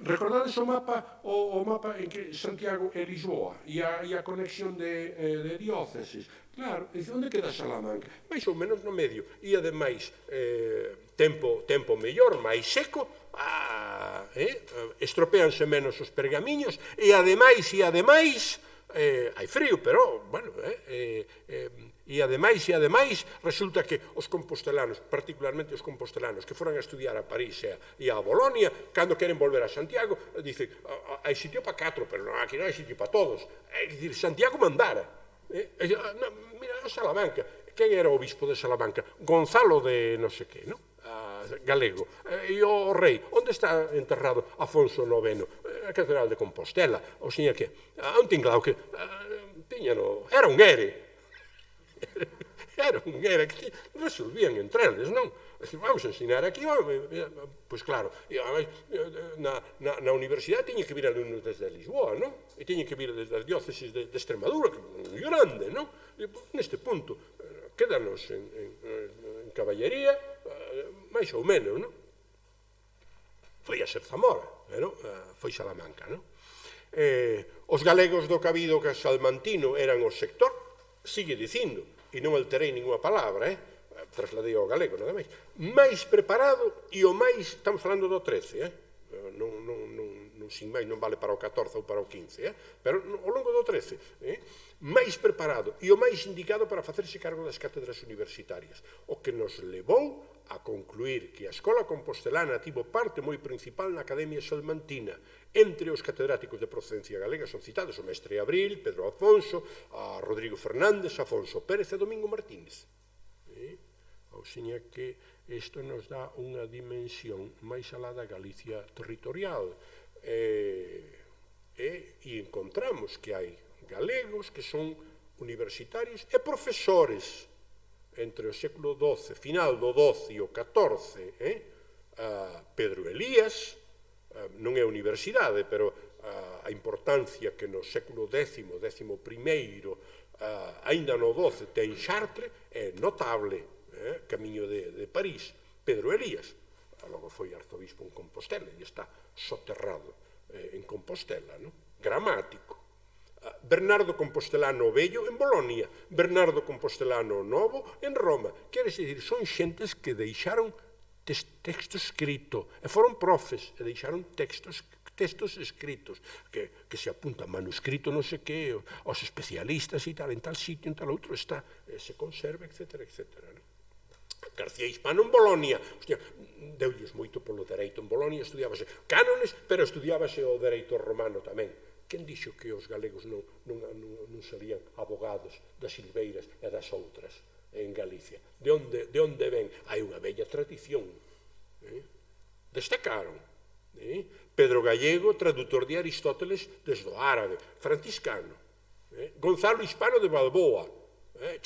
recordades o mapa en que Santiago é Lisboa e a conexión de dióceses. Claro, dice, onde queda Salamanca? Mais ou menos no medio. E ademais, tempo mellor, máis seco, estropeanse menos os pergamiños e ademais hai frío, pero, bueno, e ademais resulta que os compostelanos, particularmente os compostelanos que foran a estudiar a París e a Bolonia, cando queren volver a Santiago, dicen, hai sitio para 4, pero aquí non hai sitio para todos. É dicir, Santiago mandara. Mira, Salamanca, quen era o obispo de Salamanca? Gonzalo de non sei que, non? Galego. E o rei, onde está enterrado Afonso IX? A Catedral de Compostela. O seña que, un tinglao que era un ere. Era un ere que resolvían entre eles, non? Vamos a ensinar aquí, pois claro, na universidade tiña que vir alumnos desde Lisboa, non? E tiña que vir desde as dióceses de Extremadura, que é moi grande, non? Neste punto, quédanos en caballería, máis ou menos, non? Foi a ser Zamora, pero foi Salamanca, non? Os galegos do Cabildo Salmantino eran o sector, sigue dicindo, e non alterei ninguna palabra, trasladei ao galego, nada máis preparado e o máis, estamos falando do 13, sin máis non vale para o 14 ou para o 15, pero ao longo do 13, máis preparado e o máis indicado para facerse cargo das cátedras universitarias, o que nos levou a concluir que a Escola Compostelana tivo parte moi principal na Academia Salmantina. Entre os catedráticos de procedencia galega son citados o mestre Abril, Pedro Afonso, a Rodrigo Fernández, Afonso Pérez e Domingo Martínez. Ou seña que isto nos dá unha dimensión máis alá da Galicia territorial. E encontramos que hai galegos que son universitarios e profesores entre o século XII, final do XII e o XIV. Pedro Elías, non é universidade, pero a importancia que no século X, XI, aínda no XII, ten Chartres, é notable, camiño de París. Pedro Elías, logo foi arzobispo en Compostela, e está soterrado en Compostela, gramático. Bernardo Compostelano Vello en Bolonia, Bernardo Compostelano Novo en Roma. Quere dicir, son xentes que deixaron texto escrito, e foron profes, e deixaron textos escritos, que se apuntan manuscrito non sei que, os especialistas e tal, en tal sitio, en tal outro está, se conserva, etc. García Hispano en Bolonia, hostia, deulles moito polo dereito en Bolonia, estudiábase cánones, pero estudiábase o dereito romano tamén. Quen dixo que os galegos non serían abogados das silveiras e das outras en Galicia? De onde ven? Hai unha bella tradición. Destacaron. Pedro Gallego, tradutor de Aristóteles desde o árabe, franciscano. Gonzalo Hispano de Balboa,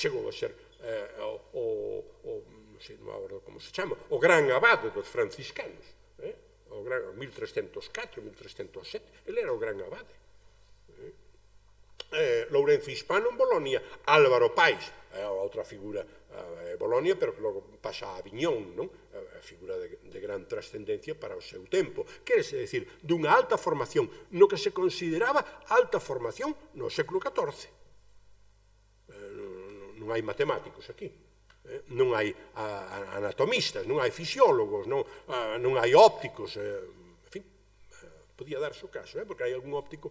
chegou a ser non sei como se chama, o gran abade dos franciscanos. O gran 1304, 1307, ele era o gran abade. Lourenzo Hispano en Bolonia, Álvaro Pais, outra figura Bolonia, pero que logo pasa a Aviñón, a figura de gran trascendencia para o seu tempo. Quere decir, dunha alta formación, no que se consideraba alta formación no século XIV. Non hai matemáticos aquí, non hai anatomistas, non hai fisiólogos, non hai ópticos, en fin, podía darse o caso, porque hai algún óptico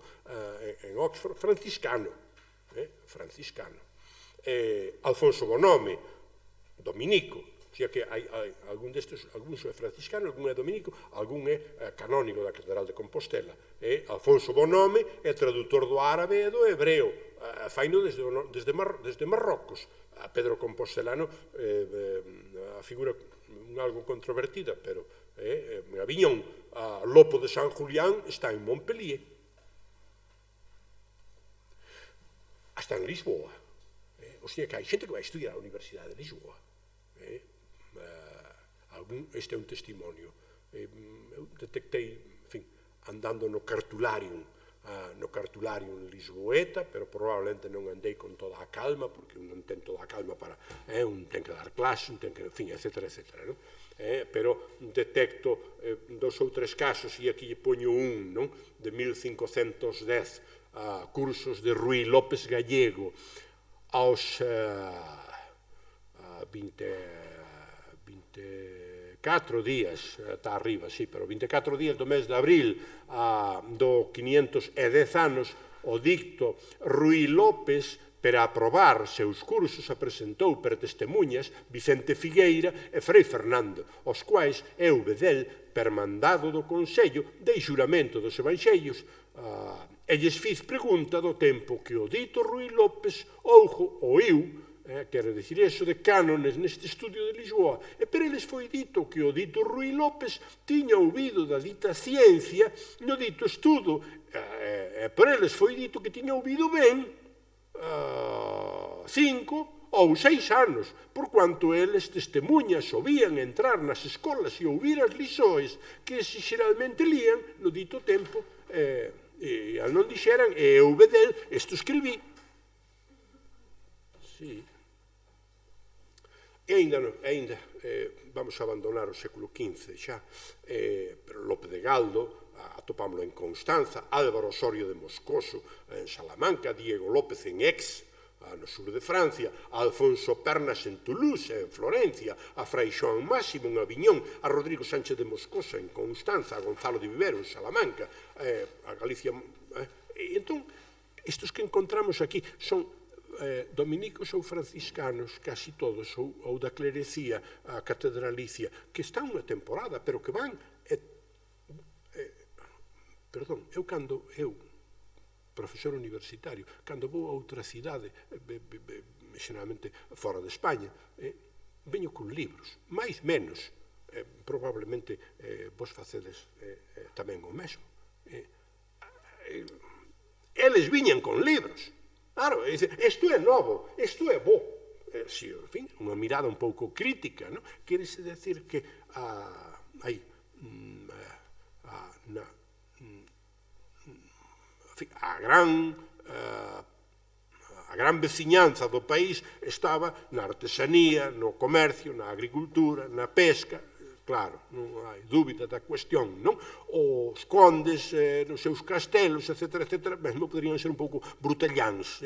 en Oxford franciscano. Alfonso Bonome, dominico, o sea que hai algún destes, algún é franciscano, algún é dominico, algún é canónigo da Catedral de Compostela. Alfonso Bonome é tradutor do árabe e do hebreo, faino desde Marrocos. A Pedro Compostelano, a figura algo controvertida, pero en Aviñón. Lopo de San Julián está en Montpellier. Hasta en Lisboa. O sea que hai xente que vai estudiar a Universidade de Lisboa. Este é un testimonio. Eu detectei, en fin, andando no cartularium lisboeta, pero probablemente non andei con toda a calma, porque non ten toda a calma para, un ten que dar clase, un ten que, en fin, etc. Pero detecto 2 ou 3 casos, e aquí lle poño un, de 1510, cursos de Ruy López Gallego, aos 24 días, está arriba, sí, pero 24 días do mes de abril do 510 anos, o dicto Ruy López, para aprobar seus cursos, apresentou per testemunhas Vicente Figueira e Frei Fernando, os quais eu vedel, per mandado do Consello, dei xuramento dos Evanxelios, e lles fiz pregunta do tempo que o dito Ruy López oiu, quere dicir eso, de cánones neste estudio de Lisboa, e per eles foi dito que o dito Ruy López tiña ouvido da dita ciencia no dito estudo, e por eles foi dito que tiña ouvido ben 5 ou 6 anos, por cuanto eles testemunhas obían entrar nas escolas e ouvir as lisoes que se xeralmente lían no dito tempo, e al non dixeran, e eu vedel, isto escribí. Sí. E ainda vamos a abandonar o século XV xa, pero Lope de Galdo, atopámoslo en Constanza, Álvaro Osorio de Moscoso en Salamanca, Diego López en Aix, no sur de Francia, a Alfonso Pernas en Toulouse, en Florencia, a Fray Xoán Máximo en Aviñón, a Rodrigo Sánchez de Moscoso en Constanza, a Gonzalo de Vivero en Salamanca, a Galicia. E entón, estes que encontramos aquí son dominicos ou franciscanos, casi todos, ou da clerecía catedralicia, que están unha temporada, pero que van... Perdón, eu, profesor universitario, cando vou a outra cidade, xeralmente fora de España, veño con libros, máis menos, probablemente vos facedes tamén o mesmo. Eles viñan con libros. Claro, isto é novo, isto é bo. Si, en fin, unha mirada un pouco crítica, non? Quérese decir que hai a gran veciñanza do país estaba na artesanía, no comercio, na agricultura, na pesca. Claro, non hai dúbida da cuestión, non? Os condes nos seus castelos, etc., mesmo poderían ser un pouco brutalláns,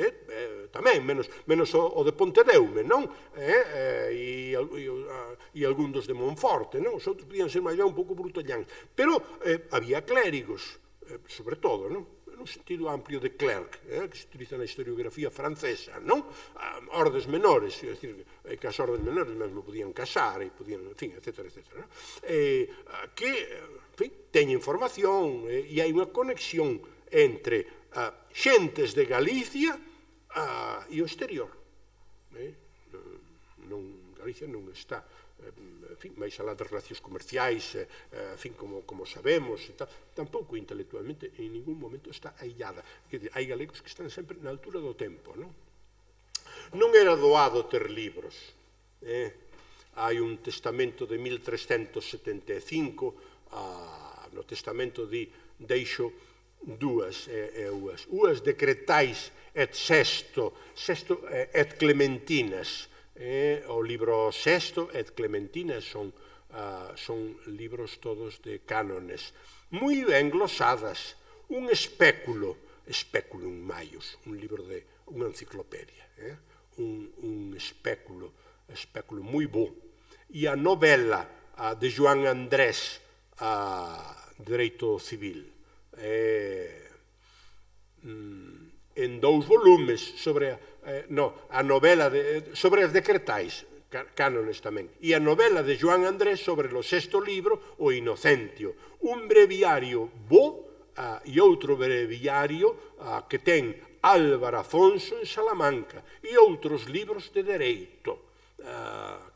tamén, menos o de Pontedeume, non? E algún dos de Monforte, non? Os outros podían ser máis ben un pouco brutalláns. Pero había clérigos, sobre todo, non? No sentido amplio de clerc, que se utiliza na historiografía francesa, non? Ordes menores, é dicir, que as ordes menores mesmo podían casar, e podían, en fin, etc., que, en fin, teñen información, e hai unha conexión entre xentes de Galicia e o exterior. Galicia non está, en fin, máis alá das relacións comerciais, en fin, como sabemos, tampouco intelectualmente en ningún momento está aillada. Hai galegos que están sempre na altura do tempo, non? Non era doado ter libros. Hai un testamento de 1375, no testamento deixo dúas, uas decretais et sesto et clementinas. O libro sexto et clementinas son libros todos de cánones, moi ben glosadas, un espéculo maius, un libro de unha enciclopedia, un espéculo moi bo, e a novela de Joan Andrés, Dereito Civil, en 2 volumes sobre a novela sobre as decretais, cánones tamén, e a novela de Joan Andrés sobre o sexto libro, O Inocentio, un breviario bo e outro breviario que ten Álvaro Afonso en Salamanca e outros libros de dereito.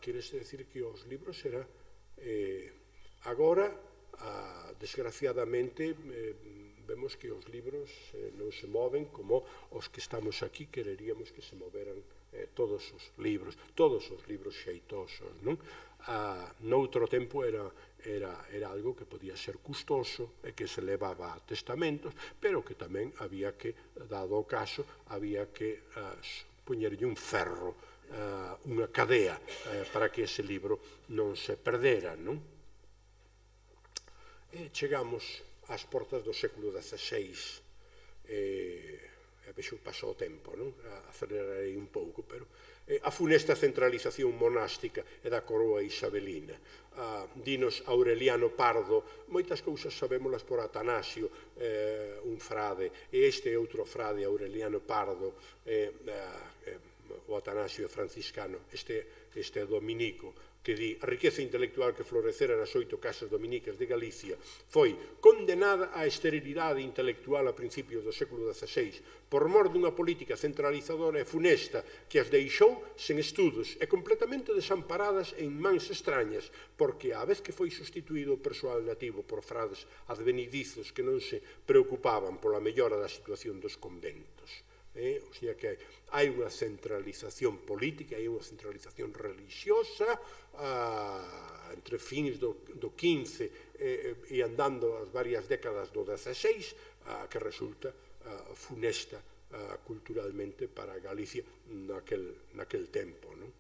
Queres decir que os libros eran agora, desgraciadamente, vemos que os libros non se moven como os que estamos aquí quereríamos que se moveran todos os libros xeitosos, non? Noutro tempo era algo que podía ser custoso e que se levaba a testamentos, pero que tamén había que, dado o caso, había que poñerlle un ferro, unha cadea, para que ese libro non se perdera, non? Chegamos ás portas do século XVI, vexo pasa o tempo, non? Acelerarei un pouco, pero a funesta centralización monástica e da coroa isabelina. Dinos Aureliano Pardo, moitas cousas sabémolas por Atanasio, un frade, e este outro frade, Aureliano Pardo, o Atanasio franciscano, este dominico, que di a riqueza intelectual que florecera nas 8 casas dominicas de Galicia foi condenada á esterilidade intelectual a principios do século XVI por mor dunha política centralizadora e funesta que as deixou sen estudos e completamente desamparadas en mans extrañas, porque á vez que foi sustituído o persoal nativo por frades advenidizos que non se preocupaban pola mellora da situación dos conventos. O sea que hai unha centralización política, hai unha centralización religiosa entre fins do XV e andando as varias décadas do XVI, que resulta funesta culturalmente para Galicia naquel tempo, non?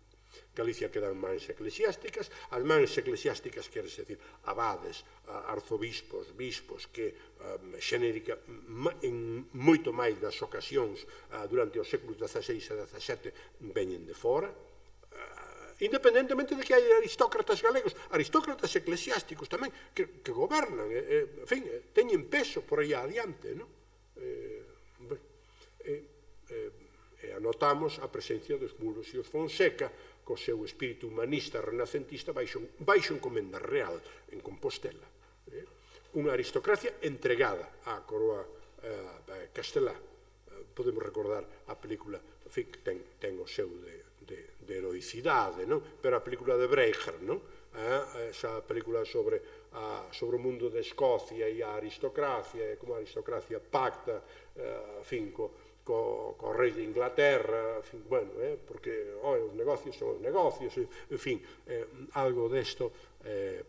Galicia quedan mans eclesiásticas, as mans eclesiásticas quere decir abades, arzobispos, bispos que xenérica en moito máis das ocasións durante os séculos XVI e XVII veñen de fora, independentemente de que hai aristócratas galegos, aristócratas eclesiásticos tamén que gobernan, en fin, teñen peso por aí adiante, non? E anotamos a presencia dos Muros e os Fonseca co seu espírito humanista renacentista baixo encomenda real en Compostela. Unha aristocracia entregada á coroa castelá. Podemos recordar a película, que ten o seu de heroicidade, pero a película de Brecher, esa película sobre o mundo de Escocia e a aristocracia, e como a aristocracia pacta, co rei de Inglaterra, bueno, porque os negocios son os negocios, en fin, algo desto,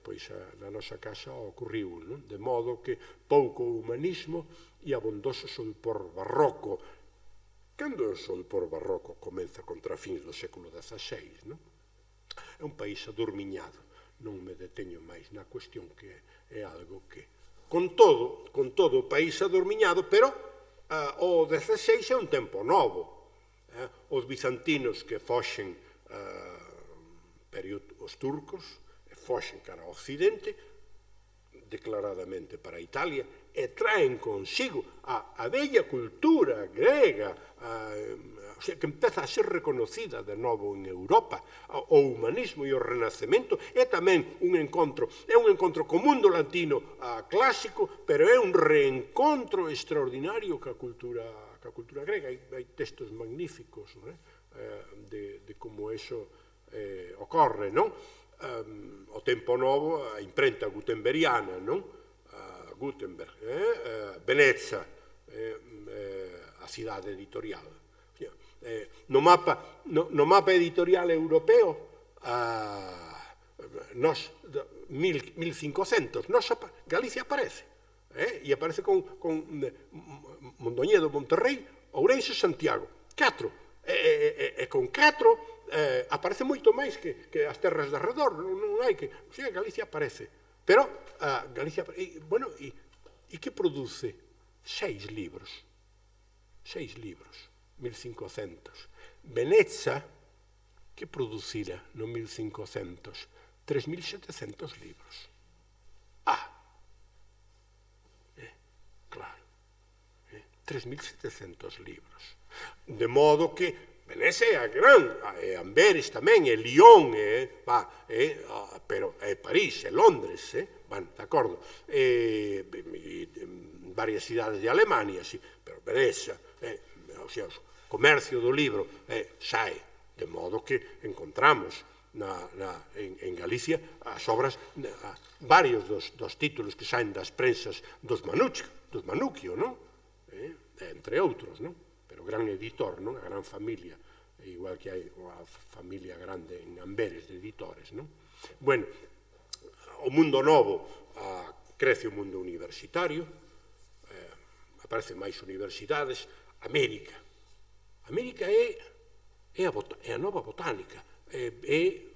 pois na nosa casa ocorriu, de modo que pouco humanismo e abondoso solpor barroco. Cando o solpor barroco comeza contra fins do século XVI, non? É un país adormiñado. Non me deteño máis na cuestión, que é algo que... Con todo o país adormiñado, pero o XVI é un tempo novo. Os bizantinos que foxen os turcos, foxen cara ao occidente, declaradamente para a Italia, e traen consigo a bella cultura grega, o sea, que empeza a ser reconocida de novo en Europa. O humanismo e o renacemento é tamén un encontro co mundo latino clásico, pero é un reencontro extraordinario ca cultura grega. Hai textos magníficos, non? De como eso ocorre, non? O tempo novo, a imprenta gutenberiana, non? Gutenberg, Veneza, a cidade editorial. No mapa editorial europeo, nos 1500, Galicia aparece, e aparece con Mondoñedo, Monterrey, Ourense, Santiago, 4, e con 4 aparece moito máis que as terras de arredor, non hai que... O sea, Galicia aparece. Pero Galicia... Bueno, e que produce 6 libros. 1500. Veneza, que producira no 1500? 3700 libros. Claro. 3700 libros. De modo que Veneza é a gran, é Amberes tamén, é Lyon, pero é París, é Londres, van, de acordo, varias cidades de Alemania, sí, pero Veneza, o sea, o comercio do libro sae, de modo que encontramos en Galicia as obras, varios dos títulos que saen das prensas dos Manuquio, non? Entre outros, non? Pero gran editor, non? A gran familia, igual que hai unha familia grande en Amberes de editores, non? Bueno, o mundo novo, crece o mundo universitario, aparecen máis universidades. América é a nova botánica, é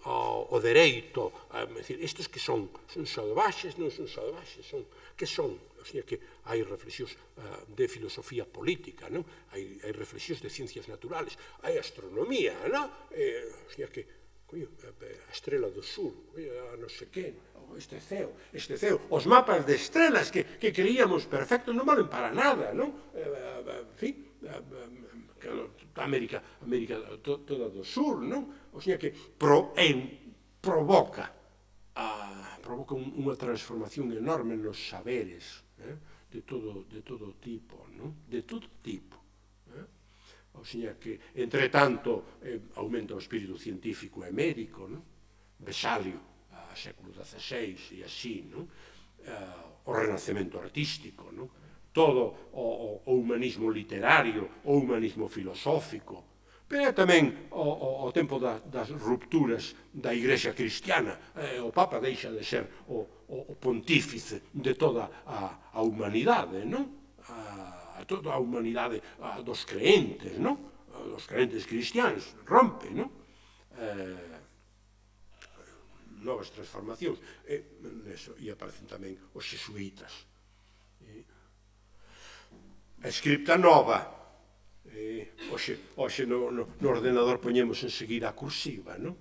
o dereito, estes que son salvaxes, non son salvaxes, que son? O sea, que hai reflexións de filosofía política, non? Hai reflexións de ciencias naturales, hai astronomía, non? O sea, que a estrela do sur, a non sei que, este ceo, os mapas de estrelas que creíamos perfectos non valen para nada, non? En fin, América toda do sur, non? O sea, que provoca unha transformación enorme nos saberes, de todo tipo, non? De todo tipo. O sea que, entre tanto, aumenta o espírito científico e médico, non? Vesalio, a século XVI, e así, non? O renacemento artístico, non? Todo o humanismo literario, o humanismo filosófico, pero tamén o tempo das rupturas da Igrexa cristiana. O Papa deixa de ser o pontífice de toda a humanidade, non? A toda a humanidade dos creentes, non? Dos creentes cristianos, rompe, non? Novas transformacións. E aparecen tamén os xesuítas. A escripta nova. Hoxe no ordenador poñemos enseguida a cursiva, non?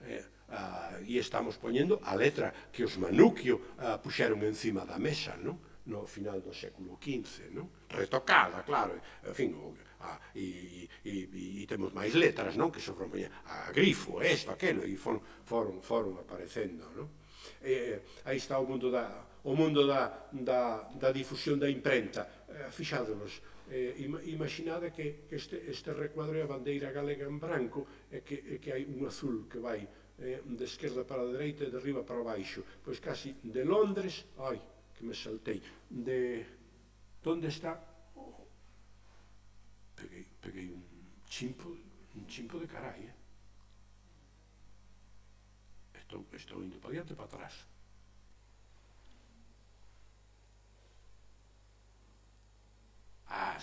E estamos poñendo a letra que os Manuquio puxeron encima da mesa, non? No final do século XV, non? Retocada, claro, en fin, e temos máis letras, non? Que se foron poñer a grifo, isto, aquelo, e foron aparecendo, non? Aí está o mundo da difusión da imprenta. Fixádenos, imaginade que este recuadro é a bandeira galega en branco e que hai un azul que vai de esquerda para a dereita e de arriba para baixo. Pois casi de Londres, ai, que me saltei, onde está? Peguei un chimpo de carai, Estou indo para diante e para atrás.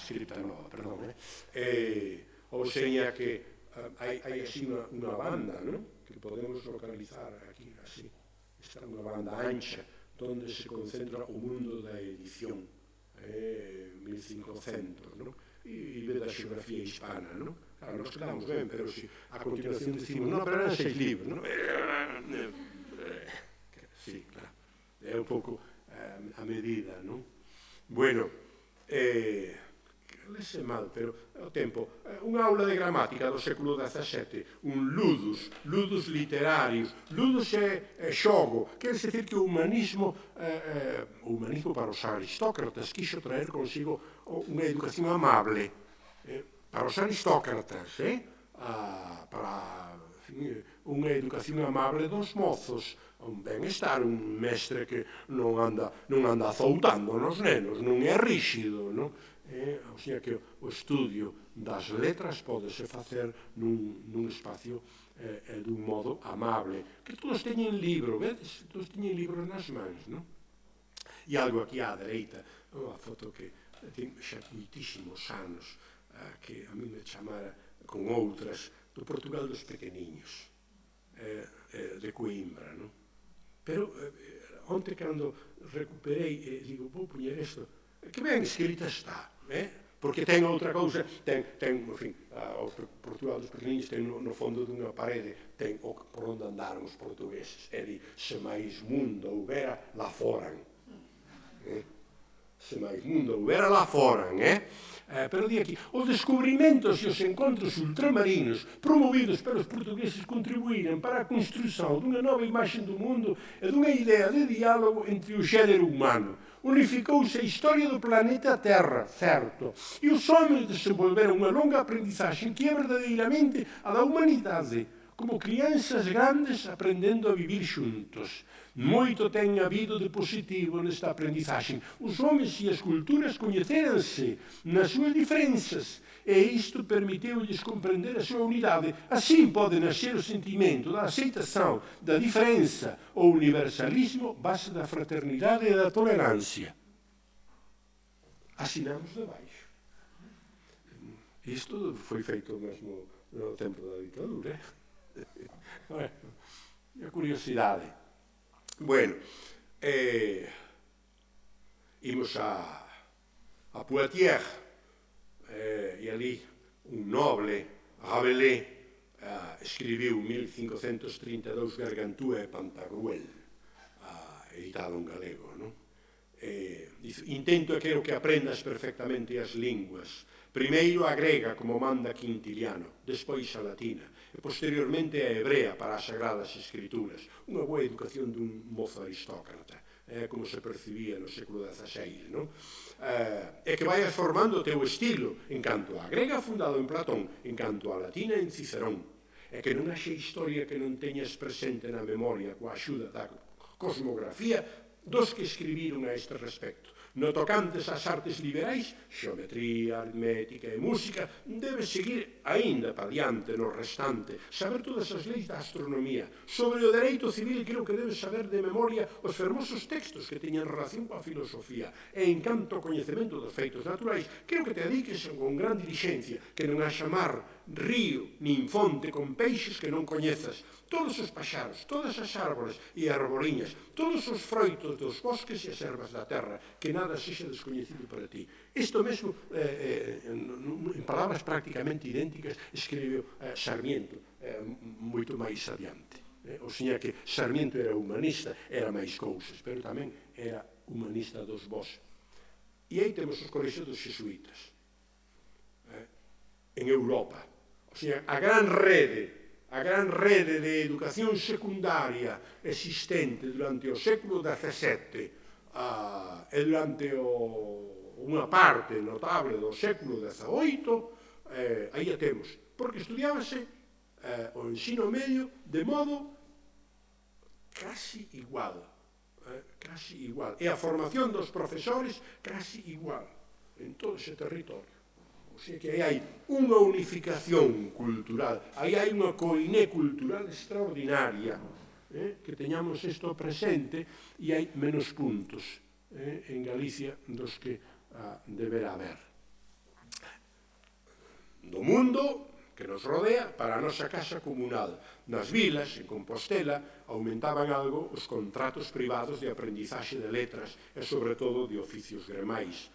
escrita nova, perdón, ou seña que hai así unha banda, non? Que podemos localizar aquí, así. Esta é unha banda ancha, onde se concentra o mundo da edición, 1500, non? E ve da xeografía hispana, non? Claro, nos quedamos ben, pero si a continuación decimos, non, pero eran 6 libros, non? Sí, claro, é un pouco a medida, non? Bueno, lese mal, pero o tempo, unha aula de gramática do século XVII, un ludus literarius, ludus é xogo, quer dizer que o humanismo para os aristócratas quixo traer consigo unha educación amable, para os aristócratas, para unha educación amable dos mozos, un ben-estar, un mestre que non anda azoutando nos nenos, non é ríxido, non? O sea que o estudio das letras pódese facer nun espacio dun modo amable, que todos teñen libro, vedes? Todos teñen libro nas mans, non? E algo aquí á dereita, unha foto que ten xa moitísimos anos, que a mí me chamara con outras do Portugal dos pequeniños, de Coimbra, non? Pero onte cando recuperei, digo, vou poñer isto, que ben escrita está, porque ten outra cousa, ten, en fin, o Portugal dos pequeniños ten no fondo dunha parede, ten por onde andaron os portugueses, e di, se máis mundo houbera, lá foran. Se máis mundo houbera, lá foran, pero di aquí, os descubrimentos e os encontros ultramarinos promovidos pelos portugueses contribuíran para a construción dunha nova imaxe do mundo e dunha idea de diálogo entre o xénero humano. Unificouse a historia do planeta Terra, certo, e os homens desenvolveron unha longa aprendizaxe que é verdadeiramente a da humanidade, como crianças grandes aprendendo a vivir xuntos. Moito ten habido de positivo nesta aprendizaxe. Os homens e as culturas coñecéranse nas súas diferenzas e isto permiteu-lles comprender a súa unidade. Así pode nascer o sentimento da aceitação, da diferença, o universalismo base da fraternidade e da tolerancia. Asinamos de baixo. Isto foi feito mesmo no tempo da ditadura. A curiosidade. Bueno, imos a Poitiers, e ali un noble, Rabelais, escribiu 1532 Gargantúa e Pantagruel, editado en galego, non? Intento e quero que aprendas perfectamente as linguas. Primeiro a grega, como manda Quintiliano, despois a latina, e posteriormente a hebrea para as sagradas escrituras. Unha boa educación dun mozo aristócrata, como se percibía no século XVI, non? E que vayas formando o teu estilo, en canto a grega fundado en Platón, en canto a latina en Cicerón, e que non haxe historia que non teñas presente na memoria coa axuda da cosmografía dos que escribiron a este respecto. No tocantes ás artes liberais, xeometría, aritmética e música, debes seguir aínda pa diante no restante, saber todas as leis da astronomía. Sobre o dereito civil, creo que debes saber de memoria os fermosos textos que teñen relación coa filosofía. E en canto ao coñecemento dos feitos naturais, creo que te dediques con gran diligencia, que non haxa mar, río, nin fonte con peixes que non coñezas. Todos os paxaros, todas as árbores e arboriñas, todos os froitos dos bosques e as ervas da terra, que nada sexa descoñecido para ti. Isto mesmo, en palabras prácticamente idénticas, escribiu Sarmiento, moito máis adiante. O seña que Sarmiento era humanista, era máis cousas, pero tamén era humanista dos vós. E aí temos os colexios dos xesuítas, en Europa. O seña, a gran rede de educación secundaria existente durante o século XVII e durante unha parte notable do século XVIII, aí a temos, porque estudiábase o ensino medio de modo casi igual, e a formación dos profesores casi igual en todo ese territorio. O sea que aí hai unha unificación cultural, aí hai unha coiné cultural extraordinaria, que teñamos isto presente, e hai menos puntos en Galicia dos que deberá haber. do mundo que nos rodea para a nosa casa comunal. Nas vilas, en Compostela, aumentaban algo os contratos privados de aprendizaxe de letras e, sobre todo, de oficios gremiais.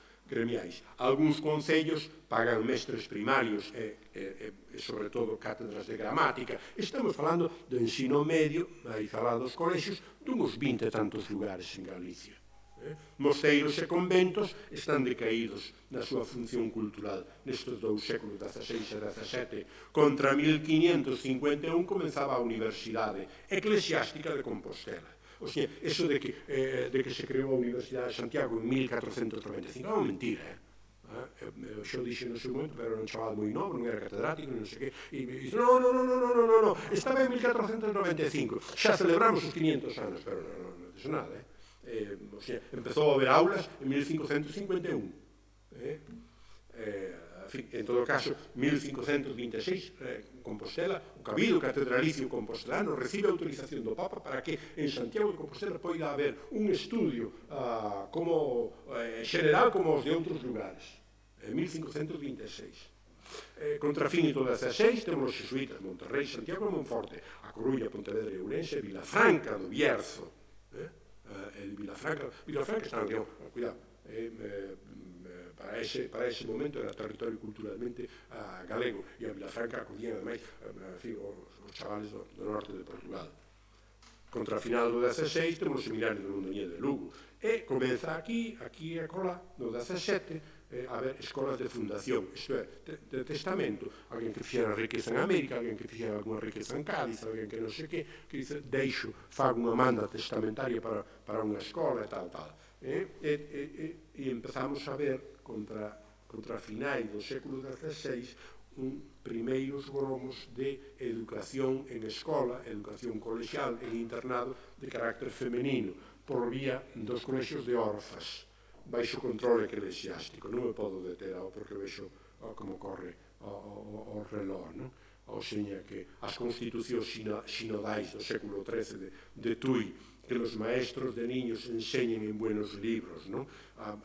Algúns concellos pagan mestres primarios e, sobre todo, cátedras de gramática. Estamos falando do ensino medio, aí falado dos colexios, dunhos 20 e tantos lugares en Galicia. Mosteiros e conventos están decaídos na súa función cultural nestes dous séculos XVI e XVII. Contra 1551 comenzaba a Universidade Eclesiástica de Compostela. O sea, eso de que se creou a Universidade de Santiago en 1495 é unha mentira, Xo dixe no seu momento, pero era un chaval moi novo, non era catedrático, non sei que, e dice, no, estaba en 1495, xa celebramos os 500 anos, pero non dixe nada, o sea, empezou a haber aulas en 1551. En todo caso, 1526, Compostela, o Cabildo Catedralicio Compostelano recibe autorización do Papa para que en Santiago de Compostela poida haber un estudio general como os de outros lugares. En 1526. Contra fin do XVI temos os xesuítas, Monterrey, Santiago e Monforte, a Coruña, Pontevedra e Ourense, Vilafranca do Bierzo. Vilafranca está en León, cuidado, para ese momento era territorio culturalmente galego, e a Vilafranca acudían ademais os chavales do norte de Portugal. Contra a final do XVI temos o seminario de Mondoñedo de Lugo, e comeza aquí e cola, no XVII, a haber escolas de fundación, isto é, de testamento, alguén que fixera riqueza en América, alguén que fixera alguna riqueza en Cádiz, alguén que non sei que dice, deixo, fago unha manda testamentaria para unha escola e tal. E empezamos a ver, contra finais do século XVI, primeiros gromos de educación en escola, educación colexial, en internado, de carácter femenino, por vía dos colexios de orfas, baixo controle eclesiástico. Non me podo deter porque vexo como corre o reloj, non? Ou seña que as constitucións sinodais do século XIII de Tui, que os maestros de niños enseñen en buenos libros, non?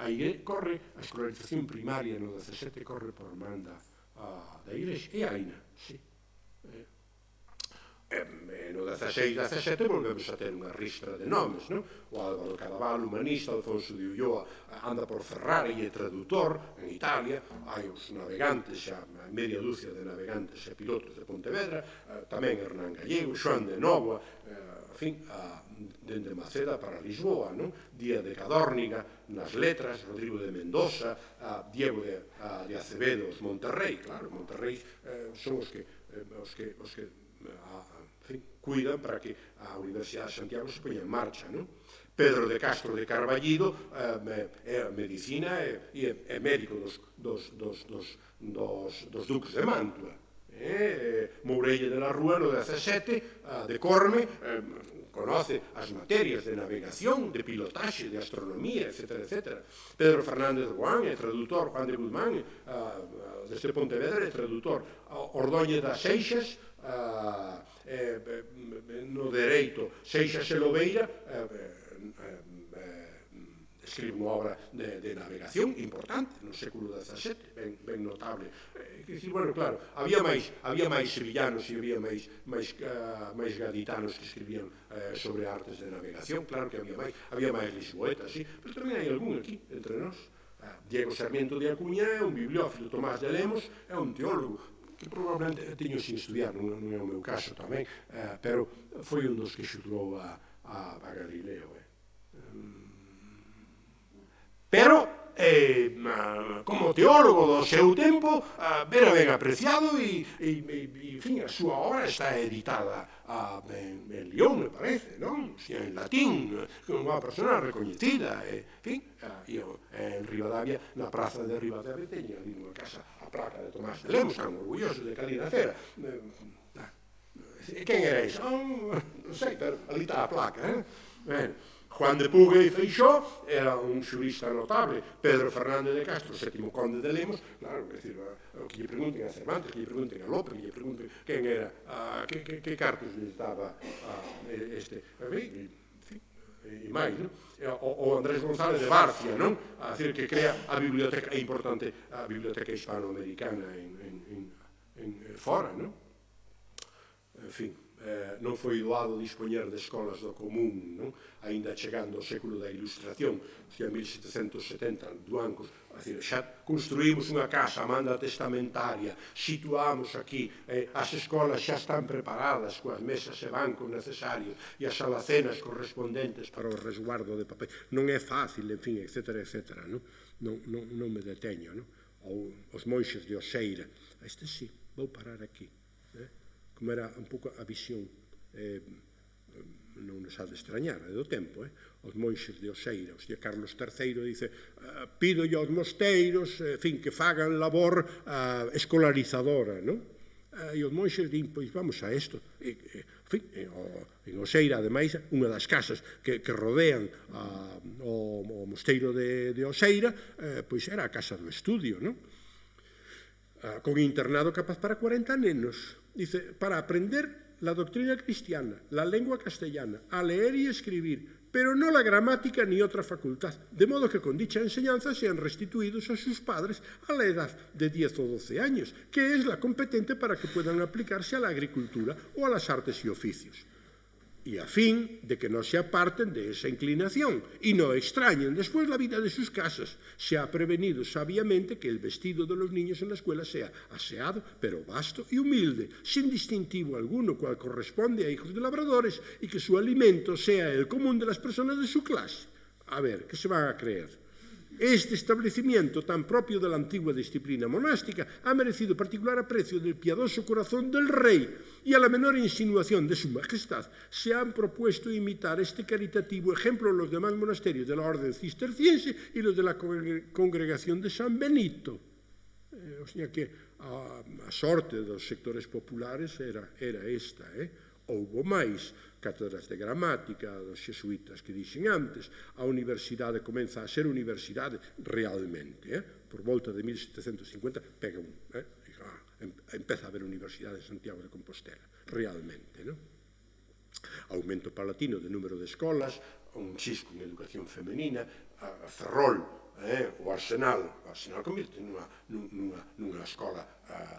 Aí corre a escolarización primaria no 17 corre por manda da Igrexa e aina, sí. No 16 e 17 volvemos a ter unha ristra de nomes, non? O Álvaro Cadaval, humanista, Alfonso de Ulloa anda por Ferrari e traductor en Italia, hai os navegantes, xa media dúcia de navegantes e pilotos de Pontevedra, tamén Hernán Gallego, Xoán de Nóvoa, dende Maceda para Lisboa, non? Díaz de Cadórniga nas letras, Rodrigo de Mendoza, Diego de Acevedo, os Monterrey, claro, Monterrey son os que cuidan para que a Universidade de Santiago se poña en marcha, non? Pedro de Castro de Carballido é medicina e médico dos duques de Mantua. Mourelle de la Rúa no 17 de Corme conoce as materias de navegación, de pilotaxe, de astronomía, etc. Pedro Fernández Guán é traductor, Juan de Guzmán desde Pontevedra é traductor, Ordóñez das Seixas no dereito, Seixas e Lobeira escribe unha obra de navegación importante no século XVII, ben notable. Bueno, claro, había máis sevillanos e había máis gaditanos que escribían sobre artes de navegación, claro que había máis lisboetas, sí, pero tamén hai algún aquí, entre nós. Diego Sarmiento de Acuña é un bibliófilo, Tomás de Lemos é un teólogo, que probablemente teño sin estudiar, non é o meu caso tamén, pero foi un dos que xudgou a Galileo. Pero, como teólogo do seu tempo, era ben apreciado e, en fin, a súa obra está editada en Lyon, me parece, non? En latín, unha persona recoñecida, en fin, en Ribadavia, na praza de Ribadavia, teña ali nunha casa a placa de Tomás de Lemos, tan orgulloso de calir a cera. Quen era iso? Non sei, pero ali está a placa, Juan de Puga e Feixó era un xurista notable, Pedro Fernández de Castro, sétimo conde de Lemos, claro, que lle pregunten a Cervantes, que lle pregunten a Lope, que lle pregunten quen era, que cartos lles daba este, e máis, non? O Andrés González de Barcia, non? A decir que crea a biblioteca, é importante, a biblioteca hispanoamericana fora, non? En fin, non foi doado dispoñer de escolas do común, non? Ainda chegando ao século da Ilustración, en 1770, duancos, xa construímos unha casa, a manda testamentaria, situamos aquí, as escolas xa están preparadas coas mesas e bancos necesarios e as alacenas correspondentes para o resguardo de papel. Non é fácil, en fin, etcétera, etcétera, non? Non me deteño, non? Ou os monxes de Oseira. Este sí, vou parar aquí. Como era un pouco a visión, non nos ha de extrañar, é do tempo, os monxes de Oseira. Hostia, Carlos III dice, pídolle aos mosteiros, en fin, que fagan labor escolarizadora, non? E os monxes din, pois vamos a isto. En fin, en Oseira, ademais, unha das casas que rodean o mosteiro de Oseira, pois era a casa do estudio, non? Con internado capaz para 40 nenos. Dice, para aprender la doctrina cristiana, la lengua castellana, a leer y escribir, pero no la gramática ni otra facultad, de modo que con dicha enseñanza sean restituidos a sus padres a la edad de 10 o 12 años, que es la competente para que puedan aplicarse a la agricultura o a las artes y oficios. Y a fin de que no se aparten de esa inclinación y no extrañen después la vida de sus casas, se ha prevenido sabiamente que el vestido de los niños en la escuela sea aseado, pero vasto y humilde, sin distintivo alguno, cual corresponde a hijos de labradores, y que su alimento sea el común de las personas de su clase. A ver, ¿qué se van a creer? Este establecimiento, tan propio de la antigua disciplina monástica, ha merecido particular aprecio del piadoso corazón del rey, y a la menor insinuación de su majestad se han propuesto imitar este caritativo ejemplo los demás monasterios de la orden cisterciense y los de la congregación de San Benito. O sea que a sorte dos sectores populares era esta, houbo máis cátedras de gramática dos xesuítas que dixen antes, a universidade comeza a ser universidade realmente, por volta de 1750 pega empeza a haber universidade en Santiago de Compostela, realmente, non? Aumento paulatino de número de escolas, un chisco en educación femenina, a Ferrol, o Arsenal convirte nunha escola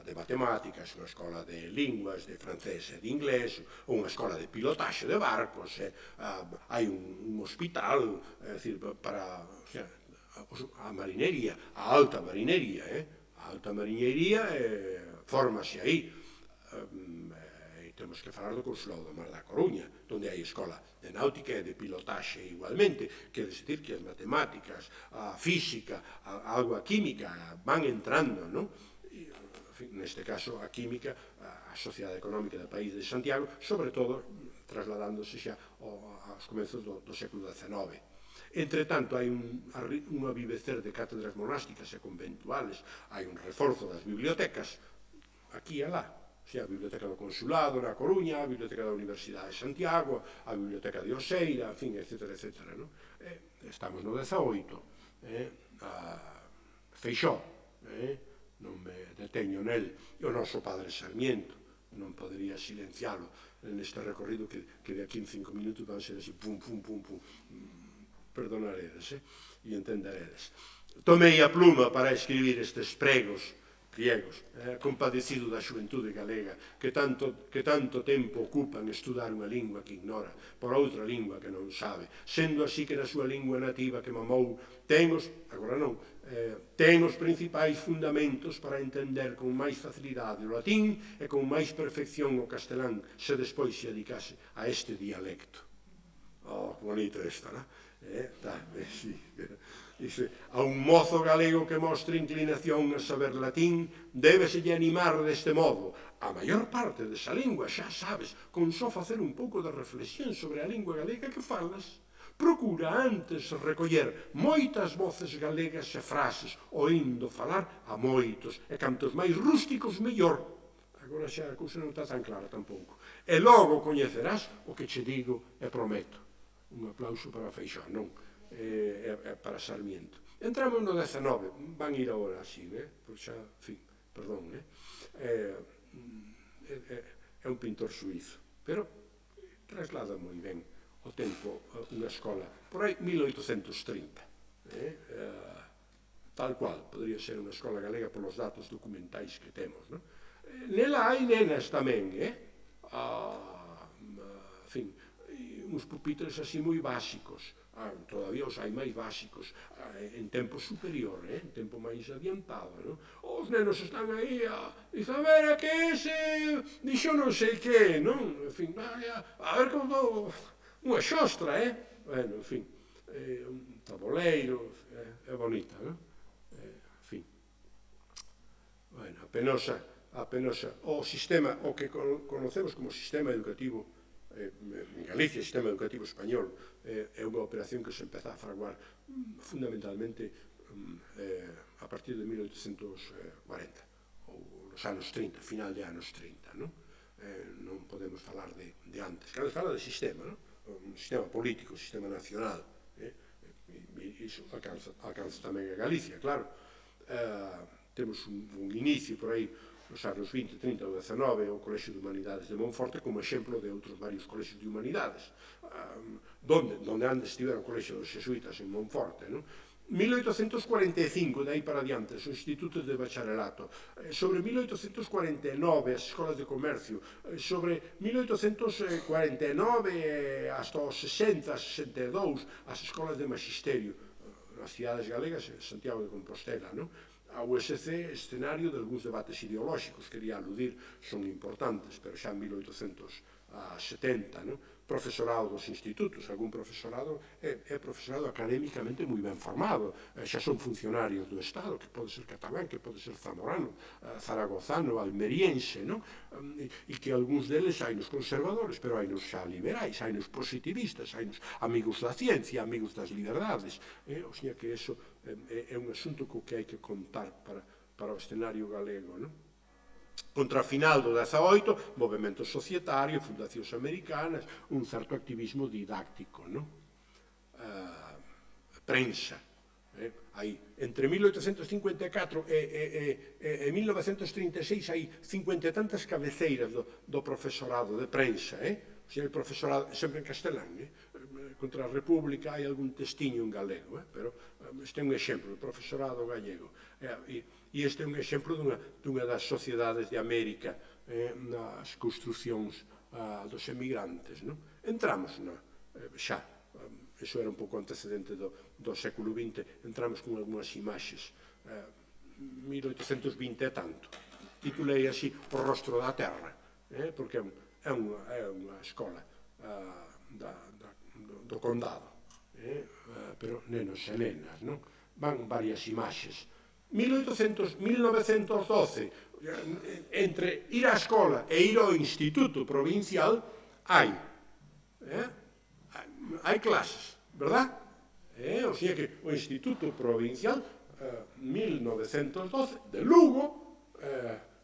de matemáticas, unha escola de linguas, de francés e de inglés, ou unha escola de pilotaxe de barcos, hai un hospital, para a marinería, a alta marinería, fórmase aí. Temos que falar do Consulado do Mar da Coruña, onde hai escola de náutica e de pilotaxe igualmente, quer decir que as matemáticas, a física, algo a química van entrando, non? Neste caso, a química, a Sociedade Económica do País de Santiago, sobre todo trasladándose xa aos comenzos do século XIX. Entre tanto, hai un avivecer de cátedras monásticas e conventuales, hai un reforzo das bibliotecas, aquí e lá. A Biblioteca do Consulado na Coruña, a Biblioteca da Universidade de Santiago, a Biblioteca de Oseira, en fin, etcétera, etcétera. Estamos no 18, Feixó, non me deteño nel, e o noso padre Sarmiento, non podería silencialo neste recorrido que de aquí en 5 minutos van ser así, pum, pum, pum, pum, perdonaredes, e entenderedes. Tomei a pluma para escribir estes pregos, compadecido da xuventude galega que tanto tempo ocupa en estudar unha lingua que ignora por outra lingua que non sabe, sendo así que na súa lingua nativa que mamou ten os principais fundamentos para entender con máis facilidade o latín e con máis perfección o castelán se despois se dedicase a este dialecto. Oh, bonito esta, non? Sí. Dice, a un mozo galego que mostre inclinación a saber latín, débeselle animar deste modo. A maior parte desa lingua xa sabes, con só facer un pouco de reflexión sobre a lingua galega que falas. Procura antes recoller moitas voces galegas e frases, oindo falar a moitos, e cantos máis rústicos mellor. Agora xa a cousa non está tan clara tampouco. E logo coñecerás o que che digo e prometo. Un aplauso para Feixó, non? Para Sarmiento. Entramos no 19, van ir agora así, porque xa, en fin, perdón, é un pintor suizo, pero traslada moi ben o tempo unha escola, por aí 1830, tal cual, podría ser unha escola galega polos datos documentais que temos, non? Nela hai nenas tamén, en fin, uns pupitres así moi básicos, todavía os hai máis básicos, en tempo superior, en tempo máis adiantado, non? Os nenos están aí a ver que ese dixo non sei que, non? En fin, a ver como unha xostra, bueno, en fin, un tabuleiro, é bonita, non? En fin, bueno, a penosa, o sistema, o que conocemos como sistema educativo en Galicia, sistema educativo español, é unha operación que se empeza a fraguar fundamentalmente a partir de 1840, ou nos anos 30, final de anos 30, non? Non podemos falar de antes. Cando fala de sistema, non? Un sistema político, un sistema nacional, e iso alcanza tamén a Galicia, claro. Temos un inicio por aí nos anos 20, 30 ou 19, o Colexio de Humanidades de Monforte como exemplo de outros varios colexios de humanidades, donde antes estivera o Colexio dos Xesuítas en Monforte, non? 1845, de aí para diante, os institutos de bacharelato, sobre 1849 as escolas de comercio, sobre 1849 hasta os 60, 62 as escolas de magisterio, nas cidades galegas, Santiago de Compostela, non? A USC, escenario de algúns debates ideolóxicos, quería aludir, son importantes, pero xa en 1870, non? Profesorado dos institutos, algún profesorado é profesorado académicamente moi ben formado, xa son funcionarios do Estado, que pode ser catalán, que pode ser zamorano, zaragozano, almeriense, non? E que algúns deles hai nos conservadores, pero hai nos xa liberais, hai nos positivistas, hai nos amigos da ciencia, amigos das liberdades, o sea que eso é un asunto co que hai que contar para o escenario galego, non? Contra a final do 18, movimento societario, fundacións americanas, un certo activismo didáctico, non? Prensa. Hai, entre 1854 e 1936 hai 50 e tantas cabeceiras do profesorado de prensa, o sea, o profesorado sempre en castelán, contra a República hai algún testiño en galego, pero este é un exemplo, o profesorado gallego. E este é un exemplo dunha das sociedades de América nas construcións dos emigrantes. Entramos xa, iso era un pouco antecedente do século XX, entramos con algunhas imaxes, 1820 e tanto. Titulei así O rostro da terra, porque é unha escola do condado, pero nenos e nenas, non? Van varias imaxes. 1912, entre ir á escola e ir ao instituto provincial, hai clases, verdad? O sea que o instituto provincial, 1912, de Lugo,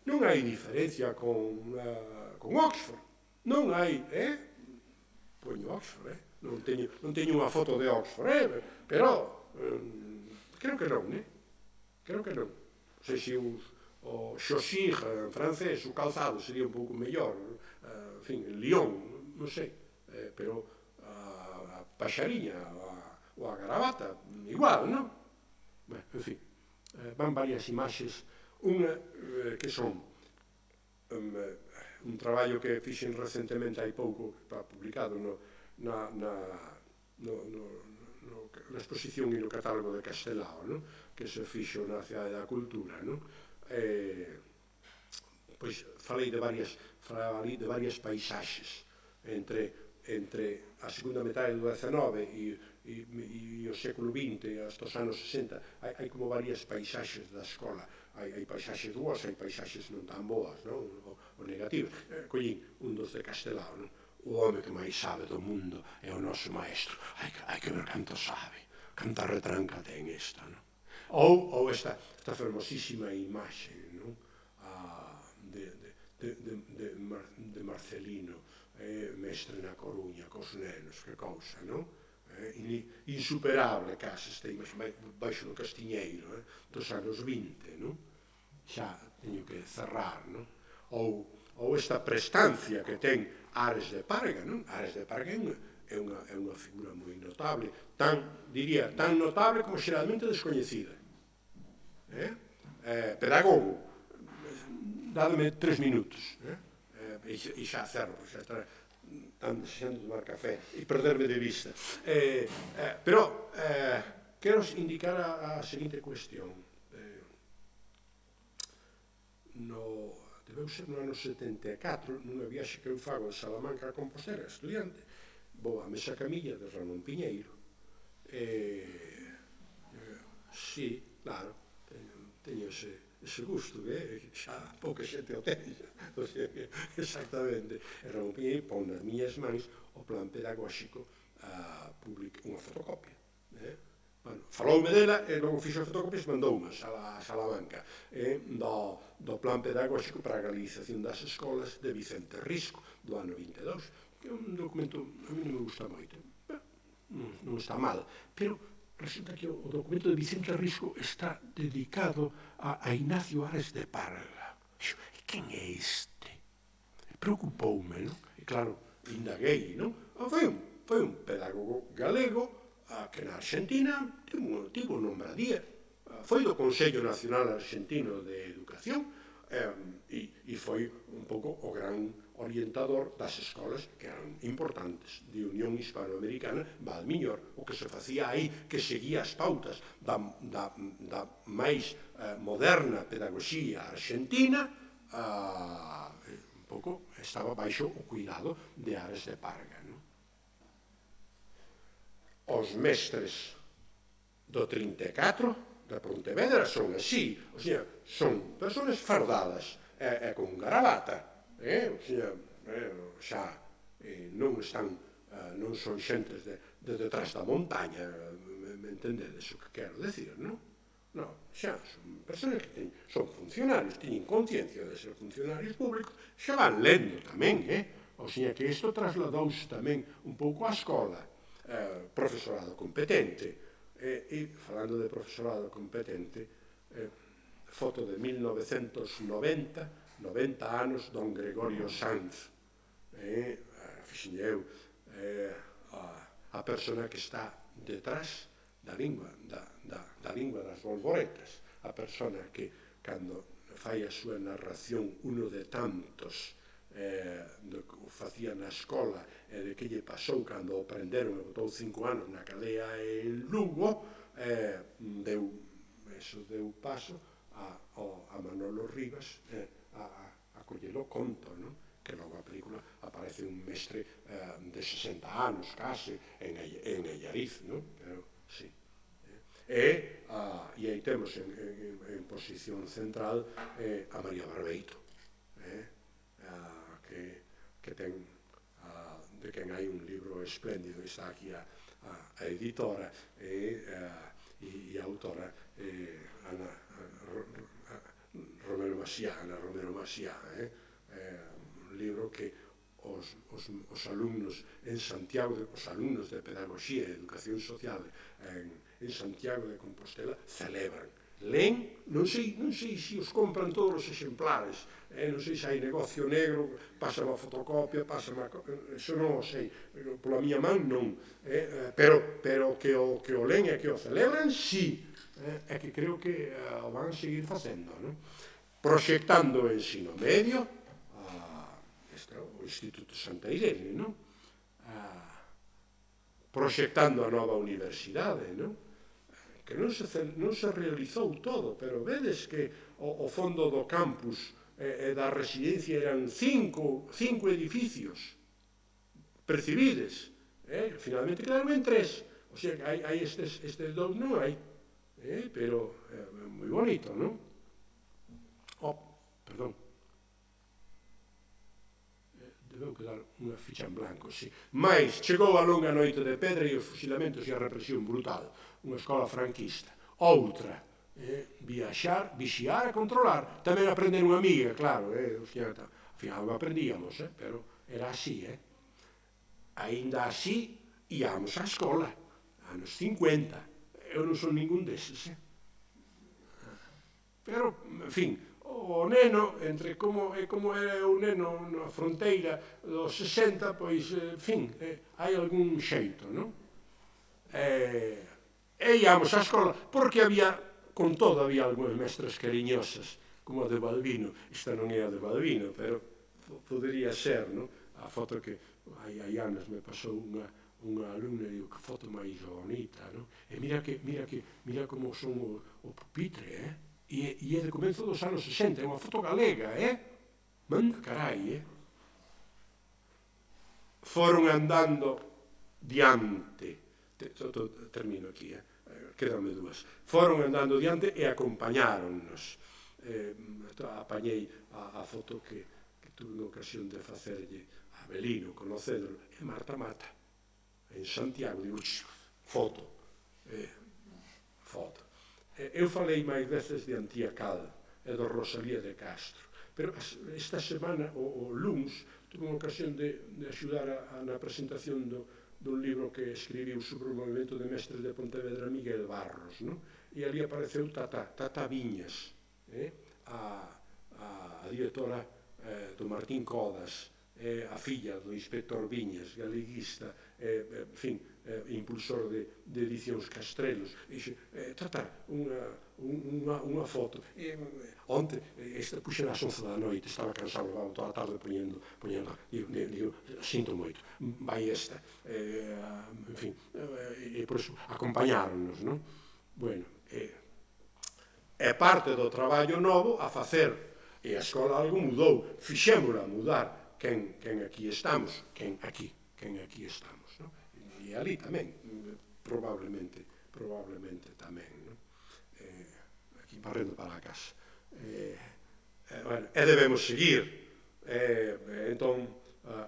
non hai diferencia con Oxford, non hai, poño Oxford, non teño unha foto de Oxford, pero creo que non, creo que non. Non sei se o Chaussure en francés, o calzado, sería un pouco mellor, en fin, Lyon, non sei, pero a paxariña ou a gravata, igual, non? En fin, van varias imaxes, unha que son un traballo que fixen recentemente hai pouco, publicado na exposición e no catálogo de Castelao, que se fixo na Cidade da Cultura, pois falei de varias paisaxes entre a segunda metade do XIX e o século XX hasta os anos 60, hai como varias paisaxes da escola. Hai paisaxes boas, hai paisaxes non tan boas, ou negativas. Collín un dos de Castelao, o home que máis sabe do mundo é o noso maestro. Hai que ver canto sabe, canta retranca ten esta, ou esta fermosísima imaxe de Marcelino, mestre na Coruña, cos nenos, que cousa, insuperable case esta imaxe baixo do Castiñeiro, dos anos 20, xa teño que cerrar, ou esta prestancia que ten Ares de Parga, Ares de Parga é é unha figura moi notable, diría, tan notable como xeralmente descoñecida. Pedagogo, dádeme 3 minutos, e xa cerro, xa está tan desexando tomar café e perderme de vista. Pero quero indicar a seguinte cuestión. Debeu ser no ano 74, nunha viaxe que eu fago de Salamanca a Compostela, estudiante, vou á Mesa Camilla de Ramón Piñeiro. Sí, claro, teño ese gusto, xa pouca xente o ten, exactamente. E Ramón Piñeiro pon nas miñas mans o plan pedagóxico unha fotocopia. Faloume dela e logo fixo fotocopias e mandoumas a Salamanca do plan pedagóxico para a galización das escolas de Vicente Risco do ano 22, que é un documento a mí non me gusta moito, non está mal, pero resulta que o documento de Vicente Risco está dedicado a Ignacio Ares de Parga. E quen é este? Preocupoume, non? E claro, indaguei, non? Foi un pedagogo galego que na Argentina tivo nombradía. Foi do Consello Nacional Argentino de Educación e foi un pouco o gran orientador das escolas que eran importantes de Unión Hispanoamericana, Valmiñor, o que se facía aí, que seguía as pautas da máis moderna pedagogía argentina, un pouco estaba baixo o cuidado de Ares de Parga. Os mestres do 34 da Pontevedra son así, o sea, son persoas fardadas e con gravata, o sea, xa non son xentes de detrás da montaña, me entendedes o que quero decir, non? Non, xa son persoas que son funcionarios, teñen conciencia de ser funcionarios públicos, xa van lendo tamén, o sea que isto trasladouse tamén un pouco á escola. Profesorado competente, e falando de profesorado competente, foto de 1990, 90 anos, don Gregorio Sanz, fixen eu, a persona que está detrás da lingua das bolboretas, a persona que, cando fai a súa narración, uno de tantos do que facía na escola e de que lle pasou cando o prenderon e botou 5 anos na cadea en Lugo, deu paso a Manolo Rivas a collelo conto, que logo a película aparece un mestre de 60 anos case en Allariz, pero sí. E aí temos en posición central a María Barbeito, que ten, de quen hai un libro espléndido, está aquí a editora e a autora Ana Romero Maciá, un libro que os alumnos en Santiago, os alumnos de Pedagogía e Educación Social en Santiago de Compostela celebran. Len, non sei se os compran todos os exemplares, non sei se hai negocio negro, pásame a fotocopia, eso non o sei, pola miña man non, pero que o len e que o celebran, sí, é que creo que o van a seguir facendo, proxectando o ensino medio, o Instituto Santa Irene, proxectando a nova universidade, que non se realizou todo, pero vedes que o fondo do campus e da residencia eran 5 edificios percibides, finalmente quedaron en 3, o sea que hai estes 2 non hai, pero moi bonito, non? Perdón, debeu quedar unha ficha en blanco, sí. Mais chegou a longa noite de pedra e os fusilamentos e a represión brutal, unha escola franquista. Outra, viaxar, vixiar e controlar. Tamén aprender unha amiga, claro, ao final aprendíamos, pero era así, Ainda así, íamos á escola, anos 50. Eu non son ningún deses, Pero, en fin, o neno, entre como era o neno na fronteira dos 60, pois, en fin, hai algún xeito, non? E íamos á escola, porque con todo, había algunhas mestras cariñosas, como a de Balbino. Esta non é a de Balbino, pero podería ser, non? A foto que hai anos me pasou unha alumna e digo, que foto máis bonita, non? E mira como son o pupitre, e é de comenzo dos anos 60, é unha foto galega, manda carai, Foron andando diante, termino aquí, quédame dúas, foron andando diante e acompañáronnos. Apañei a foto que tuve unha ocasión de facerlle a Belino, conocéndolo, e Marta Mata, en Santiago, digo, foto. Eu falei máis veces de Antía Cal e do Rosalía de Castro, pero esta semana, o luns, tuve unha ocasión de axudar na presentación dun libro que escribiu sobre o movimento de mestres de Pontevedra, Miguel Barros, non? E ali apareceu Tata Viñas, a directora do Martín Codas, a filla do inspector Viñas, galeguista, en fin, impulsor de edicións Castrelos. E dixe, Tata, unha foto. Onte, esta puxen ás 11 da noite, estaba cansado, toda a tarde poñendo, digo, sinto moito, vai esta. En fin, e por iso acompañáronnos, non? Bueno, é parte do traballo novo a facer, e a escola algo mudou, fixémola mudar, quen aquí estamos, quen aquí estamos, non? E ali tamén, probablemente tamén, non? Aquí barrendo para a casa. E debemos seguir. Entón,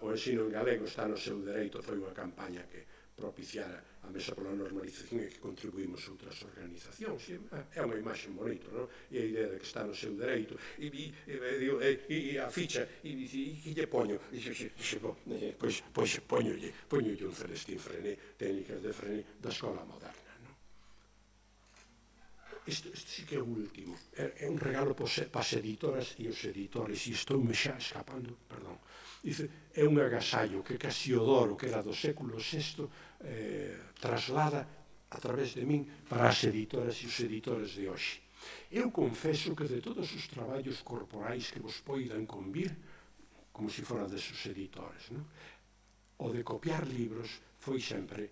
o ensino en galego está no seu dereito, foi unha campaña que propiciara a Mesa pola Normalización e que contribuímos outras organizacións. É unha imaxe bonita, non? E a idea de que está no seu dereito. E a ficha, e que lle poño? Pois poñolle un Celestín Frené, técnicas de Frené da escola moderna. Isto sí que é o último. É un regalo para as editoras e os editores, e estou me xa escapando, perdón. Dice, é un agasallo que Casiodoro, que era do século VI, traslada a través de min para as editoras e os editores de hoxe. Eu confeso que de todos os traballos corporais que vos poidan convir, como se fora de sus editores, non? O de copiar libros foi sempre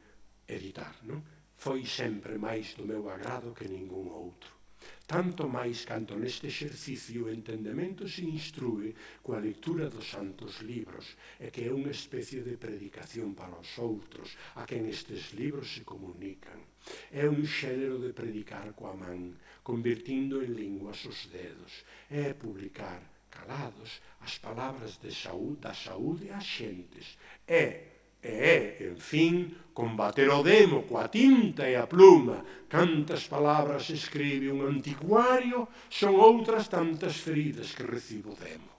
editar, non? Foi sempre máis do meu agrado que ningún outro. Tanto máis canto neste exercicio o entendemento se instrúe coa lectura dos santos libros, e que é unha especie de predicación para os outros, a quen estes libros se comunican. É un xénero de predicar coa man, convertindo en linguas os dedos. É publicar, calados, as palabras da saúde ás xentes. En fin, combater o demo coa tinta e a pluma. Cantas palabras escribe un anticuario, son outras tantas feridas que recibo demo.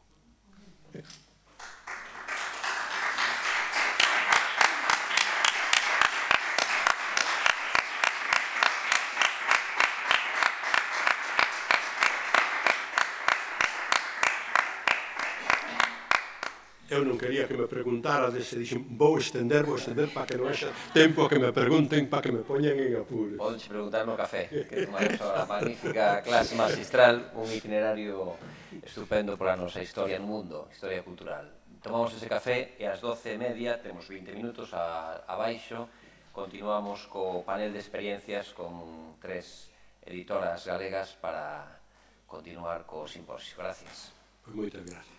Eu non quería que me preguntara, se dixen, vou estender para que non haxa tempo a que me pregunten, para que me poñan en apuro. Podenche preguntar no café, que tomamos a magnífica clase magistral, un itinerario estupendo pola nosa historia no mundo, historia cultural. Tomamos ese café e ás 12:30, temos 20 minutos abaixo, continuamos co panel de experiencias con 3 editoras galegas para continuar co simposio. Gracias. Pois moitas gracias.